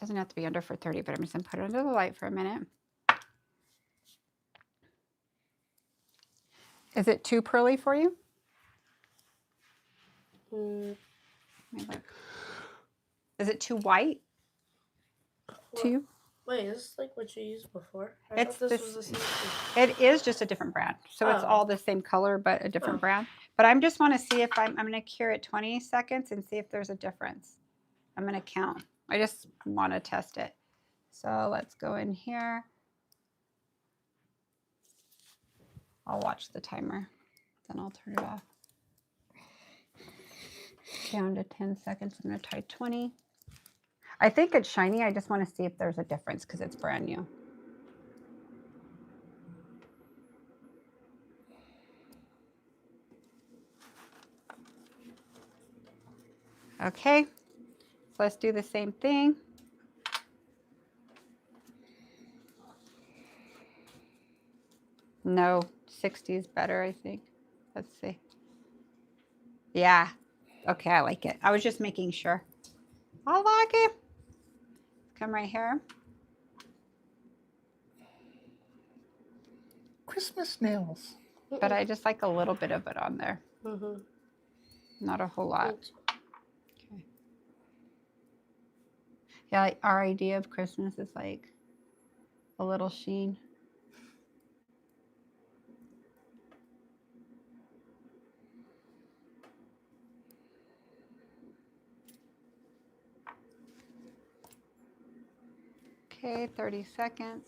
Doesn't have to be under for 30, but I'm just going to put it under the light for a minute. Is it too pearly for you? Mm, Let me look. Is it too white to you? wait, is this like what you used before? I It's thought this this. was the same thing. It is just a different brand. So it's Oh. all the same color, but a different Oh. brand. But I just want to see if I'm going to cure it 20 seconds and see if there's a difference. I'm going to count. I just want to test it. So let's go in here. I'll watch the timer. Then I'll turn it off. Down to 10 seconds. I'm going to try 20. I think it's shiny. I just want to see if there's a difference because it's brand new. Okay, so let's do the same thing. No, 60 is better, I think. Let's see. Yeah. Okay, I like it. I was just making sure. I like it. Come right here. Christmas nails. But I just like a little bit of it on there. Mm-hmm. Not a whole lot. Okay. Yeah, like our idea of Christmas is like a little sheen. Okay, 30 seconds.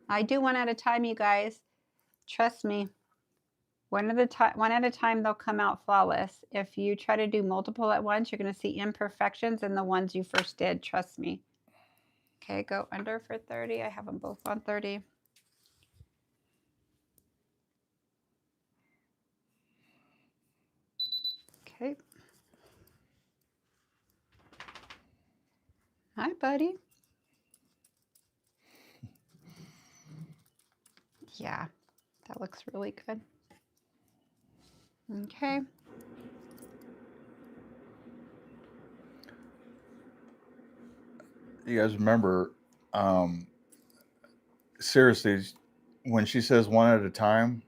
I do one at a time, you guys. Trust me. One at a time, they'll come out flawless. If you try to do multiple at once, you're going to see imperfections in the ones you first did. Trust me. Okay, go under for 30. I have them both on 30. Okay. Hi, buddy. Yeah, that looks really good. Okay. You guys remember, seriously, when she says one at a time,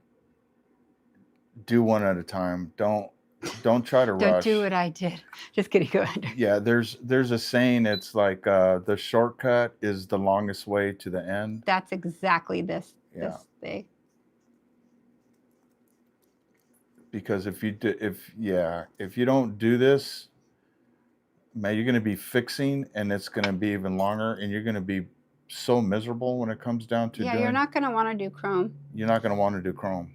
do one at a time. Don't try to Don't rush. do what I did. Just kidding. Go under. Yeah, there's a saying. It's like the shortcut is the longest way to the end. That's exactly this thing. Because if you don't do this, man, you're going to be fixing, and it's going to be even longer, and you're going to be so miserable when it comes down to you're not going to want to do chrome. You're not going to want to do chrome.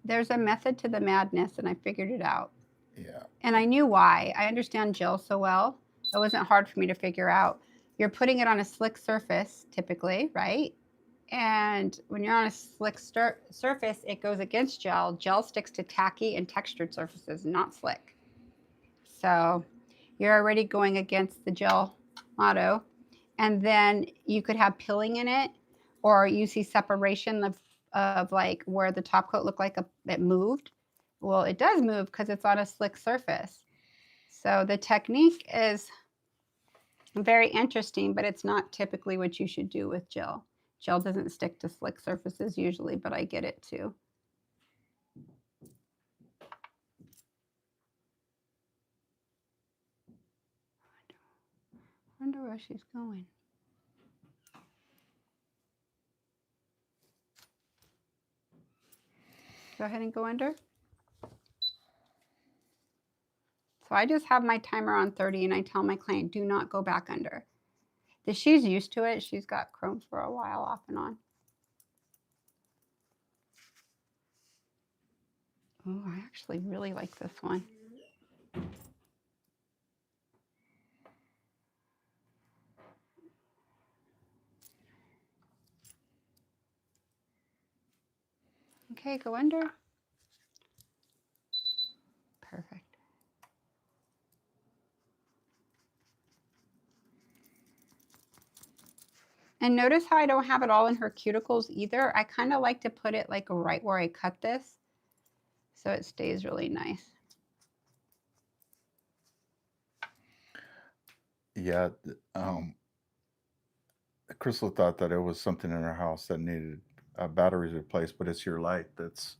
There's a method to the madness, and I figured it out. Yeah. And I knew why. I understand gel so well. It wasn't hard for me to figure out. You're putting it on a slick surface, typically, right? And when you're on a slick surface, it goes against gel. Gel sticks to tacky and textured surfaces, not slick. So you're already going against the gel motto. And then you could have pilling in it, or you see separation of like where the top coat looked like it moved. Well, it does move because it's on a slick surface. So the technique is very interesting, but it's not typically what you should do with gel. Gel doesn't stick to slick surfaces usually, but I get it too. I wonder where she's going. Go ahead and go under. So I just have my timer on 30 and I tell my client, do not go back under. She's used to it. She's got chrome for a while off and on. Oh, I actually really like this one. Okay, go under. Perfect. And notice how I don't have it all in her cuticles either. I kind of like to put it like right where I cut this, so it stays really nice. Yeah, Crystal thought that it was something in her house that needed batteries replaced, but it's your light that's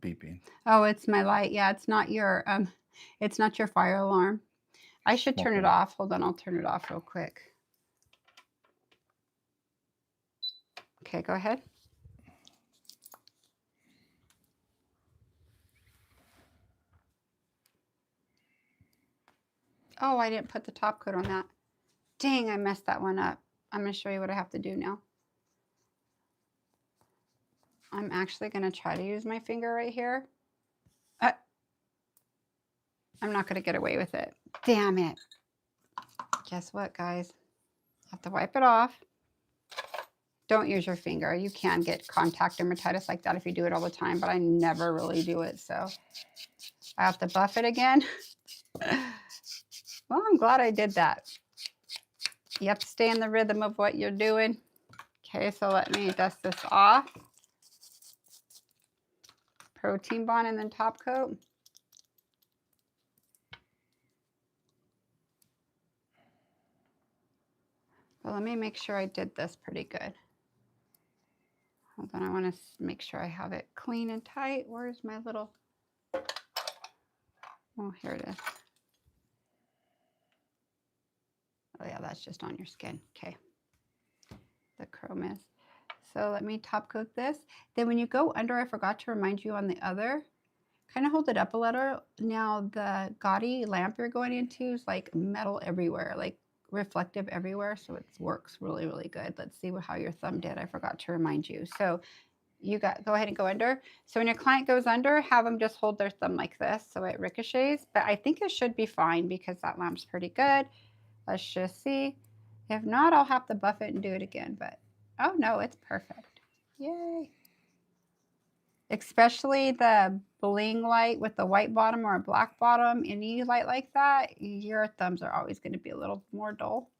beeping. Oh, it's my light. Yeah, it's not your fire alarm. I should turn it off. Hold on, I'll turn it off real quick. Okay, go ahead. Oh, I didn't put the top coat on that. Dang, I messed that one up. I'm going to show you what I have to do now. I'm actually going to try to use my finger right here. I'm not going to get away with it. Damn it. Guess what, guys? I have to wipe it off. Don't use your finger. You can get contact dermatitis like that if you do it all the time, but I never really do it, so I have to buff it again. Well, I'm glad I did that. You have to stay in the rhythm of what you're doing. Okay, so let me dust this off. Protein bond and then top coat. Well, let me make sure I did this pretty good. Hold on, I want to make sure I have it clean and tight. Where's my little... Oh, here it is. Oh yeah, that's just on your skin. Okay. The chrome is. So let me top coat this. Then when you go under, I forgot to remind you on the other, kind of hold it up a little. Now the gaudy lamp you're going into is like metal everywhere, like reflective everywhere. So it works really, really good. Let's see how your thumb did. I forgot to remind you. So you go ahead and go under. So when your client goes under, have them just hold their thumb like this so it ricochets. But I think it should be fine because that lamp's pretty good. Let's just see. If not, I'll have to buff it and do it again. But oh no, it's perfect. Yay. Especially the bling light with the white bottom or a black bottom, any light like that, your thumbs are always going to be a little more dull.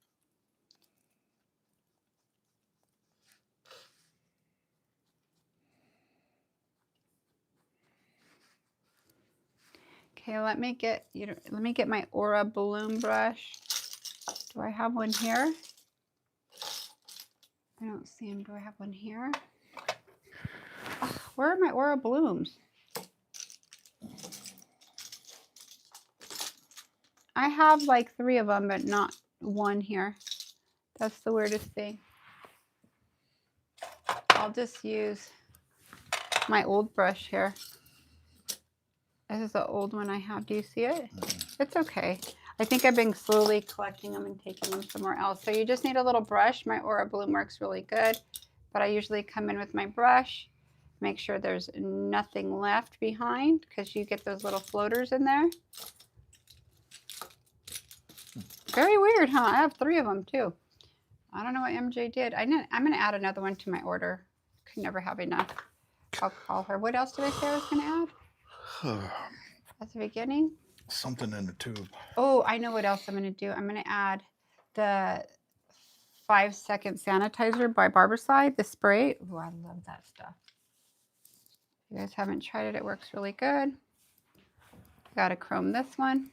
Okay, let me get my Aura balloon brush. Do I have one here? I don't see them. Do I have one here? Oh, where are my Aura blooms? I have like 3 of them, but not one here. That's the weirdest thing. I'll just use my old brush here. This is the old one I have. Do you see it? It's okay. I think I've been slowly collecting them and taking them somewhere else. So you just need a little brush. My Aura Bloom works really good, but I usually come in with my brush, make sure there's nothing left behind because you get those little floaters in there. Very weird, huh? I have 3 of them too. I don't know what MJ did. I'm going to add another one to my order. Could never have enough. I'll call her. What else did I say I was going to add? At the beginning? Something in the tube. Oh, I know what else I'm going to do. I'm going to add the 5-second sanitizer by Barbicide, the spray. Oh, I love that stuff. If you guys haven't tried it, it works really good. Got to chrome this one.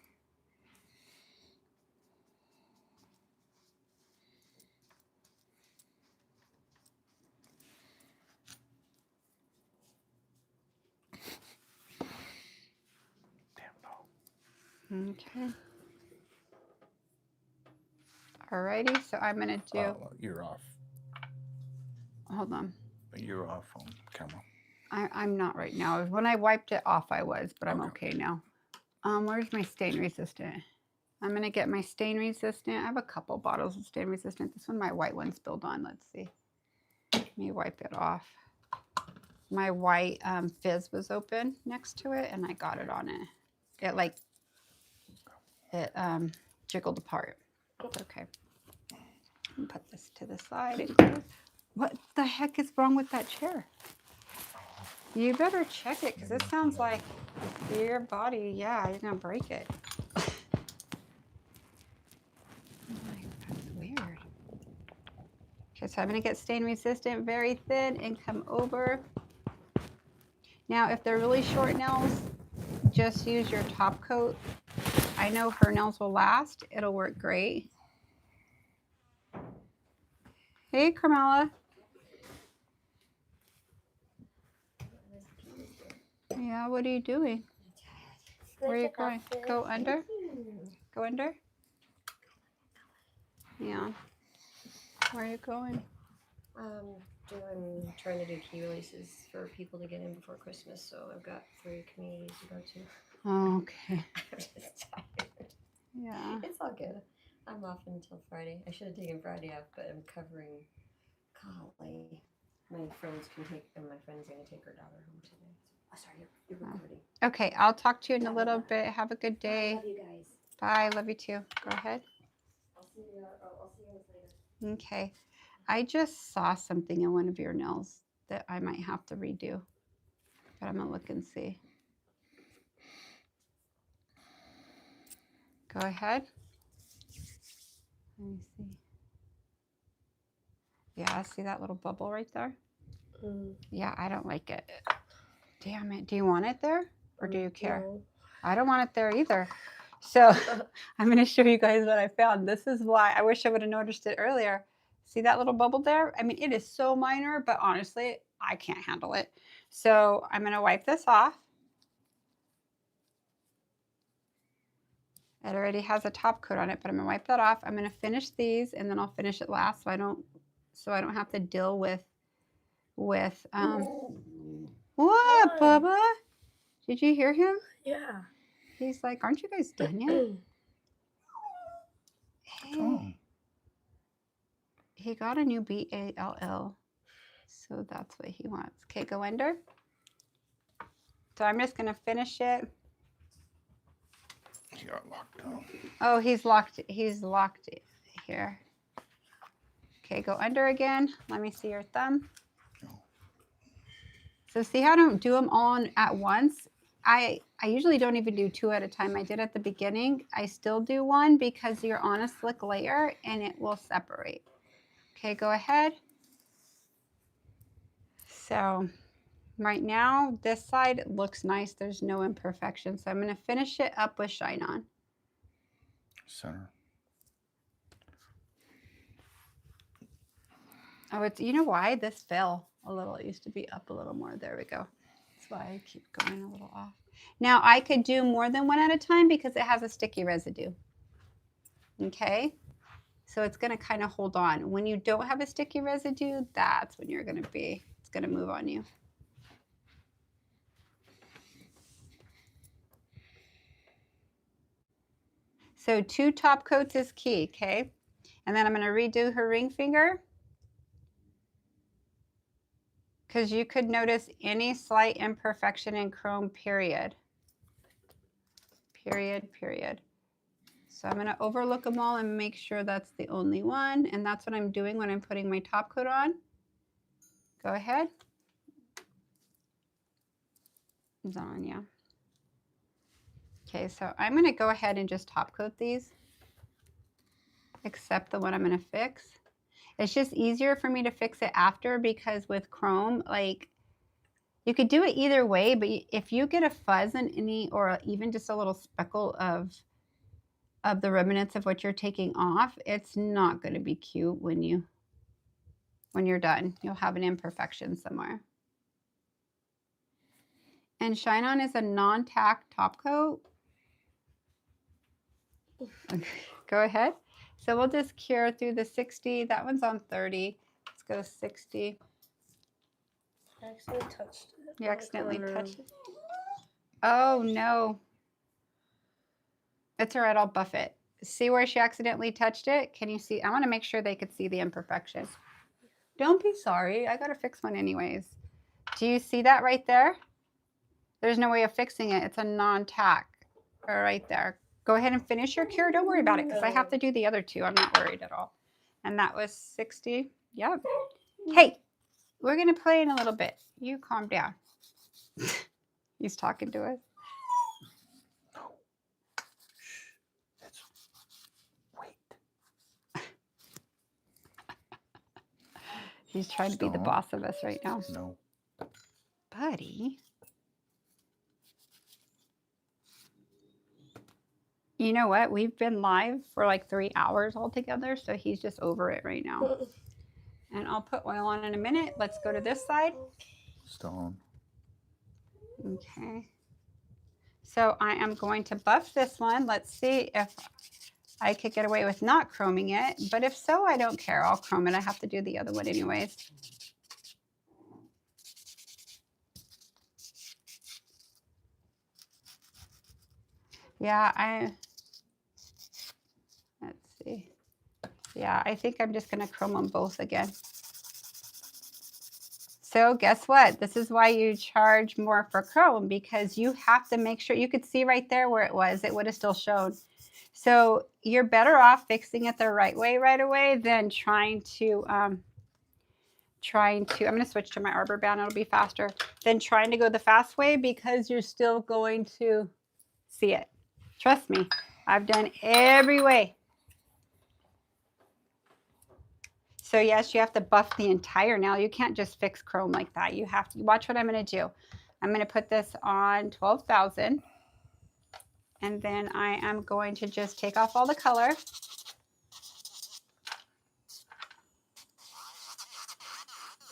Okay. Alrighty, so I'm gonna do. Oh, you're off. Hold on. You're off on camera. I'm not right now. When I wiped it off, I was, but I'm okay now. Where's my stain resistant? I'm gonna get my stain resistant. I have a couple bottles of stain resistant. This one, my white one spilled on. Let's see. Let me wipe it off. My white fizz was open next to it, and I got it on it. It jiggled apart. Okay. Put this to the side and close. What the heck is wrong with that chair? You better check it because it sounds like your body, yeah, you're going to break it. That's weird. Okay, So I'm going to get stain resistant, very thin, and come over. Now, if they're really short nails, just use your top coat. I know her nails will last. It'll work great. Hey, Carmela. Yeah, what are you doing? Where are you going? Go under? Go under? Yeah. Where are you going? Trying to do key releases for people to get in before Christmas, so I've got 3 communities to go to. Oh, okay. I'm just tired. Yeah. It's all good. I'm off until Friday. I should have taken Friday off, but I'm covering. Golly, my friend's gonna take her daughter home today. Oh, sorry, you're recording. Okay, I'll talk to you in a little bit. Have a good day. I love you guys. Bye. Love you too. Go ahead. I'll see you guys later. Okay. I just saw something in one of your nails that I might have to redo, but I'm going to look and see. Go ahead. Let me see. Yeah, see that little bubble right there? Yeah, I don't like it. Damn it. Do you want it there or do you care? No. I don't want it there either. So I'm going to show you guys what I found. This is why I wish I would have noticed it earlier. See that little bubble there? I mean, it is so minor, but honestly, I can't handle it. So I'm going to wipe this off. It already has a top coat on it, but I'm going to wipe that off. I'm going to finish these and then I'll finish it last so I don't have to deal with what, Bubba? Did you hear him? Yeah. He's like, aren't you guys done yet? Hey. He got a new BALL, so that's what he wants. Okay, go under. So I'm just going to finish it. He got locked down. Oh, he's locked here. Okay, go under again. Let me see your thumb. So see how I don't do them all at once? I usually don't even do 2 at a time. I did at the beginning. I still do 1 because you're on a slick layer and it will separate. Okay, go ahead. So right now, this side looks nice. There's no imperfection. So I'm going to finish it up with Shine On. Center. Oh, you know why? This fell a little. It used to be up a little more. There we go. That's why I keep going a little off. Now, I could do more than 1 at a time because it has a sticky residue. Okay? So it's going to kind of hold on. When you don't have a sticky residue, that's when you're going to be, it's going to move on you. So 2 top coats is key, okay? And then I'm going to redo her ring finger. Because you could notice any slight imperfection in chrome, period. Period. So I'm going to overlook them all and make sure that's the only one. And that's what I'm doing when I'm putting my top coat on. Go ahead. It's on, yeah. Okay, so I'm going to go ahead and just top coat these, except the one I'm going to fix. It's just easier for me to fix it after because with chrome, like, you could do it either way, but if you get a fuzz in any, or even just a little speckle of the remnants of what you're taking off, it's not going to be cute when you're done. You'll have an imperfection somewhere. And Shine On is a non-tack top coat. Okay, go ahead. So we'll just cure through the 60. That one's on 30. Let's go 60. I accidentally touched it. You accidentally touched it. Oh, no. It's all right. I'll buff it. See where she accidentally touched it? Can you see? I want to make sure they could see the imperfection. Don't be sorry. I got to fix one anyways. Do you see that right there? There's no way of fixing it. It's a non-tack right there. Go ahead and finish your cure. Don't worry about it because I have to do the other 2. I'm not worried at all. And that was 60. Yep. Hey, we're going to play in a little bit. You calm down. He's talking to us. No. Shh. Wait. He's trying to be the Stop. boss of us right now. No. Buddy. You know what? We've been live for like 3 hours altogether, so he's just over it right now. And I'll put oil on in a minute. Let's go to this side. Stone. Okay. So I am going to buff this one. Let's see if I could get away with not chroming it. But if so, I don't care. I'll chrome it. I have to do the other one anyways. Yeah, let's see. Yeah, I think I'm just going to chrome them both again. So guess what? This is why you charge more for chrome, because you have to make sure, you could see right there where it was, it would have still shown. So you're better off fixing it the right way right away than trying to, I'm going to switch to my arbor band, it'll be faster, than trying to go the fast way, because you're still going to see it. Trust me, I've done every way. So yes, you have to buff the entire nail. You can't just fix chrome like that. You have to watch what I'm going to do. I'm going to put this on 12,000. And then I am going to just take off all the color.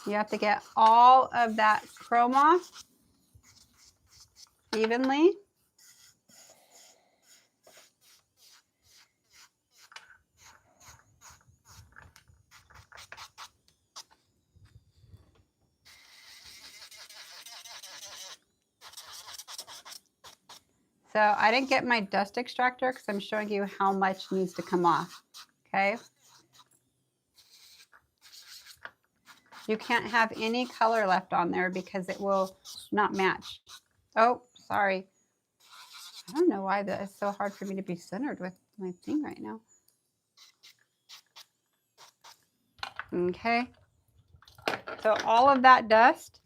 You have to get all of that chrome off evenly. So I didn't get my dust extractor because I'm showing you how much needs to come off, okay? You can't have any color left on there because it will not match. Oh, sorry. I don't know why that is so hard for me to be centered with my thing right now. Okay. So all of that dust.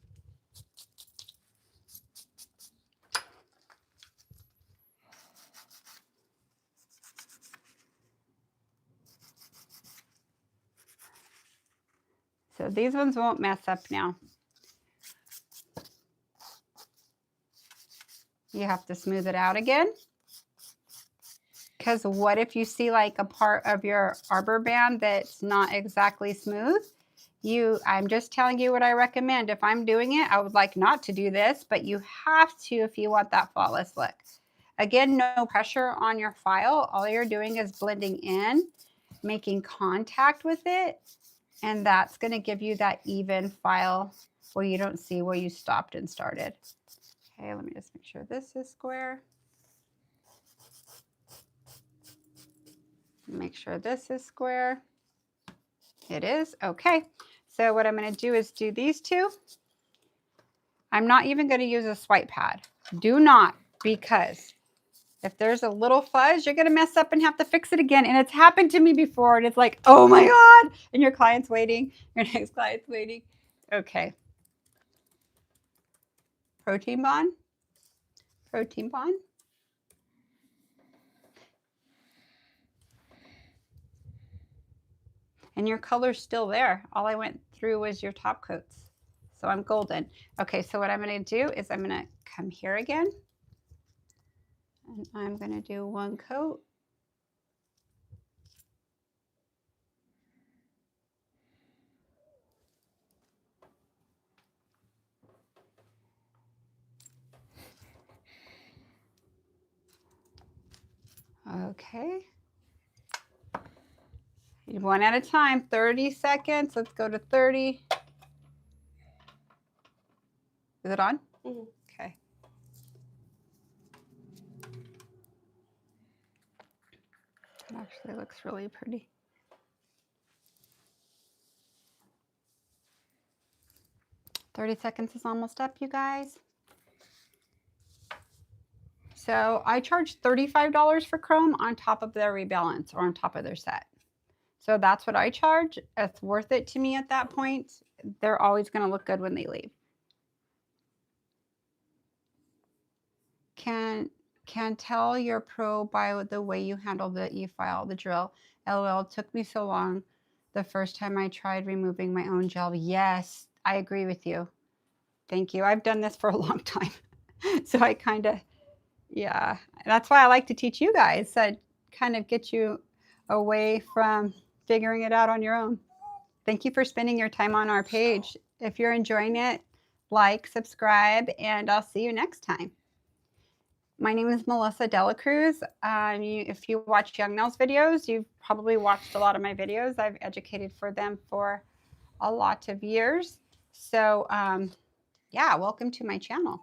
So these ones won't mess up now. You have to smooth it out again. Because what if you see like a part of your arbor band that's not exactly smooth? I'm just telling you what I recommend. If I'm doing it, I would like not to do this, but you have to if you want that flawless look. Again, no pressure on your file. All you're doing is blending in, making contact with it, and that's going to give you that even file where you don't see where you stopped and started. Okay, let me just make sure this is square. Make sure this is square. It is. Okay. So what I'm going to do is do these two. I'm not even going to use a swipe pad. Do not, because if there's a little fuzz, you're going to mess up and have to fix it again. And it's happened to me before. And it's like, oh my God. And your client's waiting. Your next client's waiting. Okay. Protein bond. Protein bond. And your color's still there. All I went through was your top coats. So I'm golden. Okay, so what I'm going to do is I'm going to come here again. And I'm going to do one coat. Okay. One at a time, 30 seconds. Let's go to 30. Is it on? Mm-hmm. Okay. It actually looks really pretty. "30 seconds is almost up, you guys. So I charge $35 for chrome on top of their rebalance or on top of their set. So that's what I charge. It's worth it to me at that point. They're always going to look good when they leave. Can tell you're pro by the way you handle the e-file, the drill. LOL, took me so long the first time I tried removing my own gel. Yes, I agree with you. Thank you. I've done this for a long time. So I kind of, yeah, that's why I like to teach you guys. That kind of get you away from figuring it out on your own. Thank you for spending your time on our page. If you're enjoying it, like, subscribe, and I'll see you next time. My name is Melissa DeLaCruz. If you watch Young Nell's videos, you've probably watched a lot of my videos. I've educated for them for a lot of years. So yeah, welcome to my channel.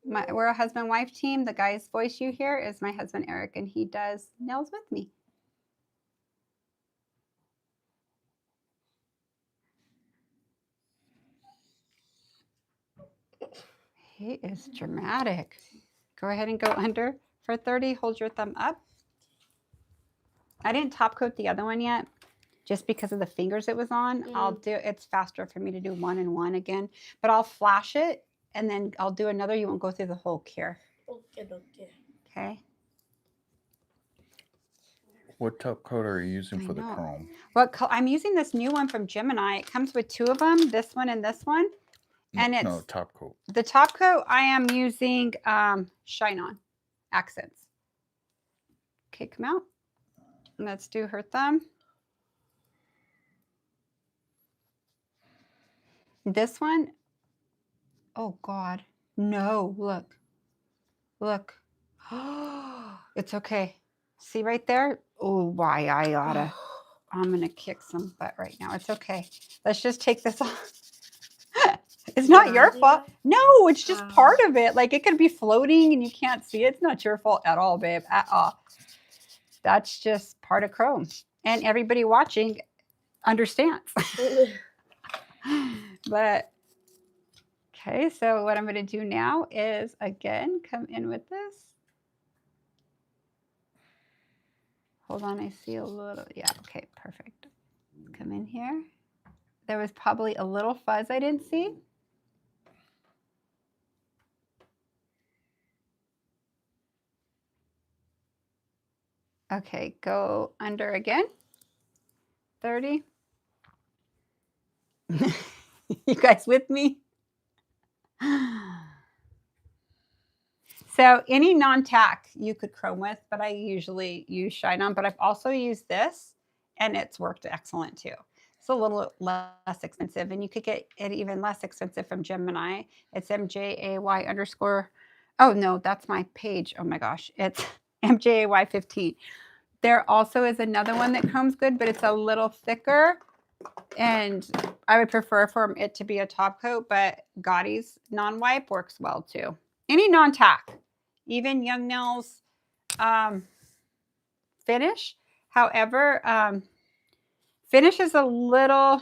We're a husband-wife team. The guy's voice you hear is my husband, Eric, and he does nails with me. He is dramatic. Go ahead and go under for 30. Hold your thumb up. I didn't top coat the other one yet, just because of the fingers it was on. It's faster for me to do 1 and 1 again, but I'll flash it and then I'll do another. You won't go through the whole cure. Okay. What top coat are you using for the chrome? I'm using this new one from Gemini. It comes with 2 of them, this one and this one. And it's top coat. The top coat I am using Shine On Accents. Okay, come out. Let's do her thumb. This one, oh God, no, look. It's okay. See right there? Oh, why I'm going to kick some butt right now. It's okay. Let's just take this off. It's not your fault. No, it's just part of it. Like it could be floating and you can't see it. It's not your fault at all, babe, at all. That's just part of chrome. And everybody watching understands. But, okay, so what I'm going to do now is, again, come in with this. Hold on, I see a little, yeah, okay, perfect. Come in here. There was probably a little fuzz I didn't see. Okay, go under again. 30. You guys with me? So any non-tack you could chrome with, but I usually use Shine On, but I've also used this and it's worked excellent too. It's a little less expensive and you could get it even less expensive from Gemini. It's MJAY_. Oh no, that's my page. Oh my gosh. It's MJAY15. There also is another one that chromes good, but it's a little thicker. And I would prefer for it to be a top coat, but Gotti's non-wipe works well too. Any non-tack, even Young Nell's Finish. However, Finish is a little,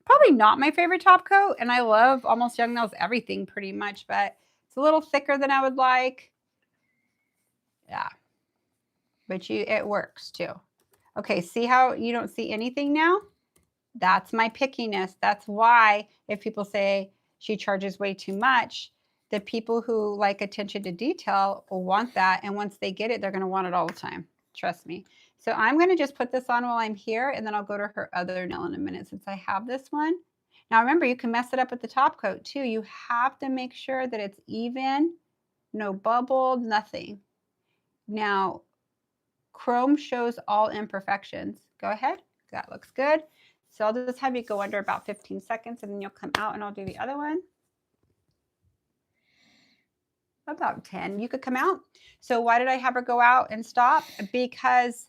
probably not my favorite top coat. And I love almost Young Nell's everything pretty much, but it's a little thicker than I would like. Yeah, but it works too. Okay, see how you don't see anything now? That's my pickiness. That's why if people say she charges way too much, the people who like attention to detail will want that. And once they get it, they're going to want it all the time. Trust me. So I'm going to just put this on while I'm here, and then I'll go to her other nail in a minute since I have this one. Now remember, you can mess it up with the top coat too. You have to make sure that it's even, no bubbled, nothing. Now, chrome shows all imperfections. Go ahead. That looks good. So I'll just have you go under about 15 seconds and then you'll come out and I'll do the other one. About 10. You could come out. So why did I have her go out and stop? Because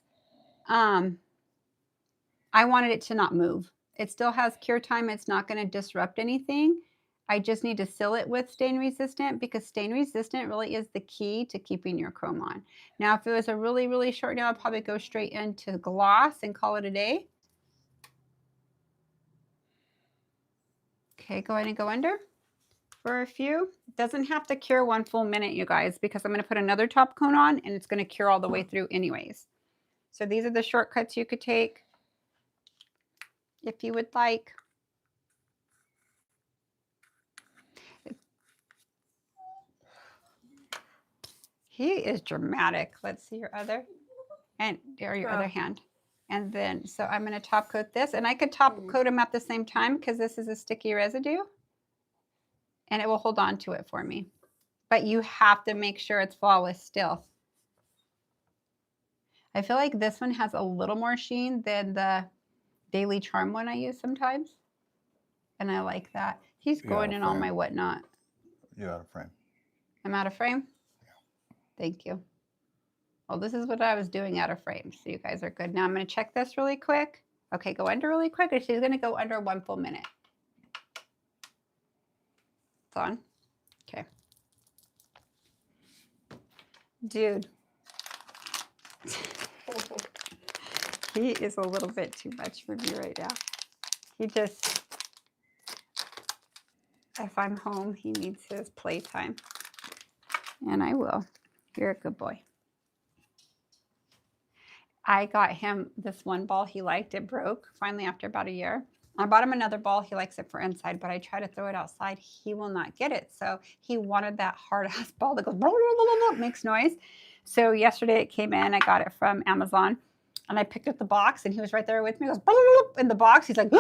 I wanted it to not move. It still has cure time. It's not going to disrupt anything. I just need to seal it with stain resistant because stain resistant really is the key to keeping your chrome on. Now, if it was a really, really short nail, I'll probably go straight into gloss and call it a day. Okay, go ahead and go under for a few. It doesn't have to cure 1 full minute, you guys, because I'm going to put another top coat on and it's going to cure all the way through anyways. So these are the shortcuts you could take if you would like. He is dramatic. Let's see your other, and or your other hand. And then, so I'm going to top coat this, and I could top coat them at the same time because this is a sticky residue and it will hold on to it for me. But you have to make sure it's flawless still. I feel like this one has a little more sheen than the Daily Charm one I use sometimes. And I like that. He's going in all my whatnot. You're out of frame. I'm out of frame? Yeah. Thank you. Well, this is what I was doing out of frame, so you guys are good. Now I'm going to check this really quick. Okay, go under really quick. She's going to go under 1 full minute. It's on. Okay. Dude. He is a little bit too much for me right now. He just, if I'm home, he needs his playtime. And I will. You're a good boy. I got him this one ball he liked. It broke finally after about a year. I bought him another ball. He likes it for inside, but I try to throw it outside. He will not get it. So he wanted that hard ass ball that goes, blah, blah, blah, blah, makes noise. So yesterday it came in. I got it from Amazon and I picked up the box and he was right there with me. He goes, blah, blah, blah, in the box. He's like,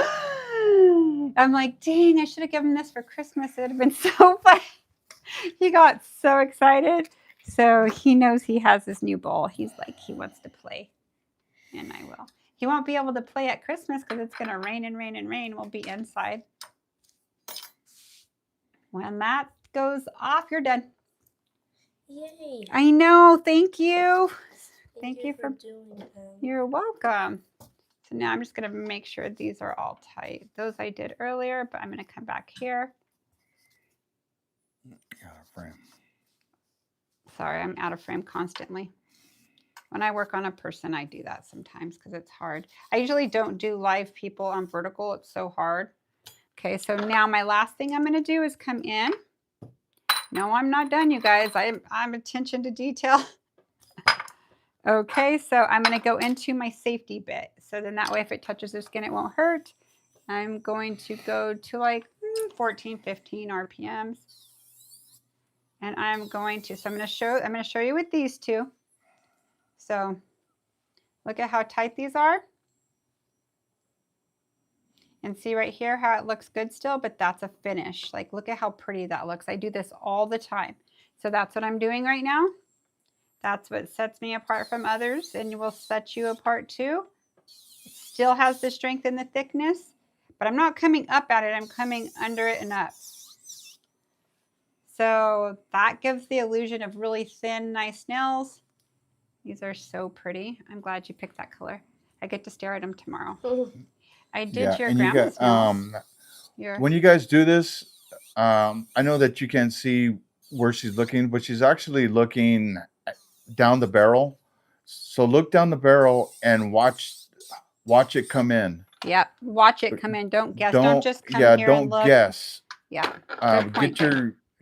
I'm like, dang, I should have given him this for Christmas. It would have been so fun. He got so excited. So he knows he has this new ball. He's like, he wants to play. And I will. He won't be able to play at Christmas because it's going to rain and rain and rain. We'll be inside. When that goes off, you're done. Yay. I know. Thank you. Thank you for doing that. You're welcome. So now I'm just going to make sure these are all tight. Those I did earlier, but I'm going to come back here. Out of frame. Sorry, I'm out of frame constantly. When I work on a person, I do that sometimes because it's hard. I usually don't do live people on vertical. It's so hard. Okay, so now my last thing I'm going to do is come in. No, I'm not done, you guys. I'm attention to detail. Okay, so I'm going to go into my safety bit. So then that way, if it touches the skin, it won't hurt. I'm going to go to like 14, 15 RPMs. And I'm going to, so I'm going to show you with these two. So look at how tight these are. And see right here how it looks good still, but that's a finish. Like, look at how pretty that looks. I do this all the time. So that's what I'm doing right now. That's what sets me apart from others and will set you apart too. It still has the strength and the thickness, but I'm not coming up at it. I'm coming under it and up. So that gives the illusion of really thin, nice nails. These are so pretty. I'm glad you picked that color. I get to stare at them tomorrow. I did your grandma's nails. When you guys do this, I know that you can't see where she's looking, but she's actually looking down the barrel. So look down the barrel and watch it come in. Yep, watch it come in. Don't guess. Don't just come here and look. Don't guess. Yeah.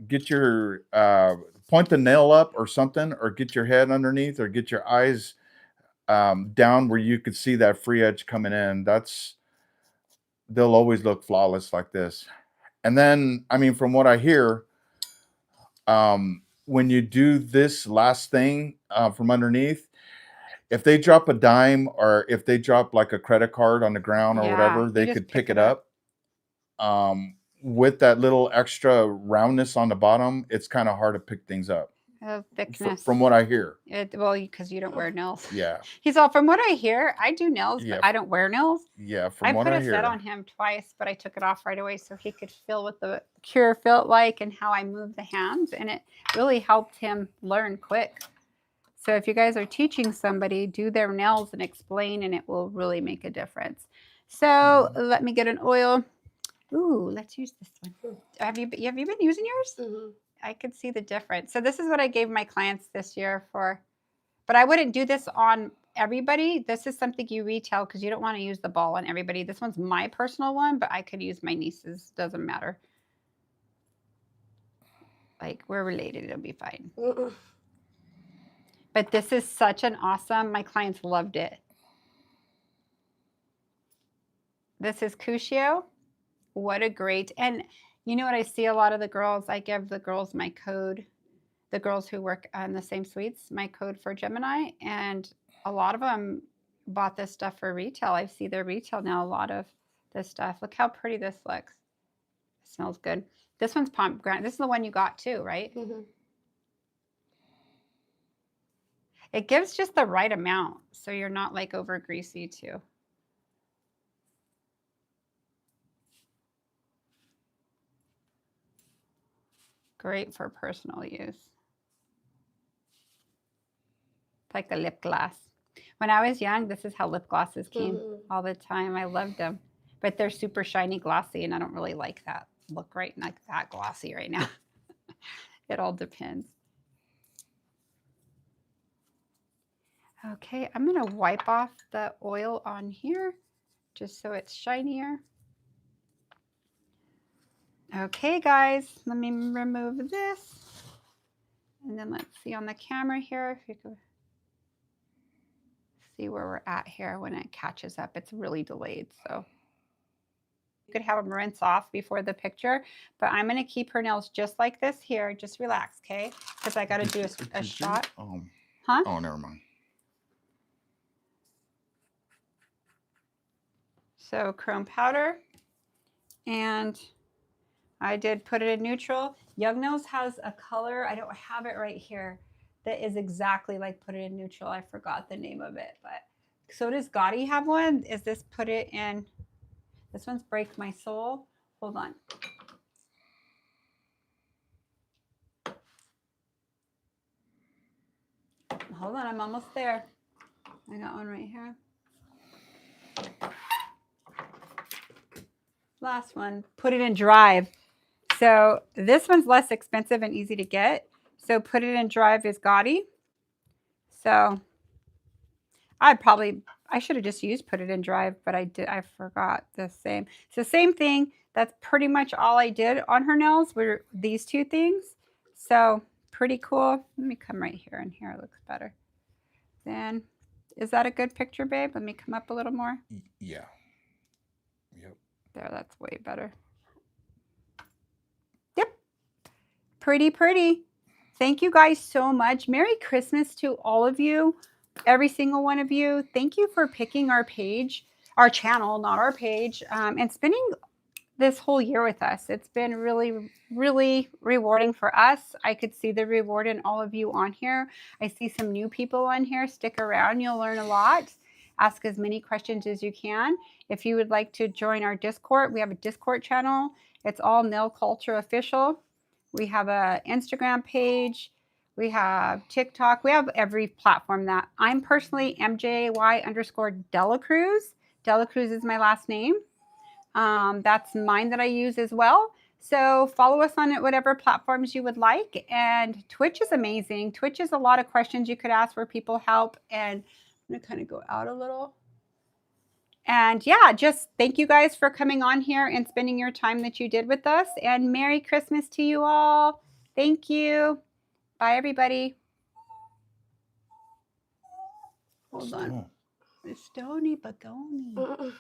Get your point the nail up or something, or get your head underneath, or get your eyes down where you could see that free edge coming in. They'll always look flawless like this. And then, I mean, from what I hear, when you do this last thing from underneath, if they drop a dime or if they drop like a credit card on the ground or whatever, they could pick it up. With that little extra roundness on the bottom, it's kind of hard to pick things up. Thickness. From what I hear. Well, because you don't wear nails. Yeah. He's all, from what I hear, I do nails, but I don't wear nails. Yeah, from what I hear. I put a set on him twice, but I took it off right away so he could feel what the cure felt like and how I move the hands. And it really helped him learn quick. So if you guys are teaching somebody, do their nails and explain, and it will really make a difference. So let me get an oil. Ooh, let's use this one. Have you been using yours? Mm-hmm. I could see the difference. So this is what I gave my clients this year but I wouldn't do this on everybody. This is something you retail because you don't want to use the ball on everybody. This one's my personal one, but I could use my niece's. Doesn't matter. Like, we're related. It'll be fine. But this is such an awesome, my clients loved it. This is Cuticle. What a great, and you know what I see a lot of the girls, I give the girls my code, the girls who work on the same suites, my code for Gemini, and a lot of them bought this stuff for retail. I see their retail now, a lot of this stuff. Look how pretty this looks. It smells good. This one's pomegranate. This is the one you got too, right? Mhm. It gives just the right amount, so you're not like over greasy too. Great for personal use. Like a lip gloss. When I was young, this is how lip glosses came all the time. I loved them. But they're super shiny glossy, and I don't really like that look right like that glossy right now. It all depends. Okay, I'm going to wipe off the oil on here just so it's shinier. Okay, guys, let me remove this. And then let's see on the camera here if you can see where we're at here when it catches up. It's really delayed, so you could have them rinse off before the picture, but I'm going to keep her nails just like this here. Just relax, okay? Because I got to do a shot. Huh? Oh, never mind. So chrome powder, and I did put it in neutral. Young Nose has a color, I don't have it right here, that is exactly like put it in neutral. I forgot the name of it, but so does Gotti have one? Is this put it in, this one's Break My Soul. Hold on. Hold on, I'm almost there. I got one right here. Last one, Put It in Drive. So this one's less expensive and easy to get. So Put It in Drive is Gotti. So I should have just used Put It in Drive, but I forgot the same. So same thing. That's pretty much all I did on her nails were these two things. So pretty cool. Let me come right here, and here it looks better. Then, is that a good picture, babe? Let me come up a little more. Yeah. Yep. There, that's way better. Yep. Pretty, pretty. Thank you guys so much. Merry Christmas to all of you, every single one of you. Thank you for picking our page, our channel, not our page, and spending this whole year with us. It's been really, really rewarding for us. I could see the reward in all of you on here. I see some new people on here. Stick around. You'll learn a lot. Ask as many questions as you can. If you would like to join our Discord, we have a Discord channel. It's all Nail Culture Official. We have an Instagram page. We have TikTok. We have every platform that I'm personally MJY_DeLaCruz. DeLaCruz is my last name. That's mine that I use as well. So follow us on whatever platforms you would like. And Twitch is amazing. Twitch is a lot of questions you could ask where people help. And I'm going to kind of go out a little. And yeah, just thank you guys for coming on here and spending your time that you did with us. And Merry Christmas to you all. Thank you. Bye, everybody. Hold on. Stony Bagoni.